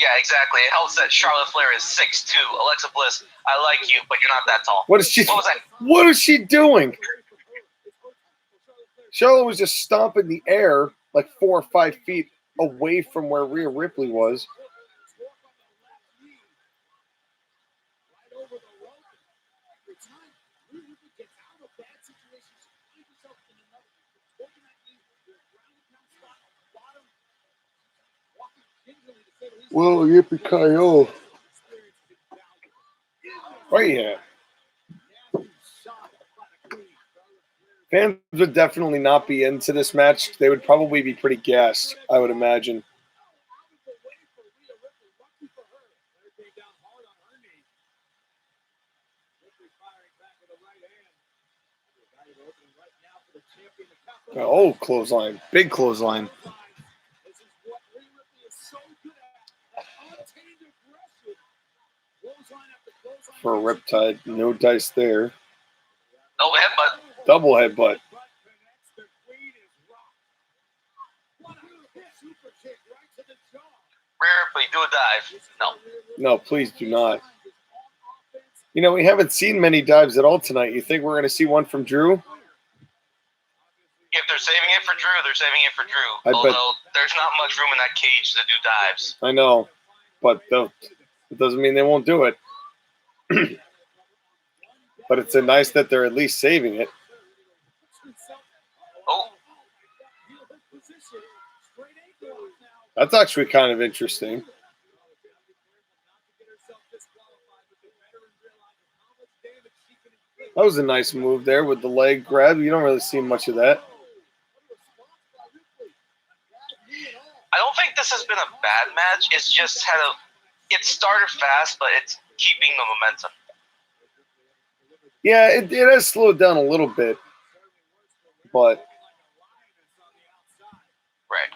Yeah, exactly. It helps that Charlotte Flair is 6'2". Alexa Bliss, I like you, but you're not that tall. What is she? What was that? What is she doing? Charlotte was just stomping the air like 4 or 5 feet away from where Rhea Ripley was. Well, yippee-ki-yo. Oh, yeah. Fans would definitely not be into this match. They would probably be pretty gassed, I would imagine. Oh, clothesline. Big clothesline. For a Riptide. No dice there. No headbutt. Double headbutt. Rhea Ripley, do a dive. No. No, please do not. You know, we haven't seen many dives at all tonight. You think we're going to see one from Drew? If they're saving it for Drew, they're saving it for Drew. I bet. Although there's not much room in that cage to do dives. I know, but it doesn't mean they won't do it. But it's nice that they're at least saving it. Oh, That's actually kind of interesting. That was a nice move there with the leg grab. You don't really see much of that. I don't think this has been a bad match. It's just it started fast, but it's keeping the momentum. Yeah, it has slowed down a little bit, but Right.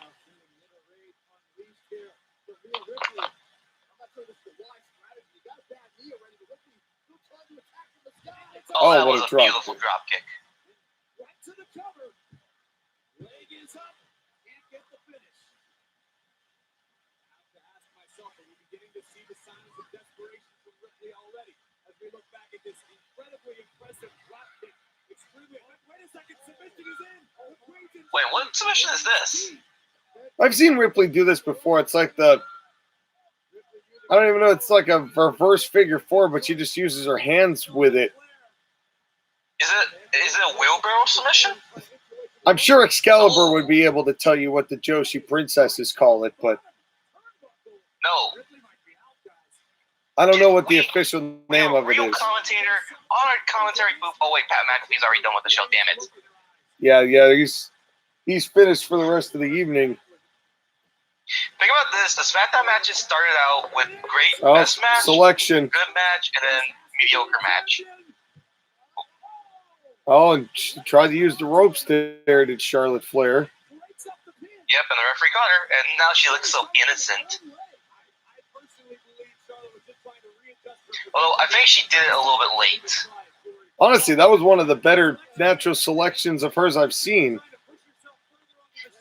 Oh, That what was a a drop beautiful kick. drop kick. Wait, what submission is this? I've seen Ripley do this before. It's like I don't even know. It's like a reverse figure four, but she just uses her hands with it. Is it a wheelbarrow submission? I'm sure Excalibur would be able to tell you what the Joshi princesses call it, but No. I don't know what the official name of it Real is. commentator on our commentary booth. Oh wait, Pat McAfee's already done with the show. Damn it. Yeah, he's finished for the rest of the evening. Think about this: the SmackDown matches started out with great Oh, best match, selection. good match, and then mediocre match. Oh, and she tried to use the ropes there, did Charlotte Flair. Yep, and the referee got her, and now she looks so innocent. Although I think she did it a little bit late. Honestly, that was one of the better natural selections of hers I've seen.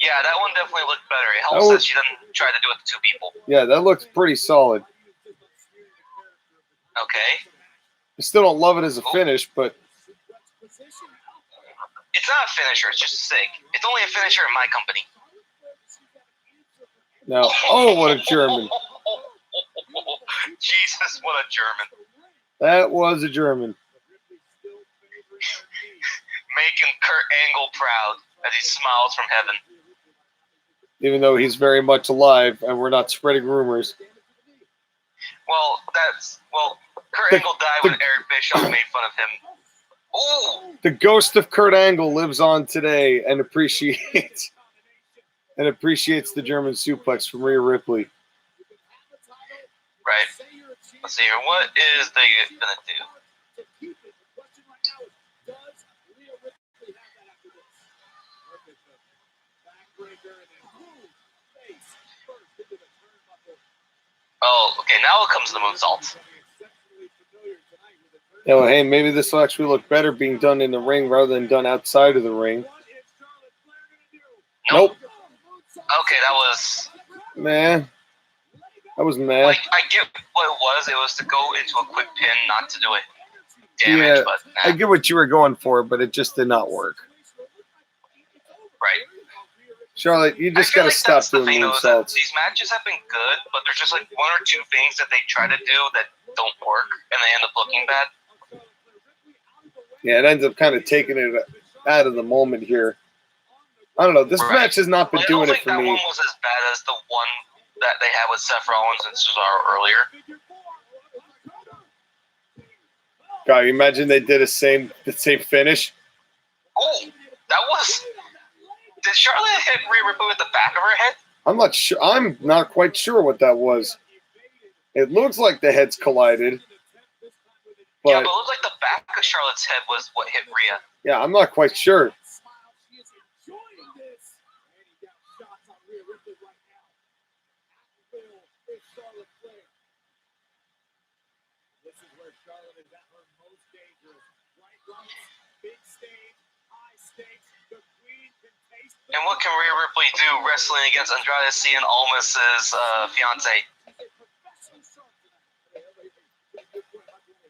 Yeah, that one definitely looked better. It helps that she didn't try to do it to two people. Yeah, that looks pretty solid. Okay. I still don't love it as a finish, but it's not a finisher. It's just a sig. It's only a finisher in my company. now, oh, what a German. Jesus, what a German. That was a German. Making Kurt Angle proud as he smiles from heaven. Even though he's very much alive and we're not spreading rumors. Well, Kurt Angle died when Eric Bischoff made fun of him. Ooh! The ghost of Kurt Angle lives on today and appreciates the German suplex from Rhea Ripley. Right. Let's see here. What is they gonna do? Oh, okay. Now it comes to the moonsault. Oh, hey, maybe this will actually look better being done in the ring rather than done outside of the ring. Nope. Okay, that was... Man. That was mad. Like, I get what it was. It was to go into a quick pin, not to do it damage, Yeah, but nah. I get what you were going for, but it just did not work. Right. Charlotte, you just got to stop doing moonsaults. These matches have been good, but there's just like one or two things that they try to do that don't work, and they end up looking bad. Yeah, it ends up kind of taking it out of the moment here. I don't know. This match has not been doing it for me. I don't think that one was as bad as the one that they had with Seth Rollins and Cesaro earlier. God, you imagine they did the same finish? Oh, that was... Did Charlotte hit Rhea Ripley with the back of her head? I'm not sure. I'm not quite sure what that was. It looks like the heads collided. But, yeah, but it looked like the back of Charlotte's head was what hit Rhea. Yeah, I'm not quite sure. And what can Rhea Ripley do wrestling against Andrade Cien Almas's fiance?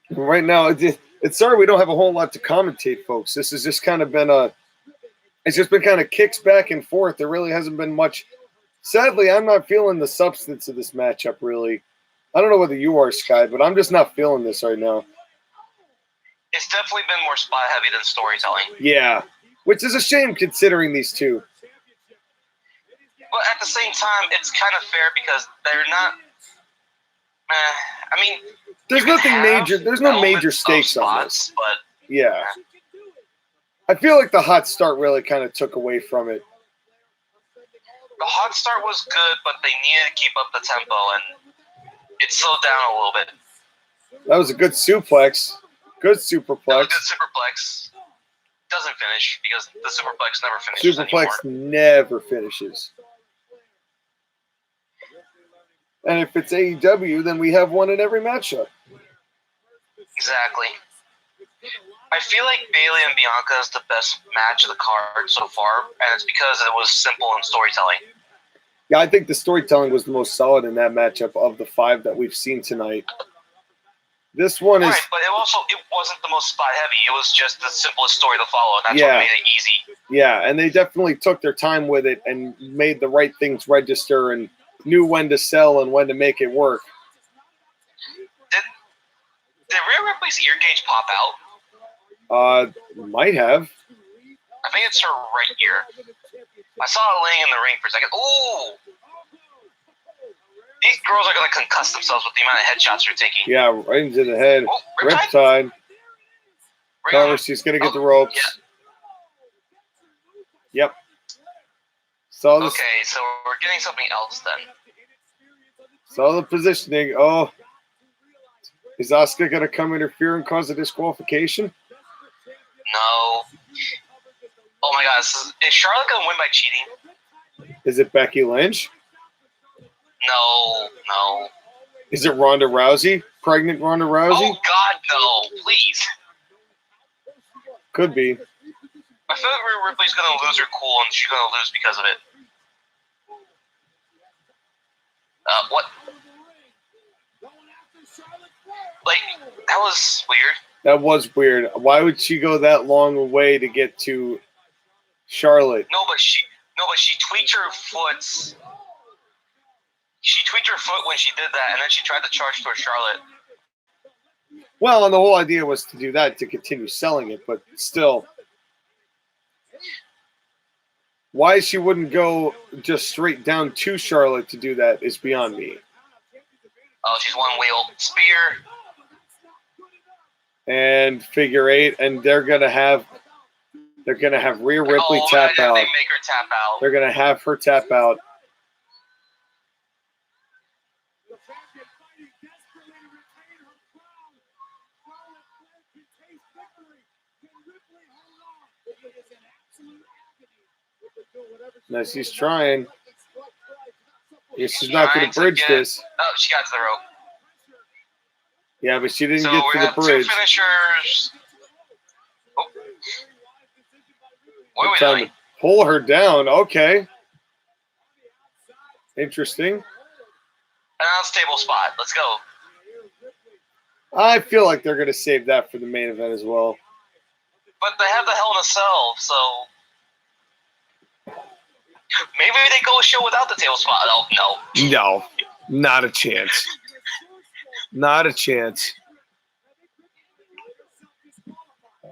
Right now, it's sorry we don't have a whole lot to commentate, folks. This has just kind of been it's just been kind of kicks back and forth. There really hasn't been much. Sadly, I'm not feeling the substance of this matchup, really. I don't know whether you are, Sky, but I'm just not feeling this right now. It's definitely been more spot heavy than storytelling. Yeah, which is a shame considering these two. But at the same time, it's kind of fair because they're not. I mean, there's nothing major. There's no major stakes on this. But yeah, I feel like the hot start really kind of took away from it. The hot start was good, but they needed to keep up the tempo, and it slowed down a little bit. That was a good suplex. Good superplex. That was a good superplex. Doesn't finish because the superplex never finishes anymore. Never finishes. And if it's AEW, then we have one in every matchup. Exactly. I feel like Bayley and Bianca is the best match of the card so far, and it's because it was simple in storytelling. Yeah, I think the storytelling was the most solid in that matchup of the 5 that we've seen tonight. This one is... Right, but it wasn't the most spot heavy. It was just the simplest story to follow, and that's what made it easy. Yeah, and they definitely took their time with it and made the right things register and knew when to sell and when to make it work. Did Rhea Ripley's ear gauge pop Might have. I think it's her right here. I saw her laying in the ring for a second. Ooh! These girls are going to concuss themselves with the amount of headshots they're taking. Yeah, right into the head. Oh, Riptide. Cover, she's going to get the ropes. Yeah. Yep. Saw the, okay, so we're getting something else then. Saw the positioning. Oh. Is Asuka going to come interfere and cause a disqualification? No. Oh my god, is Charlotte going to win by cheating? Is it Becky Lynch? No. Is it Ronda Rousey? Pregnant Ronda Rousey? Oh god, no. Please. Could be. I feel like Rhea Ripley's going to lose her cool and she's going to lose because of it. What? Like, that was weird. That was weird. Why would she go that long away to get to Charlotte? No, but she tweaked her foot. She tweaked her foot when she did that, and then she tried to charge towards Charlotte. Well, and the whole idea was to do that to continue selling it, but still. Why she wouldn't go just straight down to Charlotte to do that is beyond me. Oh, she's one wheel. Spear. And figure eight, and they're gonna have Rhea Ripley tap out. They make her tap out. They're gonna have her tap out. Now she's trying. Yes, she's not going to bridge this. Oh, she got to the rope. Yeah, but she didn't So get we to have the bridge. two finishers. Oh. What are we Trying doing? to pull her down. Okay. Interesting. Announce table spot. Let's go. I feel like they're going to save that for the main event as well. But they have the Hell in a Cell, so maybe they go a show without the table spot. Oh, no. No, not a chance. Not a chance.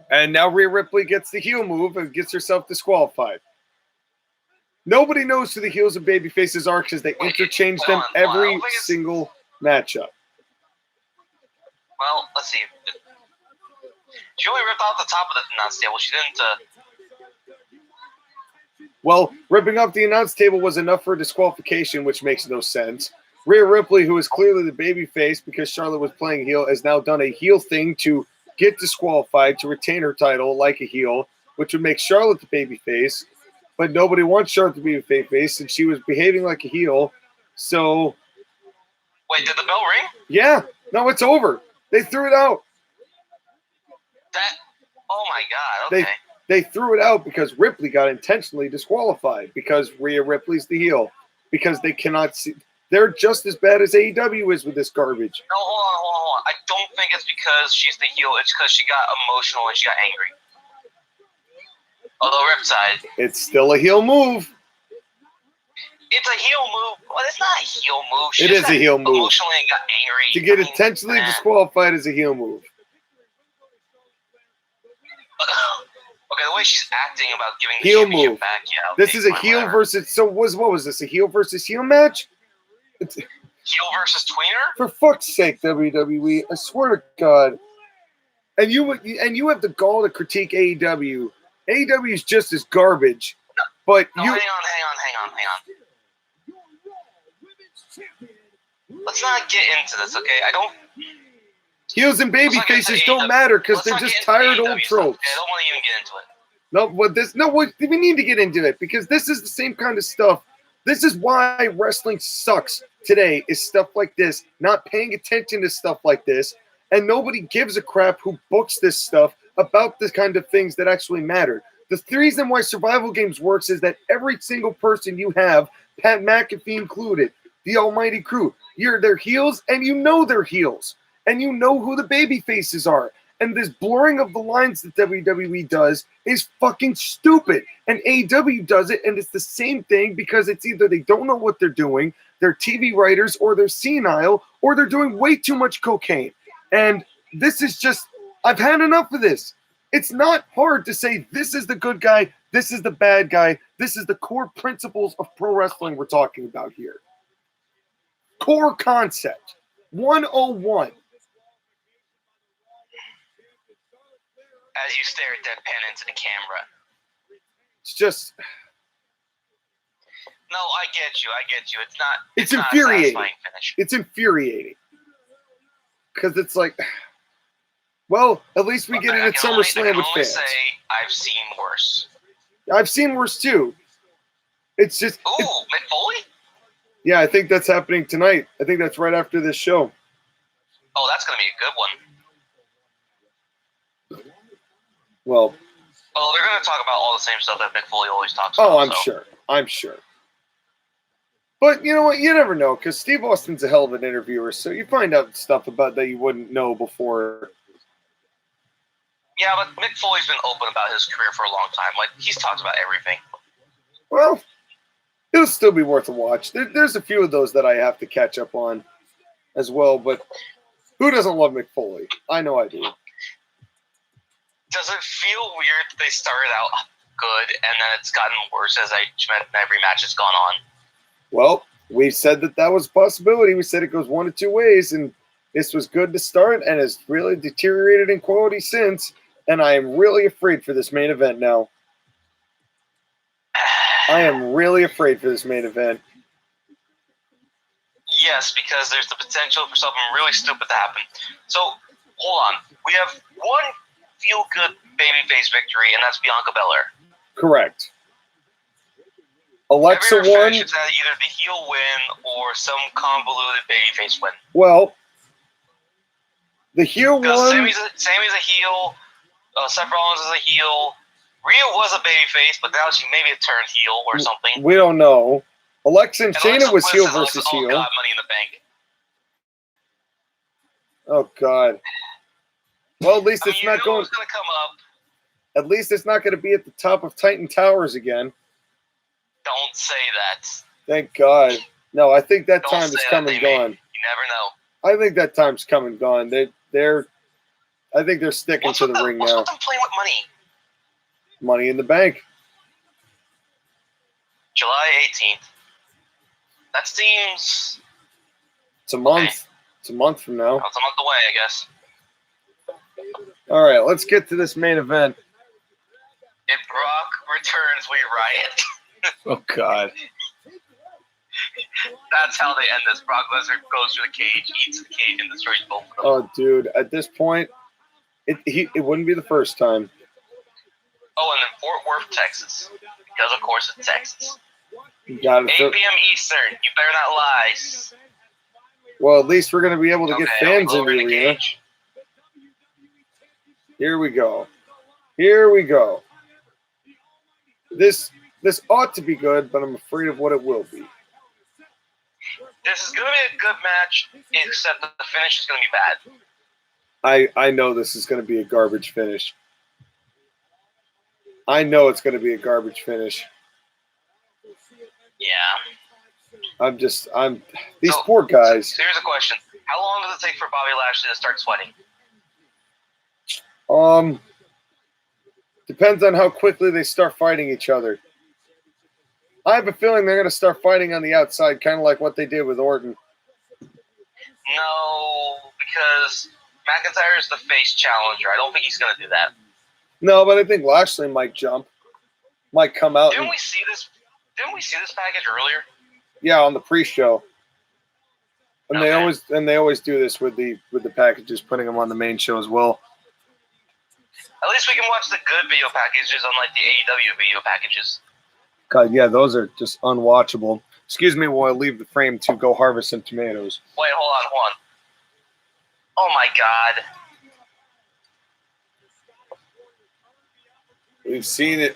And now Rhea Ripley gets the heel move and gets herself disqualified. Nobody knows who the heels and baby faces are because they interchange them every single matchup. Well, let's see. She only ripped off the top of the announce table. She didn't. Well, ripping off the announce table was enough for a disqualification, which makes no sense. Rhea Ripley, who is clearly the baby face because Charlotte was playing heel, has now done a heel thing to get disqualified to retain her title like a heel, which would make Charlotte the baby face. But nobody wants Charlotte to be a baby face, and she was behaving like a heel. So, wait, did the bell ring? Yeah. No, it's over. They threw it out. Oh my God. Okay. They threw it out because Ripley got intentionally disqualified because Rhea Ripley's the heel. Because they cannot see. They're just as bad as AEW is with this garbage. No, hold on. I don't think it's because she's the heel. It's because she got emotional and she got angry. Although Riptide. It's still a heel move. It's a heel move. Well, it's not a heel move. She it is a heel move. Emotionally and got angry. To get intentionally disqualified is a heel move. Okay, the way she's acting about giving the heel championship move. back, yeah. This is a heel versus. So what was this? A heel versus heel match? Heel versus tweener? For fuck's sake, WWE! I swear to God. And you have the gall to critique AEW. AEW is just as garbage. But hang on. Let's not get into this, okay? I don't. Heels and baby faces don't matter because they're just tired old tropes. I don't want to even get into it. We need to get into it because this is the same kind of stuff. This is why wrestling sucks today, is stuff like this, not paying attention to stuff like this, and nobody gives a crap who books this stuff about the kind of things that actually matter. The reason why survival games works is that every single person you have, Pat McAfee included, the almighty crew, they're heels and you know they're heels. And you know who the baby faces are. And this blurring of the lines that WWE does is fucking stupid. And AEW does it, and it's the same thing because it's either they don't know what they're doing, they're TV writers, or they're senile, or they're doing way too much cocaine. And this is just, I've had enough of this. It's not hard to say this is the good guy, this is the bad guy, this is the core principles of pro wrestling we're talking about here. Core concept 101. As you stare deadpan into the camera. It's just. No, I get you. It's not. It's not infuriating. A satisfying finish. It's infuriating. Because it's like, well, at least we get it at SummerSlam with fans. Say I've seen worse. I've seen worse too. It's just. Ooh, Mick Foley? Yeah, I think that's happening tonight. I think that's right after this show. Oh, that's going to be a good one. Well. Oh, they're going to talk about all the same stuff that Mick Foley always talks about. Oh, I'm sure. But you know what? You never know, because Steve Austin's a hell of an interviewer, so you find out stuff about that you wouldn't know before. Yeah, but Mick Foley's been open about his career for a long time. Like, he's talked about everything. Well, it'll still be worth a watch. There's a few of those that I have to catch up on as well, but who doesn't love Mick Foley? I know I do. Does it feel weird that they started out good and then it's gotten worse as every match has gone on? Well, we said that was a possibility. We said it goes one of two ways, and this was good to start and has really deteriorated in quality since, and I am really afraid for this main event now. I am really afraid for this main event. Yes, because there's the potential for something really stupid to happen. So, hold on. We have one feel-good babyface victory, and that's Bianca Belair. Correct. Alexa every won. It's either the heel win or some convoluted babyface win. Well, the heel won. Sammy's a heel. Seth Rollins is a heel. Rhea was a babyface, but now she maybe turned heel or something. We don't know. Alexa and Shayna was heel versus heel. Oh God, Money in the Bank. Oh God. Well, at least it's not going. It's going to come up. At least it's not going to be at the top of Titan Towers again. Don't say that. Thank God. No, I think that time is come and gone. You never know. I think that time's come and gone. I think they're sticking to the ring now. What's with them playing with money? Money in the Bank. July 18th. That seems. It's a month. Okay. It's a month from now. It's a month away, I guess. All right, let's get to this main event. If Brock returns, we riot. Oh, God. That's how they end this. Brock Lesnar goes through the cage, eats the cage, and destroys both of them. Oh, dude. At this point, it wouldn't be the first time. Oh, and in Fort Worth, Texas. Because, of course, it's Texas. 8 p.m. Eastern. You better not lie. Well, at least we're going to be able to get fans in the arena. Here we go. This ought to be good, but I'm afraid of what it will be. This is going to be a good match, except that the finish is going to be bad. I know this is going to be a garbage finish. I know it's going to be a garbage finish. Yeah. These poor guys. So here's a question. How long does it take for Bobby Lashley to start sweating? Depends on how quickly they start fighting each other. I have a feeling they're going to start fighting on the outside, kind of like what they did with Orton. No, because McIntyre is the face challenger. I don't think he's going to do that. No, but I think Lashley might jump. Might come out. Didn't we see this package earlier? Yeah, on the pre-show. And okay. they always do this with the packages, putting them on the main show as well. At least we can watch the good video packages, unlike the AEW video packages. God, yeah, those are just unwatchable. Excuse me while I leave the frame to go harvest some tomatoes. Wait, hold on. Oh my God. We've seen it.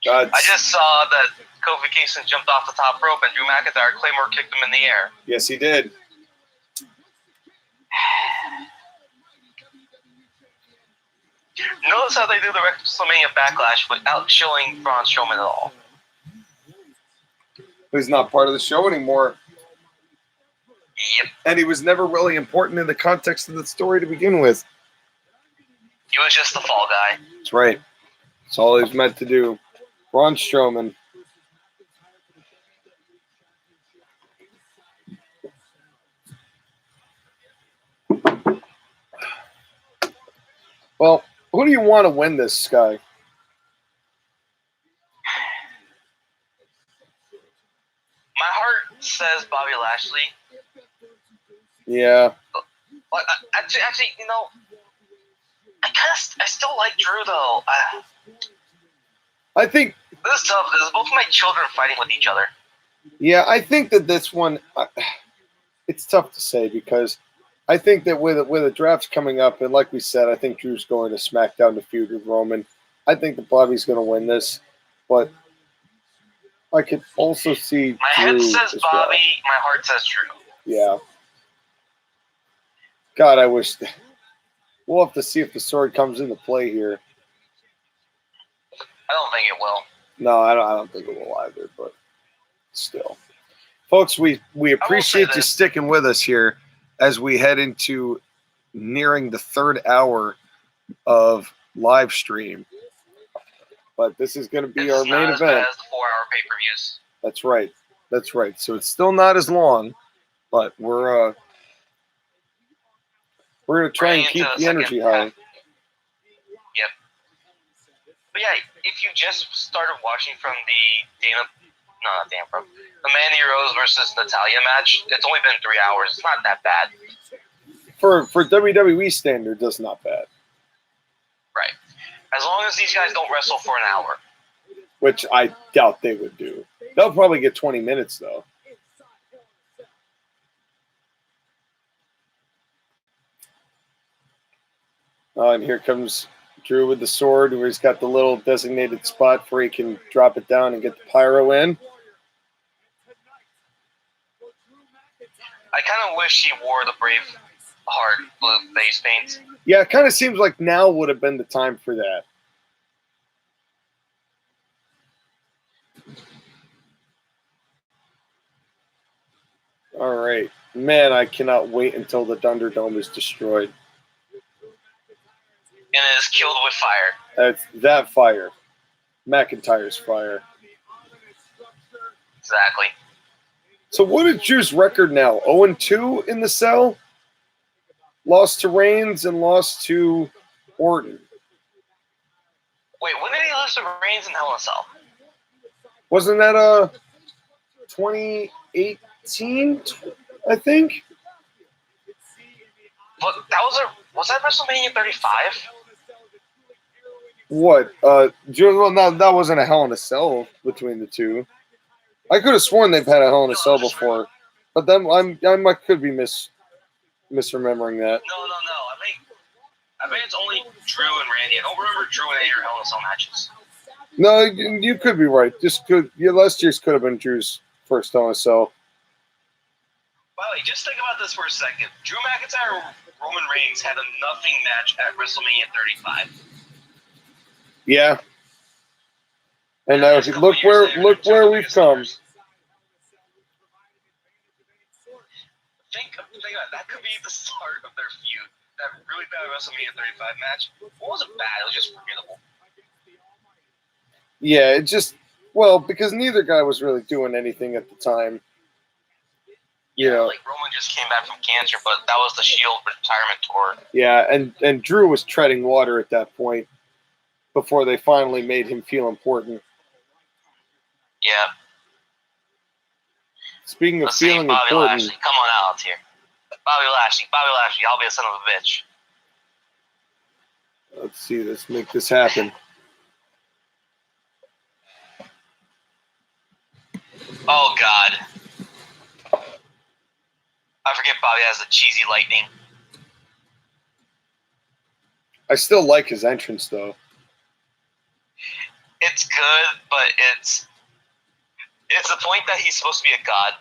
God. I just saw that Kofi Kingston jumped off the top rope and Drew McIntyre Claymore kicked him in the air. Yes, he did. Notice how they do the WrestleMania Backlash without showing Braun Strowman at all. He's not part of the show anymore. Yep. And he was never really important in the context of the story to begin with. He was just the fall guy. That's right. That's all he's meant to do. Braun Strowman. Well, who do you want to win this, Sky? My heart says Bobby Lashley. Yeah. But actually, you know, I still like Drew though. I think. This is tough. This is both my children fighting with each other. Yeah, I think that this one, it's tough to say because I think that with the drafts coming up, and like we said, I think Drew's going to SmackDown to feud with Roman. I think that Bobby's going to win this, but I could also see my Drew head says as Bobby. well. My heart says Drew. Yeah. God, I wish. We'll have to see if the sword comes into play here. I don't think it will. No, I don't think it will either, but still. Folks, we appreciate you sticking with us here as we head into nearing the third hour of live stream. But this is going to be our main event. As bad as the 4-hour pay-per-views. That's right. That's right. So it's still not as long, but we're going to try and keep the energy high. Yep. But yeah, if you just started watching from the Mandy Rose versus Natalya match, it's only been 3 hours. It's not that bad. For WWE standard, that's not bad. Right. As long as these guys don't wrestle for an hour. Which I doubt they would do. They'll probably get 20 minutes, though. And here comes Drew with the sword, where he's got the little designated spot where he can drop it down and get the pyro in. I kind of wish he wore the Brave Heart blue face paint. Yeah, it kind of seems like now would have been the time for that. All right. Man, I cannot wait until the Thunderdome is destroyed. And is killed with fire. That's that fire. McIntyre's fire. Exactly. So what is Drew's record now? 0-2 in the cell? Lost to Reigns and lost to Orton. Wait, when did he lose to Reigns in Hell in a Cell? Wasn't that 2018, I think? But was that WrestleMania 35? What? Well, no, that wasn't a Hell in a Cell between the two. I could have sworn they've had a Hell in a Cell before, but then I could be misremembering that. No. I think it's only Drew and Randy. I don't remember Drew and any Hell in a Cell matches. No, you could be right. Last year's could have been Drew's first Hell in a Cell. By the way, just think about this for a second. Drew McIntyre and Roman Reigns had a nothing match at WrestleMania 35. Yeah. And now look where we've come. Think about it. That could be the start of their feud. That really bad WrestleMania 35 match. It wasn't bad. It was just forgettable. Yeah, because neither guy was really doing anything at the time. Like Roman just came back from cancer, but that was the Shield retirement tour. Yeah, and Drew was treading water at that point before they finally made him feel important. Yeah. Speaking of feeling Bobby important, Lashley, come on out here. Bobby Lashley, I'll be a son of a bitch. Let's see, let's make this happen. Oh God. I forget Bobby has the cheesy lightning. I still like his entrance though. It's good, but it's the point that he's supposed to be a god.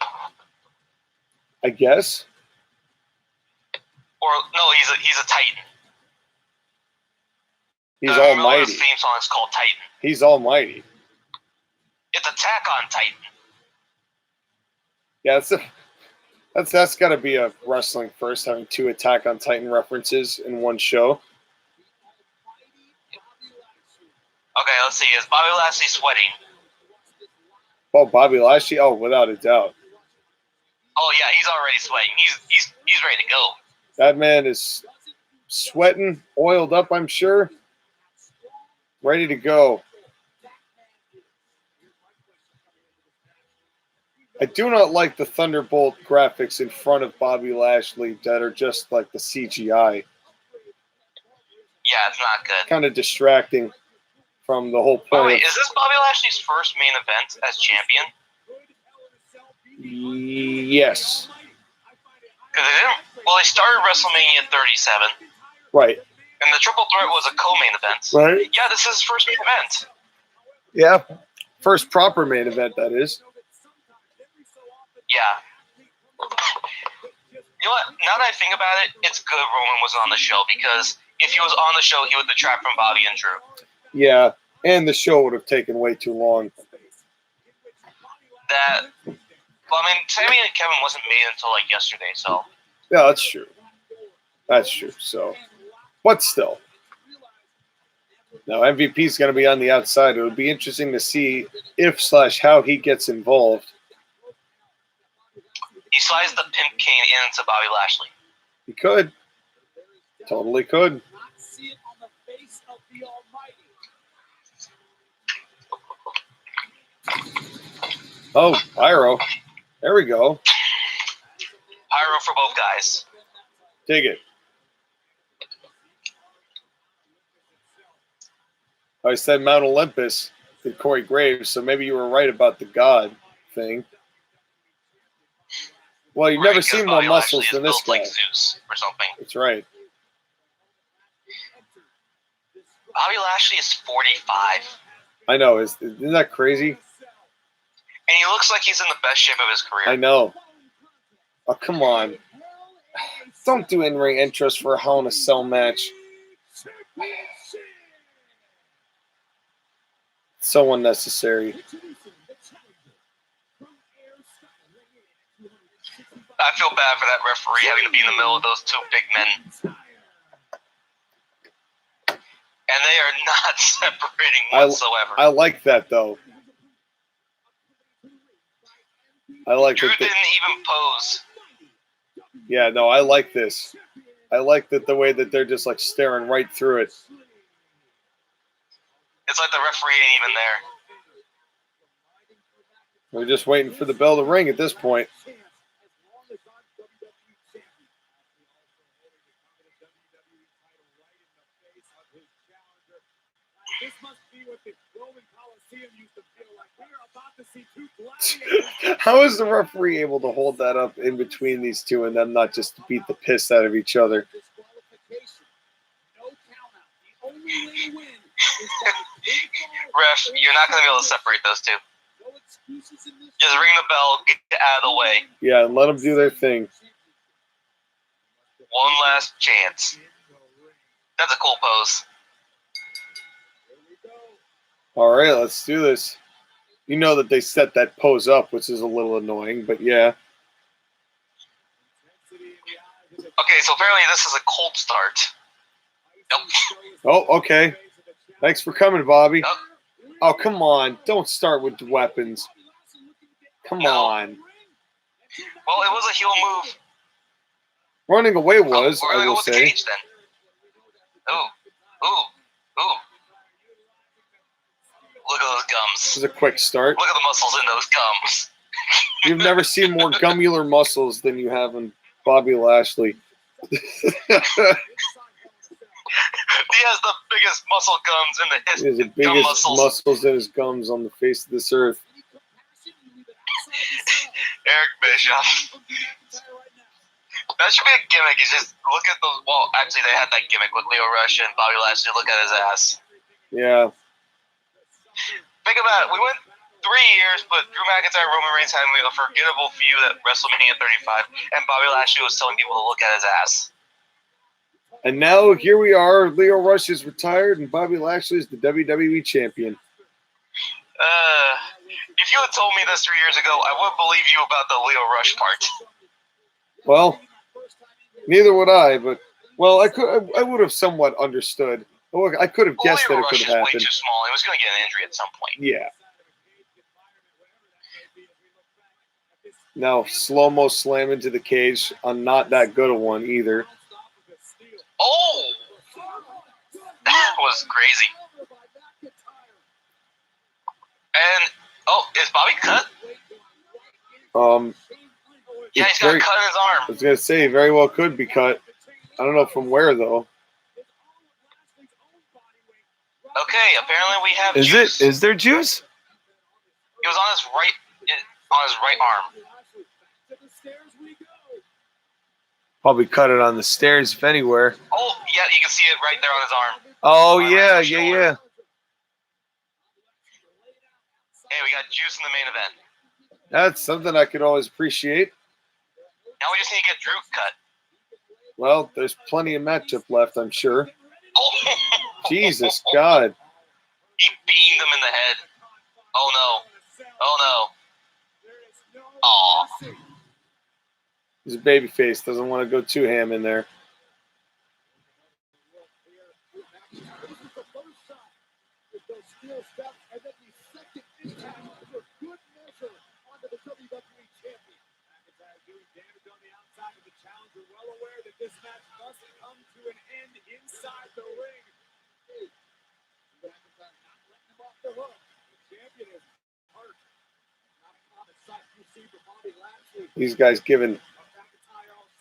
I guess. Or no, he's a titan. He's almighty. His theme song is called Titan. He's almighty. It's Attack on Titan. Yeah, that's got to be a wrestling first, having two Attack on Titan references in one show. Okay, let's see. Is Bobby Lashley sweating? Oh, Bobby Lashley? Oh, without a doubt. Oh yeah, he's already sweating. He's ready to go. That man is sweating, oiled up, I'm sure. Ready to go. I do not like the Thunderbolt graphics in front of Bobby Lashley that are just like the CGI. Yeah, it's not good. Kind of distracting from the whole By the point. way, is this Bobby Lashley's first main event as champion? Yes. Because they started WrestleMania 37, Right. and the Triple Threat was a co-main event. Right. Yeah, this is his first main event. Yeah. First proper main event, that is. Yeah. You know what? Now that I think about it, it's good Roman wasn't on the show, because if he was on the show, he would detract from Bobby and Drew. Yeah. And the show would have taken way too long. Well, I mean, Sammy and Kevin wasn't made until like yesterday, so. Yeah, that's true. That's true. So, but still. Now, MVP is going to be on the outside. It would be interesting to see if/how he gets involved. He slides the pimp cane into Bobby Lashley. He could. Totally could. Oh, Pyro. There we go. Pyro for both guys. Dig it. I said Mount Olympus did Corey Graves, so maybe you were right about the God thing. Well, you've never seen more Bobby muscles Lashley than is this built guy. like Zeus or something. That's right. Bobby Lashley is 45. I know. Isn't that crazy? And he looks like he's in the best shape of his career. I know. Oh, come on. Don't do in-ring intros for a Hell in a Cell match. So unnecessary. I feel bad for that referee having to be in the middle of those two big men. And they are not separating whatsoever. I like that, though. I like Drew that. didn't even pose. Yeah, no, I like this. I like that the way that they're just like staring right through it. It's like the referee ain't even there. We're just waiting for the bell to ring at this point. How is the referee able to hold that up in between these two and them not just beat the piss out of each other? Ref, you're not going to be able to separate those two. Just ring the bell, get out of the way. Yeah, and let them do their thing. One last chance. That's a cool pose. All right, let's do this. You know that they set that pose up, which is a little annoying, but yeah. Okay, so apparently this is a cold start. Nope. Oh, okay. Thanks for coming, Bobby. Nope. Oh, come on. Don't start with the weapons. Come on. Well, it was a heel move. Running away was, we're gonna I go will with the say. cage then. Ooh. Look at those gums. This is a quick start. Look at the muscles in those gums. You've never seen more gummular muscles than you have in Bobby Lashley. He has the biggest muscle gums in the He has history. the biggest muscles in his gums on the face of this earth. Eric Bischoff. That should be a gimmick. It's just look at those. Well, actually, they had that gimmick with Leo Rush and Bobby Lashley. Look at his ass. Yeah. Think about it. We went 3 years, but Drew McIntyre and Roman Reigns had a forgettable feud at WrestleMania 35, and Bobby Lashley was telling people to look at his ass. And now here we are. Leo Rush is retired, and Bobby Lashley is the WWE champion. If you had told me this 3 years ago, I would believe you about the Leo Rush part. Well, neither would I, but well, I would have somewhat understood Oh, I could have guessed that Oliver it could Rush have is way happened. too small. He was going to get an injury at some point. Yeah. Now, slow-mo slam into the cage on not that good a one either. Oh! That was crazy. And, is Bobby cut? Yeah, he's got a cut in his arm. I was going to say, very well could be cut. I don't know from where, though. Okay, apparently we have juice. Is there juice? It was on his right arm. Probably cut it on the stairs, if anywhere. Oh, yeah, you can see it right there on his arm. Oh, On yeah. his shoulder. Hey, we got juice in the main event. That's something I could always appreciate. Now we just need to get Drew cut. Well, there's plenty of matchup left, I'm sure. Oh. Jesus, God. He beamed him in the head. Oh, no. Oh, no. Aw. He's a babyface. Doesn't want to go too ham in there. These guys giving.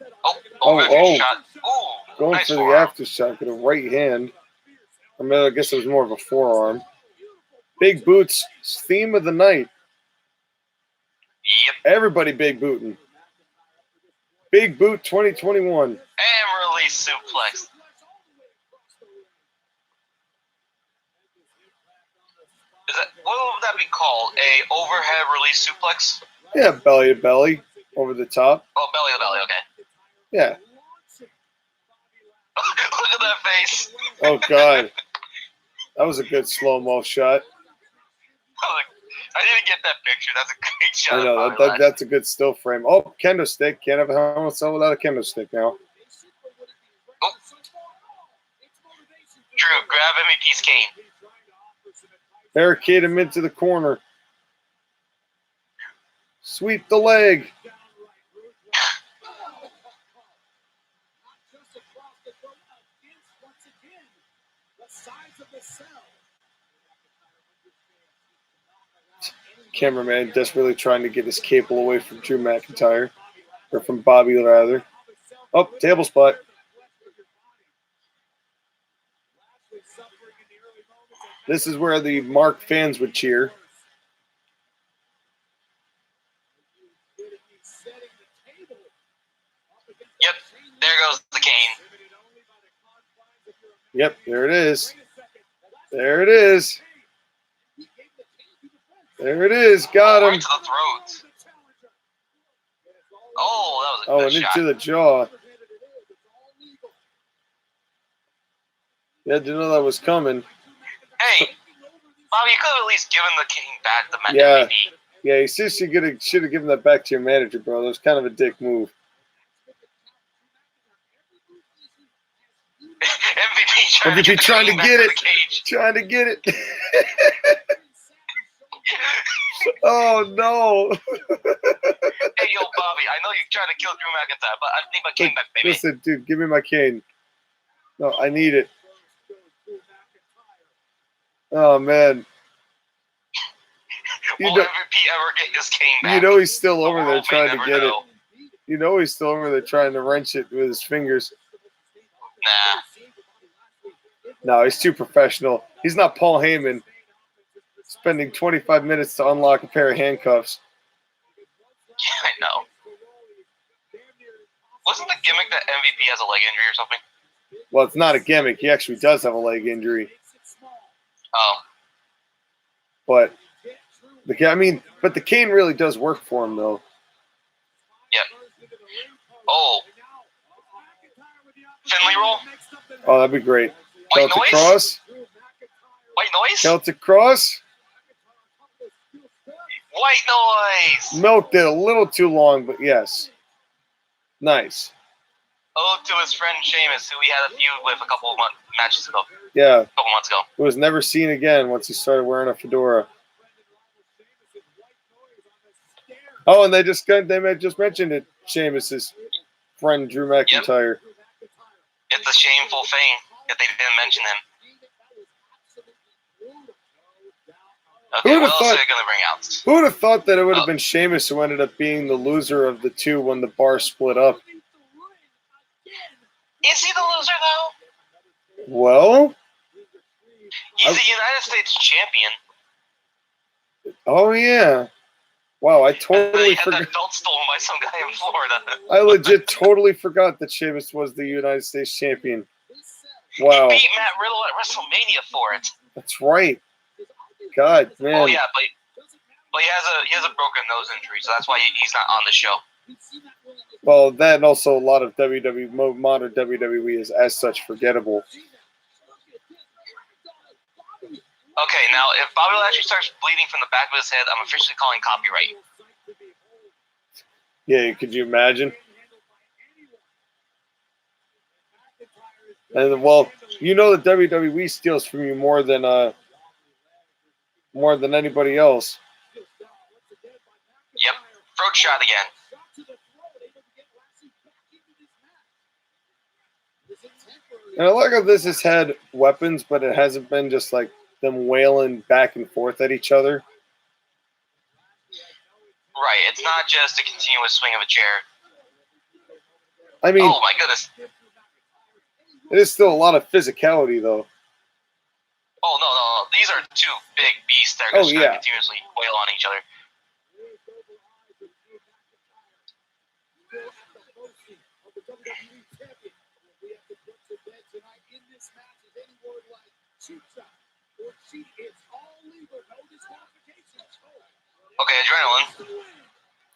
Shot. Ooh, Going nice for the forearm. aftershock with a right hand. I mean, I guess it was more of a forearm. Big boots, theme of the night. Yep. Everybody big booting. Big boot 2021. And release suplex. What would that be called? A overhead release suplex? Yeah, belly to belly, over the top. Oh, belly to belly, okay. Yeah. Look at that face. Oh, God. That was a good slow-mo shot. I didn't get that picture. That's a great shot. I know, that's a good still frame. Oh, kendo stick. Can't have a helmet cell without a kendo stick now. Oh. Drew, grab MVP's cane. Barricade him into the corner. Sweep the leg. Cameraman desperately trying to get his cable away from Drew McIntyre. Or from Bobby, rather. Oh, table spot. This is where the Mark fans would cheer. Yep, there goes the cane. Yep, there it is. There it is. There it is. Got him. Right to the throat. Oh, that was a Oh, good and shot. into the jaw. Yeah, didn't know that was coming. Hey, Bobby, you could have at least given the cane back to Yeah. MVP. Yeah, you seriously should have given that back to your manager, bro. That was kind of a dick move. MVP trying to get it. the cage. Trying to get it. Oh, no. Hey, yo, Bobby, I know you're trying to kill Drew McIntyre, but I need my cane back, baby. Listen, dude, give me my cane. No, I need it. Oh, man. Will MVP ever get his cane back? You know he's still over The there world may trying to never get know. it. You know he's still over there trying to wrench it with his fingers. Nah. No, he's too professional. He's not Paul Heyman spending 25 minutes to unlock a pair of handcuffs. Yeah, I know. Wasn't the gimmick that MVP has a leg injury or something? Well, it's not a gimmick. He actually does have a leg injury. Oh. But the cane really does work for him, though. Yep. Oh. Finley roll? Oh, that'd be great. White Celtic noise? cross. White noise? Celtic cross. White noise! Milked it a little too long, but yes. Nice. ode to his friend Sheamus, who he had a feud with a couple of matches ago. Yeah. A couple months ago. Who was never seen again once he started wearing a fedora. Oh, and they just mentioned it. Sheamus's friend Drew McIntyre. Yep. It's a shameful thing that they didn't mention him. Okay, what else are they going to bring out? Who would have thought that it would have been Sheamus who ended up being the loser of the two when the bar split up? Is he the loser, though? Well? He's a United States champion. Oh, yeah. Wow, I totally forgot. That belt stolen by some guy in Florida. I legit totally forgot that Sheamus was the United States champion. Wow. He beat Matt Riddle at WrestleMania for it. That's right. God, man. Oh yeah, but he has a broken nose injury, so that's why he's not on the show. Well, that and also a lot of modern WWE is as such forgettable. Okay, now if Bobby Lashley starts bleeding from the back of his head, I'm officially calling copyright. Yeah, could you imagine? And well, you know that WWE steals from you more than anybody else. Yep, throat shot again. And I like how this has had weapons, but it hasn't been just like them wailing back and forth at each other. Right, it's not just a continuous swing of a chair. I mean, oh my goodness. It is still a lot of physicality, though. Oh, no. These are two big beasts that are going to continuously wail on each other. Okay, adrenaline.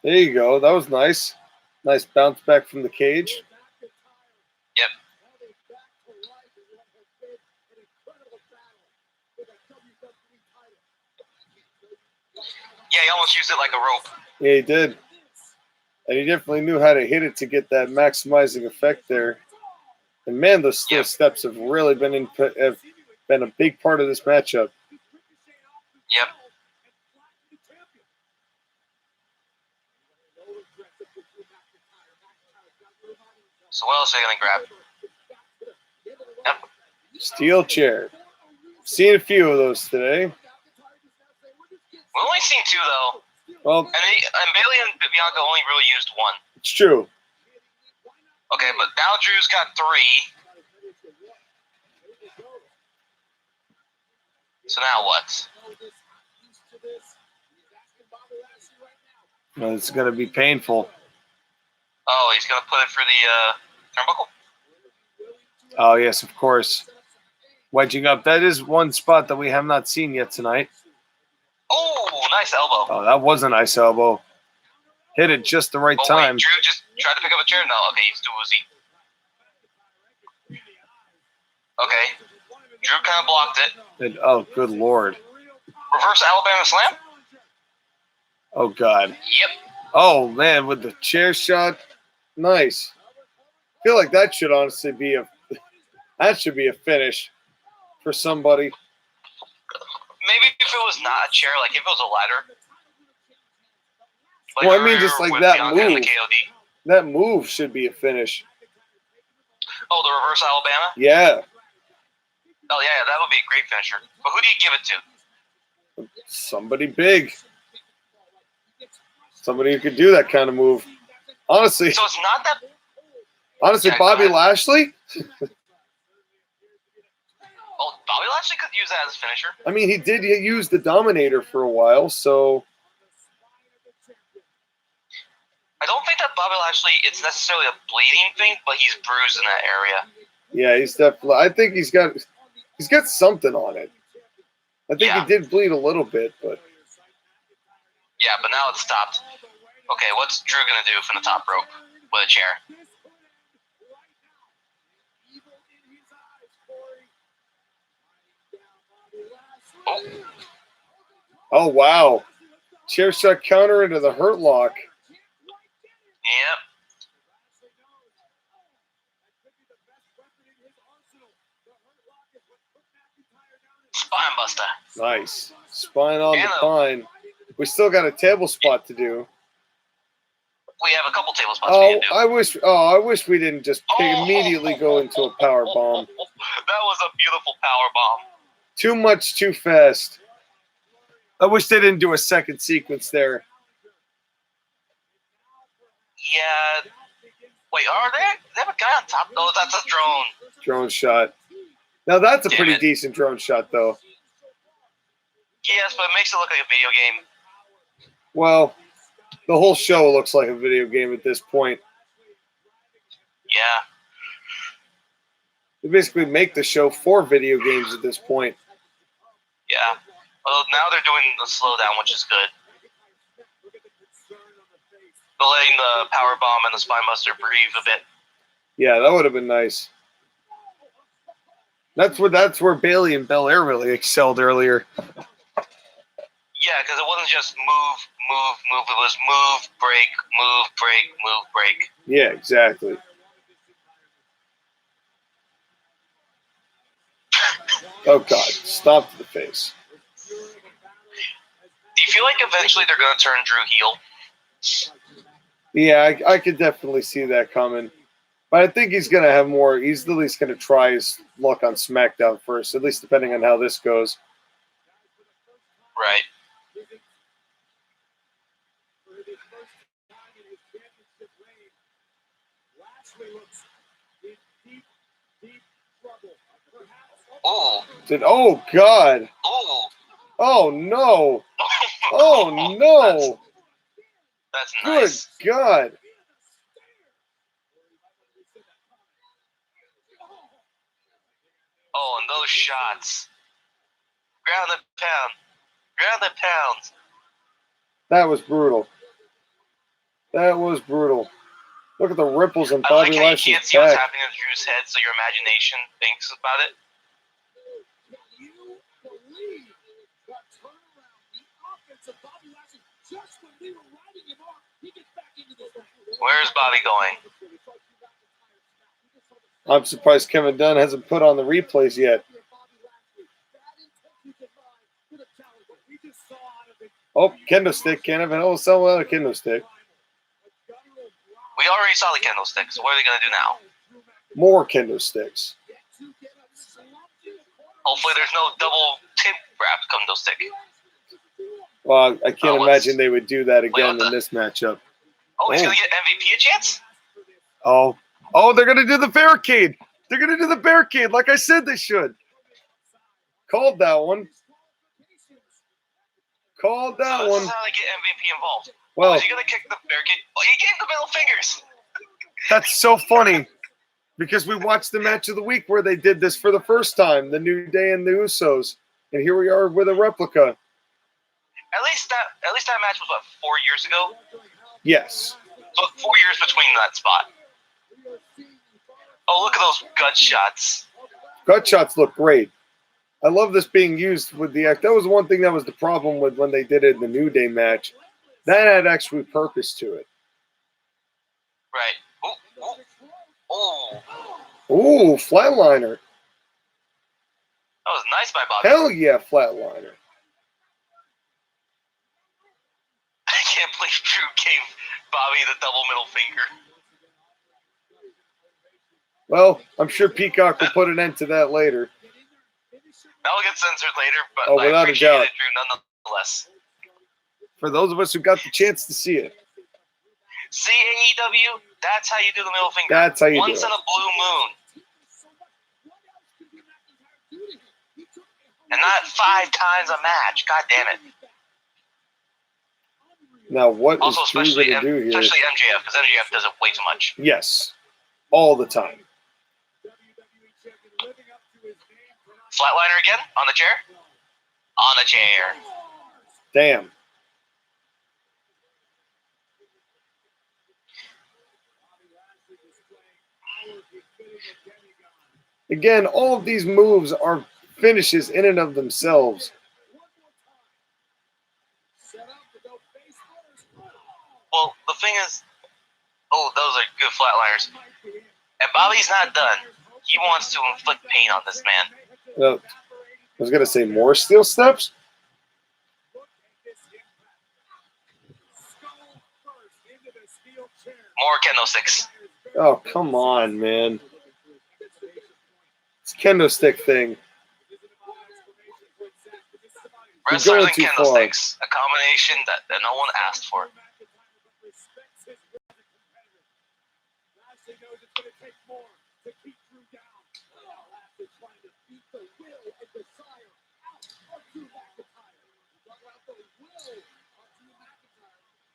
There you go. That was nice. Nice bounce back from the cage. Yep. Yeah, he almost used it like a rope. Yeah, he did. And he definitely knew how to hit it to get that maximizing effect there. And man, those steel steps have really been a big part of this matchup. Yep. So what else are they going to grab? Yep. Steel chair. Seen a few of those today. We've only seen two, though. Well, and Bailey and Bianca only really used one. It's true. Okay, but now Drew's got three. So now what? Well, it's going to be painful. Oh, he's going to put it for the turnbuckle? Oh, yes, of course. Wedging up. That is one spot that we have not seen yet tonight. Oh, nice elbow. Oh, that was a nice elbow. Hit it just the right time. Wait, Drew just tried to pick up a chair? No, okay, he's too woozy. Okay. Drew kind of blocked it. Oh, good Lord. Reverse Alabama slam? Oh, God. Yep. Oh, man, with the chair shot. Nice. I feel like that should honestly be a finish for somebody. Maybe if it was not a chair, like if it was a ladder. Like well, I mean, just like that move. That move should be a finish. Oh, the reverse Alabama? Yeah. Oh, yeah, that would be a great finisher. But who do you give it to? Somebody big. Somebody who could do that kind of move. Honestly. So it's not that. Honestly, yeah, Bobby Lashley? Oh, Bobby Lashley could use that as a finisher. I mean, he did use the Dominator for a while, so. I don't think that Bobby Lashley, it's necessarily a bleeding thing, but he's bruised in that area. Yeah, he's definitely. I think he's got something on it. I think he did bleed a little bit, but. Yeah, but now it's stopped. Okay, what's Drew gonna do from the top rope with a chair? Oh. Oh wow! Chair shot counter into the Hurt Lock. Yep. Spine buster. Nice. Spine on And the pine. We still got a table spot to do. We have a couple table spots we need to do. I wish we didn't just immediately go into a power bomb. That was a beautiful power bomb. Too much, too fast. I wish they didn't do a second sequence there. Yeah. Wait, are there? They have a guy on top? Oh, that's a drone. Drone shot. Now that's a Damn pretty it. decent drone shot, though. Yes, but it makes it look like a video game. Well, the whole show looks like a video game at this point. Yeah. They basically make the show for video games at this point. Yeah. Well, now they're doing the slowdown, which is good. They're letting the power bomb and the spine buster breathe a bit. Yeah, that would have been nice. That's where Bailey and Belair really excelled earlier. Yeah, because it wasn't just move, move, move. It was move, break, move, break, move, break. Yeah, exactly. Oh, God. Stop to the face. Do you feel like eventually they're going to turn Drew heel? Yeah, I could definitely see that coming. But I think he's going to have more. He's at least going to try his luck on SmackDown first, at least depending on how this goes. Right. Oh. Oh, God. Oh. Oh, no. Oh, no. That's Good nice. God. Oh, and those shots. Ground and pound. Ground and pound. That was brutal. That was brutal. Look at the ripples in I Bobby like how you Lashley's can't see what's back. happening in Drew's head, so your imagination thinks about it. Where's Bobby going? I'm surprised Kevin Dunn hasn't put on the replays yet. Oh, kendo stick. Can't have an old sell without a kendo stick. We already saw the candlestick, so what are they going to do now? More kendo sticks. Hopefully there's no double tip wrapped candlestick. Well, I can't Oh, imagine they would do that again what in this matchup. Oh, he's Oh. going to get MVP a chance? Oh, they're going to do the barricade. They're going to do the barricade like I said they should. Called that one. Called that So this one. is how they get MVP involved. Well, Is he going to kick the barricade? Oh, he gave the middle fingers. that's so funny because we watched the match of the week where they did this for the first time, the New Day and the Usos. And here we are with a replica. At least that match was, what, 4 years ago? Yes. So 4 years between that spot. Oh, look at those gut shots. Gut shots look great. I love this being used with the act. That was one thing that was the problem with when they did it in the New Day match. That had actually purpose to it. Right. Ooh. Ooh, flatliner. That was nice by Bobby. Hell yeah, flatliner. I can't believe Drew gave Bobby the double middle finger. Well, I'm sure Peacock will put an end to that later. That'll get censored later, but Oh, I without a appreciate doubt. it, Drew, nonetheless. For those of us who got the chance to see it. See, AEW, that's how you do the middle finger. That's how you do Once it. in a blue moon. And not 5 times a match. God damn it. Now, what is Also, Drew especially going to do here? MJF, because MJF does it way too much. Yes. All the time. Flatliner again? On the chair? On the chair. Damn. Again, all of these moves are finishes in and of themselves. Well, the thing is, those are good flatliners. And Bobby's not done. He wants to inflict pain on this man. was going to say more steel steps. More kendo sticks. Oh, come on, man. It's kendo stick thing. Wrestlers and too kendo far. sticks. A combination that no one asked for.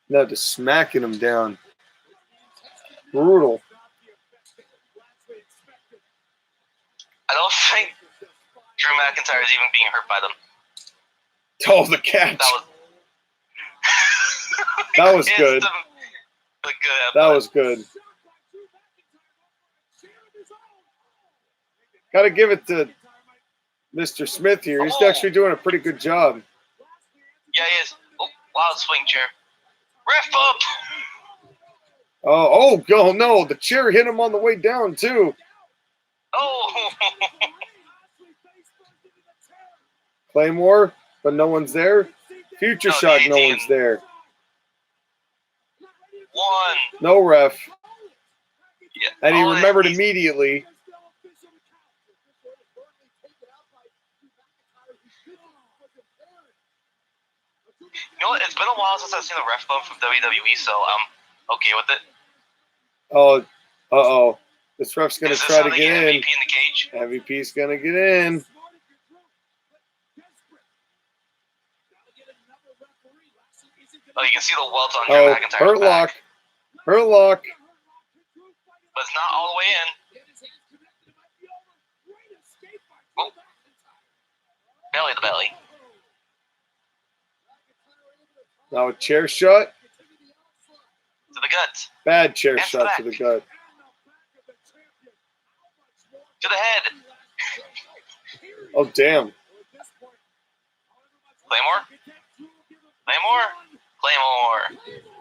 No, just smacking him down. Brutal. I don't think Drew McIntyre is even being hurt by them. Oh, the catch. That was good. That was good. Got to give it to Mr. Smith here. He's actually doing a pretty good job. Yeah, he is. Oh, wild swing chair. Ref up! Oh, no. The chair hit him on the way down, too. Oh! Claymore, but no one's there. Future shock, no one's there. One. No ref. Yeah. And he remembered immediately. You know what? It's been a while since I've seen a ref bump from WWE, so I'm okay with it. Oh, uh-oh. This ref's going to try to get in. MVP in the cage? MVP's going to get in. Oh, you can see the welts on Drew McIntyre's hurt back. lock. Hurt lock. But it's not all the way in. Oh. Belly to belly. Now a chair shot. To the gut. Bad chair shot to the gut. To the head. Oh, damn. Claymore? Claymore? Claymore.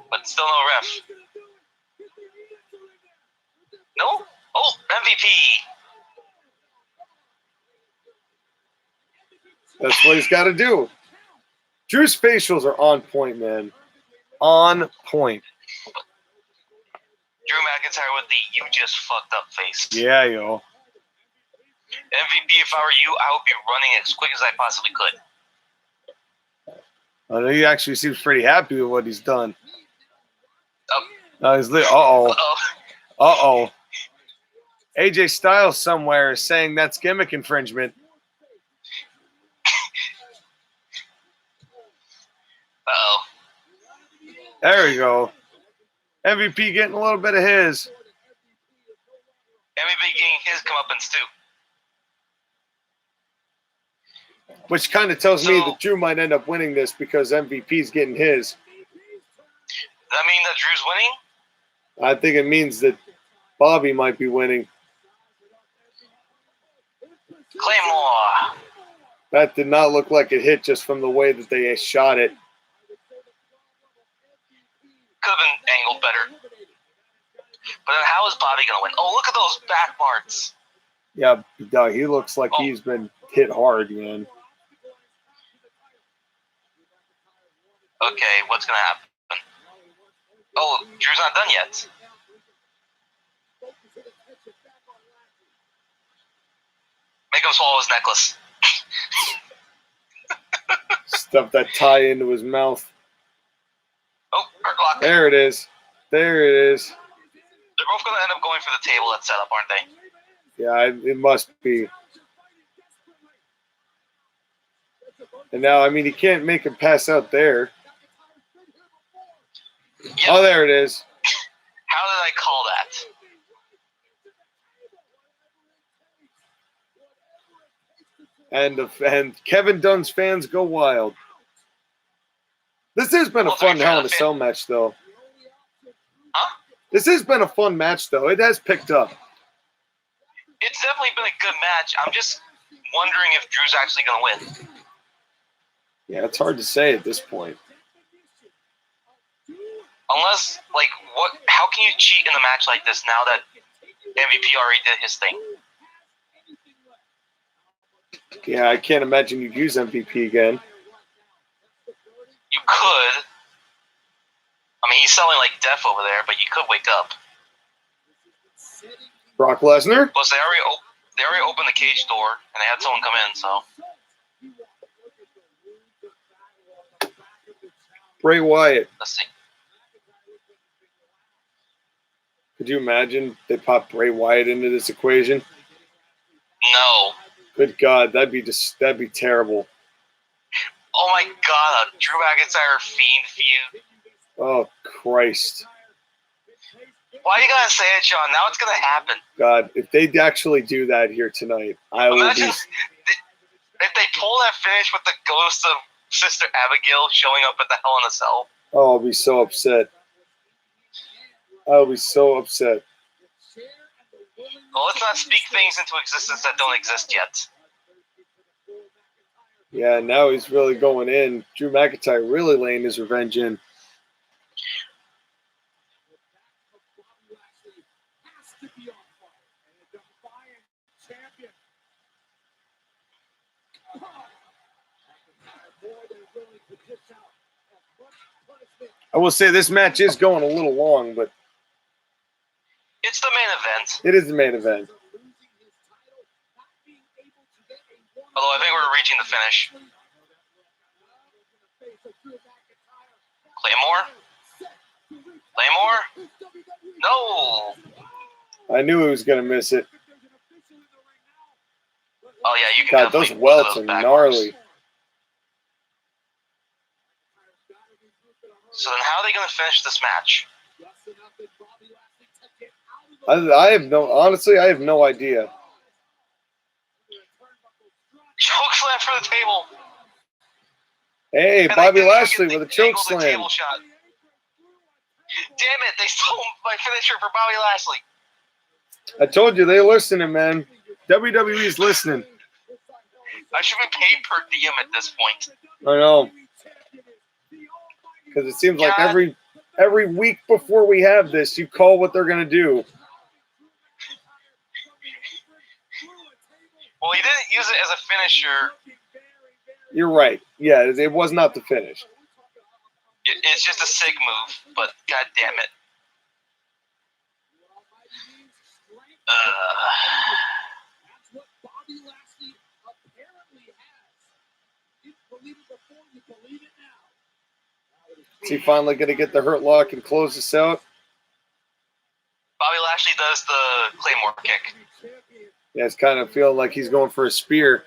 But still no ref. No? Oh, MVP. That's what he's got to do. Drew's facials are on point, man. On point. Drew McIntyre with the "you just fucked up" face. Yeah, yo. MVP, if I were you, I would be running as quick as I possibly could. I know he actually seems pretty happy with what he's done. Oh. He's uh-oh. Uh-oh. Uh-oh. AJ Styles somewhere is saying that's gimmick infringement. Uh-oh. There we go. MVP getting a little bit of his. MVP getting his comeuppance too. Which kind of tells me that Drew might end up winning this because MVP's getting his. Does that mean that Drew's winning? I think it means that Bobby might be winning. Claymore. That did not look like it hit just from the way that they shot it. Could have been angled better. But then how is Bobby going to win? Oh, look at those back marks. Yeah, Doug, he looks like he's been hit hard, man. Okay, what's going to happen? Oh, Drew's not done yet. Make him swallow his necklace. Stuff that tie into his mouth. Oh, hurt lock. There it is. There it is. They're both going to end up going for the table that's set up, aren't they? Yeah, it must be. And now, I mean, he can't make him pass out there. Yep. Oh, there it is. How did I call that? And Kevin Dunn's fans go wild. This has been a fun Hell in a Cell match, though. Huh? This has been a fun match, though. It has picked up. It's definitely been a good match. I'm just wondering if Drew's actually going to win. Yeah, it's hard to say at this point. Unless, like, how can you cheat in a match like this now that MVP already did his thing? Yeah, I can't imagine you'd use MVP again. You could. I mean, he's selling like death over there, but you could wake up. Brock Lesnar? Plus, they already opened the cage door, and they had someone come in, so. Bray Wyatt. Let's see. Could you imagine they pop Bray Wyatt into this equation? No. Good God, that'd be terrible. Oh my God, a Drew McIntyre Fiend feud. Oh Christ. Why you gotta say it, Sean? Now it's gonna happen. God, if they actually do that here tonight, I will Imagine be. if they pull that finish with the ghost of Sister Abigail showing up at the Hell in a Cell. Oh, I'll be so upset. I'll be so upset. Well, let's not speak things into existence that don't exist yet. Yeah, now he's really going in. Drew McIntyre really laying his revenge in. I will say this match is going a little long, but It's the main event. it is the main event. Although I think we're reaching the finish. Claymore? No! I knew he was going to miss it. Oh yeah, you can God, definitely those welts those are backwards. gnarly. So then how are they going to finish this match? I have no idea. Chokeslam for the table. Hey, And Bobby they didn't Lashley even with a get the angle choke of the slam. table shot. Damn it, they stole my finisher for Bobby Lashley. I told you they're listening, man. WWE's listening. I should be paid per diem at this point. I know. Because it seems like God. every week before we have this, you call what they're going to do. Well, he didn't use it as a finisher. You're right. Yeah, it was not the finish. It's just a sick move, but god damn it. Is he finally going to get the hurt lock and close this out? Bobby Lashley does the Claymore kick. Yeah, it's kind of feeling like he's going for a spear.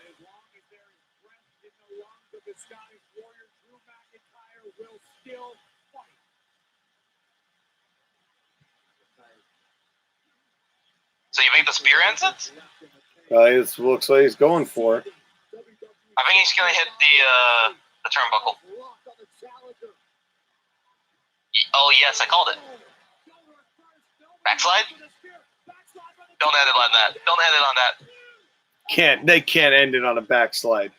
So you think the spear ends it? It looks like he's going for it. I think he's gonna hit the turnbuckle. Oh yes, I called it. Backslide? Don't end it on that. Don't end it on that. They can't end it on a backslide.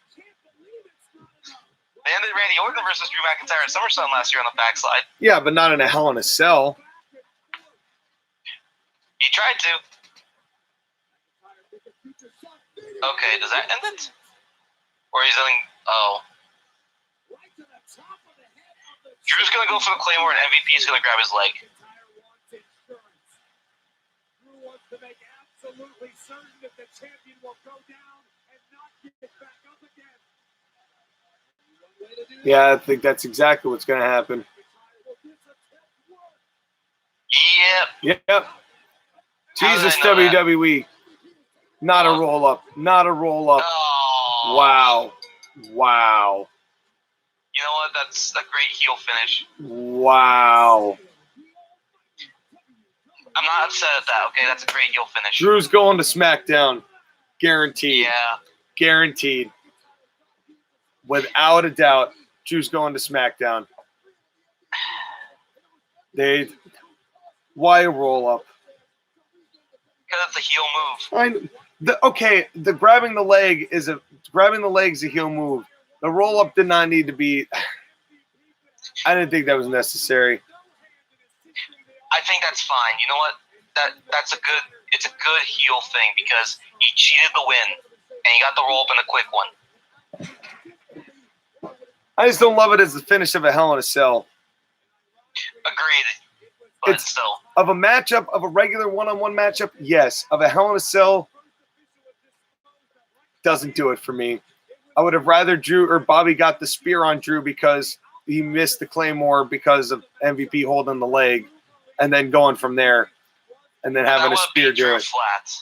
They ended Randy Orton versus Drew McIntyre at SummerSlam last year on the backslide. Yeah, but not in a Hell in a Cell. He tried to. Okay, does that end it? Or he's ending... Oh. Drew's gonna go for the Claymore and MVP is gonna grab his leg. Yeah, I think that's exactly what's going to happen. Yep. Yep. Jesus, How did I know WWE. Not a roll up. Not a roll up. Oh. Wow. Wow. You know what? That's a great heel finish. Wow. I'm not upset at that, okay? That's a great heel finish. Drew's going to SmackDown. Guaranteed. Yeah. Guaranteed. Without a doubt, Drew's going to SmackDown. Why a roll up? Because it's a heel move. The grabbing the leg is a heel move. The roll up did not need to be. I didn't think that was necessary. I think that's fine. You know what? It's a good heel thing because he cheated the win, and you got the roll up in a quick one. I just don't love it as the finish of a Hell in a Cell. Agreed. But It's still. of a matchup, of a regular one-on-one matchup, yes. Of a Hell in a Cell, doesn't do it for me. I would have rather Drew or Bobby got the spear on Drew because he missed the Claymore because of MVP holding the leg and then going from there and then having a spear do it. Flat.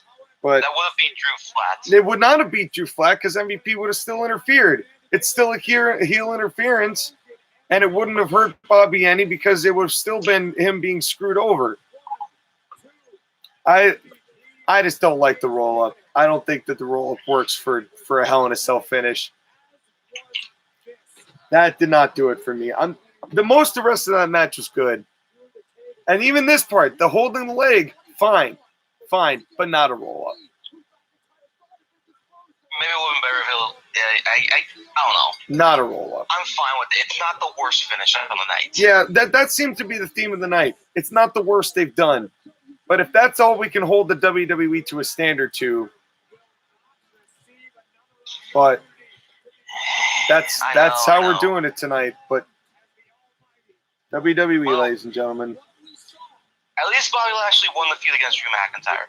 But that would have beat Drew flat. It would not have beat Drew flat because MVP would have still interfered. It's still a heel interference, and it wouldn't have hurt Bobby any because it would have still been him being screwed over. I just don't like the roll-up. I don't think that the roll-up works for a Hell in a Cell finish. That did not do it for me. The rest of that match was good. And even this part, the holding the leg, fine, but not a roll-up. Maybe it would have been better if I don't know. Not a roll-up. I'm fine with it. It's not the worst finish on the night. Yeah, that seems to be the theme of the night. It's not the worst they've done. But if that's all we can hold the WWE to a standard to, but that's how we're doing it tonight. But WWE, ladies and gentlemen. At least Bobby Lashley won the feud against Drew McIntyre.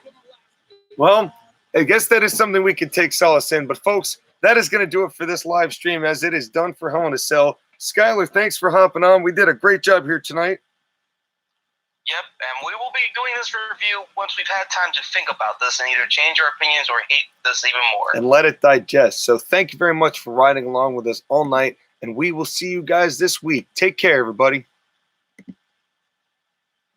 Well, I guess that is something we can take solace in. But, folks, that is going to do it for this live stream as it is done for Hell in a Cell. Skylar, thanks for hopping on. We did a great job here tonight. Yep, and we will be doing this review once we've had time to think about this and either change our opinions or hate this even more. And let it digest. So thank you very much for riding along with us all night, and we will see you guys this week. Take care, everybody.